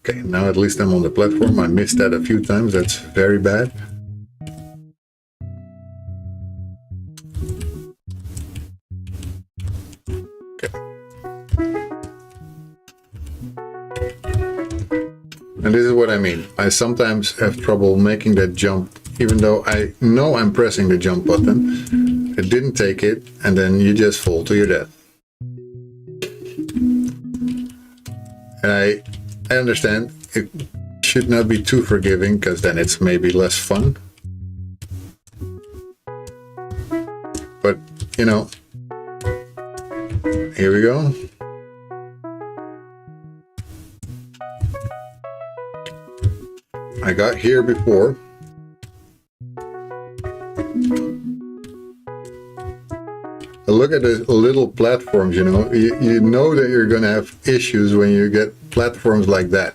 Okay, now at least I'm on the platform. I missed that a few times. That's very bad. Okay. And this is what I mean. I sometimes have trouble making that jump, even though I know I'm pressing the jump button. It didn't take it, and then you just fall to your death. And I understand it should not be too forgiving, because then it's maybe less fun. But, you know, here we go. I got here before. Look at the little platforms, you know. You know that you're going to have issues when you get platforms like that.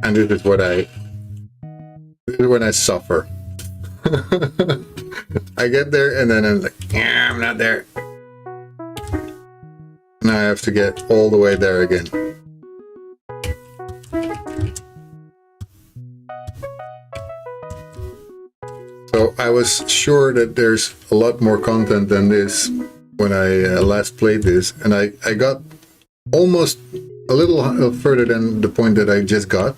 And this is when I suffer. I get there and then I'm like, yeah, I'm not there. Now I have to get all the way there again. So I was sure that there's a lot more content than this when I last played this, and I got almost a little further than the point that I just got.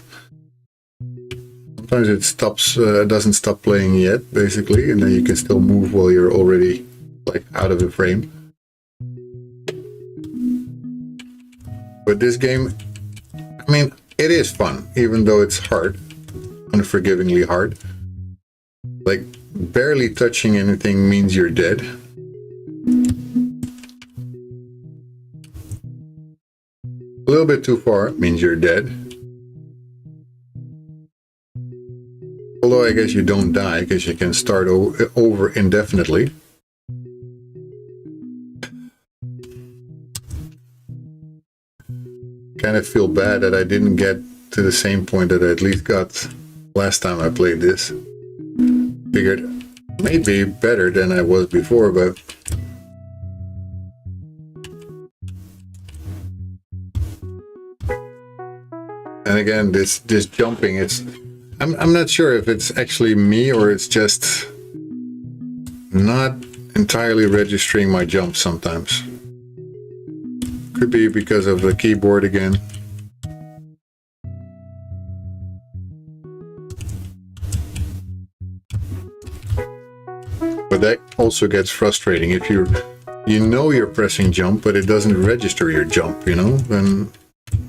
Sometimes it stops, doesn't stop playing yet, basically, and then you can still move while you're already like out of the frame. But this game, I mean, it is fun, even though it's hard, unforgivingly hard. Like, barely touching anything means you're dead. A little bit too far means you're dead. Although I guess you don't die, because you can start over indefinitely. Kind of feel bad that I didn't get to the same point that I at least got last time I played this. Figured maybe better than I was before, but and again, this jumping, I'm not sure if it's actually me or it's just not entirely registering my jump sometimes. Could be because of the keyboard again. But that also gets frustrating if you know you're pressing jump, but it doesn't register your jump, you know? Then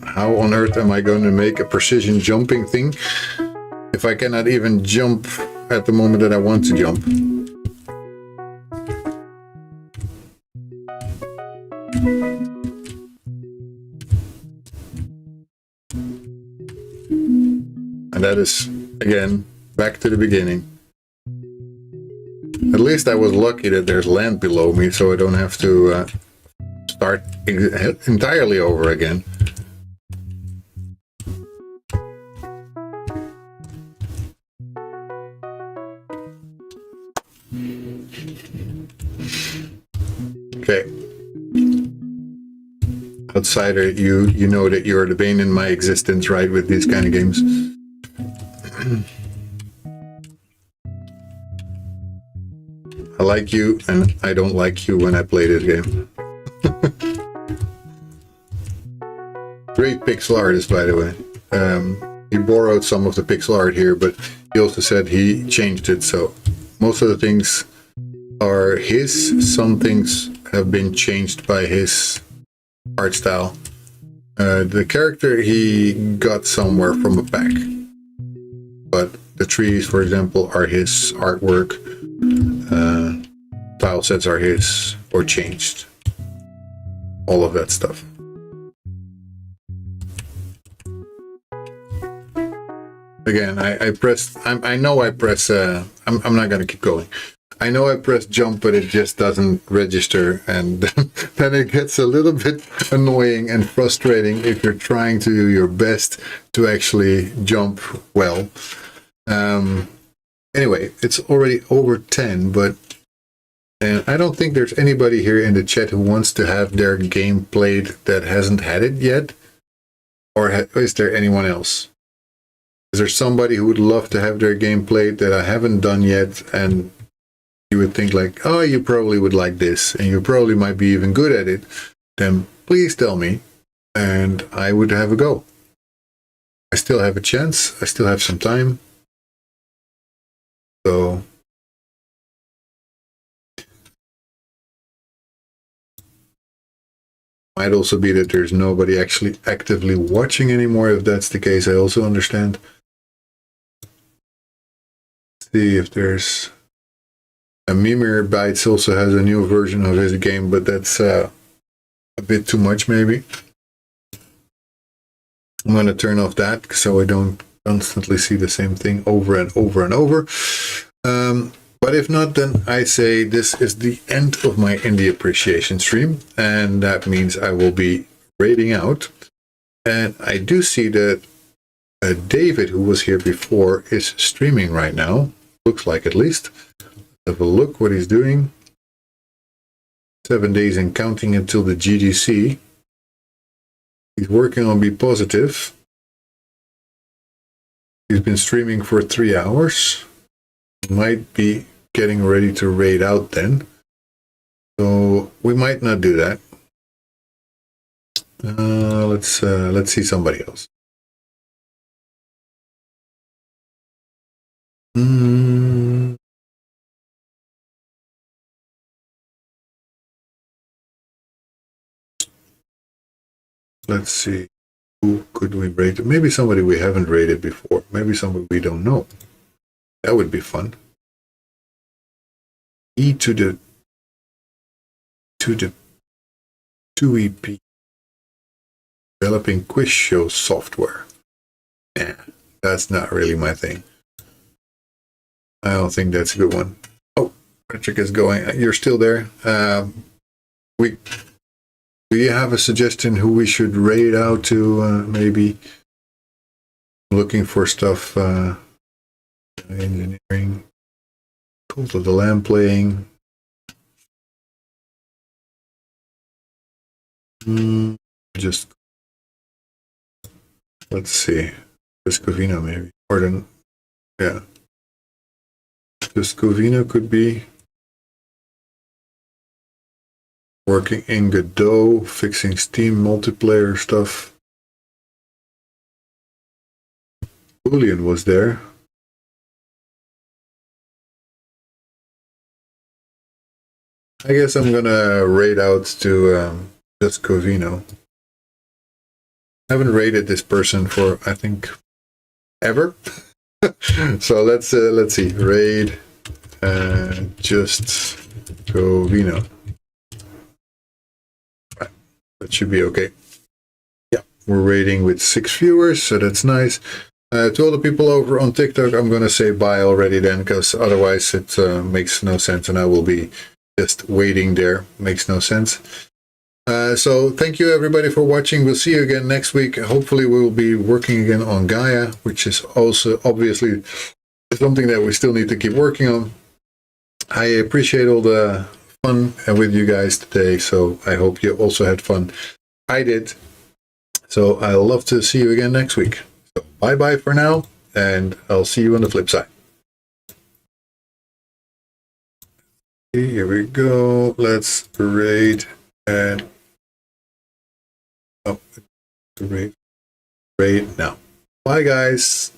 how on earth am I going to make a precision jumping thing if I cannot even jump at the moment that I want to jump? And that is, again, back to the beginning. At least I was lucky that there's land below me, so I don't have to start entirely over again. Okay. Outsider, you know that you're the bane in my existence, right, with these kind of games. I like you, and I don't like you when I play this game. Great pixel artist, by the way. He borrowed some of the pixel art here, but he also said he changed it, so most of the things are his. Some things have been changed by his art style. The character he got somewhere from a pack, but the trees, for example, are his artwork. Tile sets are his or changed. All of that stuff. Again, I pressed. I know I press. I'm not gonna keep going. I know I press jump, but it just doesn't register, and then it gets a little bit annoying and frustrating if you're trying to do your best to actually jump well. Anyway, it's already over 10, but I don't think there's anybody here in the chat who wants to have their game played that hasn't had it yet, or is there anyone else? Is there somebody who would love to have their game played that I haven't done yet, and you would think like, oh, you probably would like this, and you probably might be even good at it, then please tell me, and I would have a go. I still have a chance. I still have some time. So might also be that there's nobody actually actively watching anymore. If that's the case, I also understand. See if there's Mimir Bites also has a new version of his game, but that's a bit too much maybe. I'm going to turn off that so I don't constantly see the same thing over and over and over. But if not, then I say this is the end of my indie appreciation stream, and that means I will be raiding out. And I do see that David, who was here before, is streaming right now. Looks like, at least. Have a look what he's doing. 7 days and counting until the GDC. He's working on Be Positive. He's been streaming for 3 hours. Might be getting ready to raid out then. So we might not do that. Let's see somebody else. Let's see. Who could we raid? Maybe somebody we haven't raided before. Maybe somebody we don't know. That would be fun. E to the 2EP. Developing quiz show software. Nah, that's not really my thing. I don't think that's a good one. Oh, Patrick is going. You're still there. Do you have a suggestion who we should raid out to? Maybe looking for stuff. Engineering. Cult of the Lamb playing. Just let's see. Just Covino maybe. Or then, yeah. Just Covino could be working in Godot, fixing Steam multiplayer stuff. Julian was there. I guess I'm gonna raid out to just Covino. I haven't raided this person for, I think, ever. So let's see. Raid just Covino. Right. That should be okay. Yeah, we're raiding with 6 viewers, so that's nice. To all the people over on TikTok, I'm gonna say bye already then, because otherwise it makes no sense, and I will be just waiting there. Makes no sense. So thank you everybody for watching. We'll see you again next week. Hopefully we'll be working again on Gaia, which is also obviously something that we still need to keep working on. I appreciate all the fun with you guys today, so I hope you also had fun. I did. So I'll love to see you again next week. So bye bye for now, and I'll see you on the flip side. Here we go. Let's raid and raid now. Bye guys.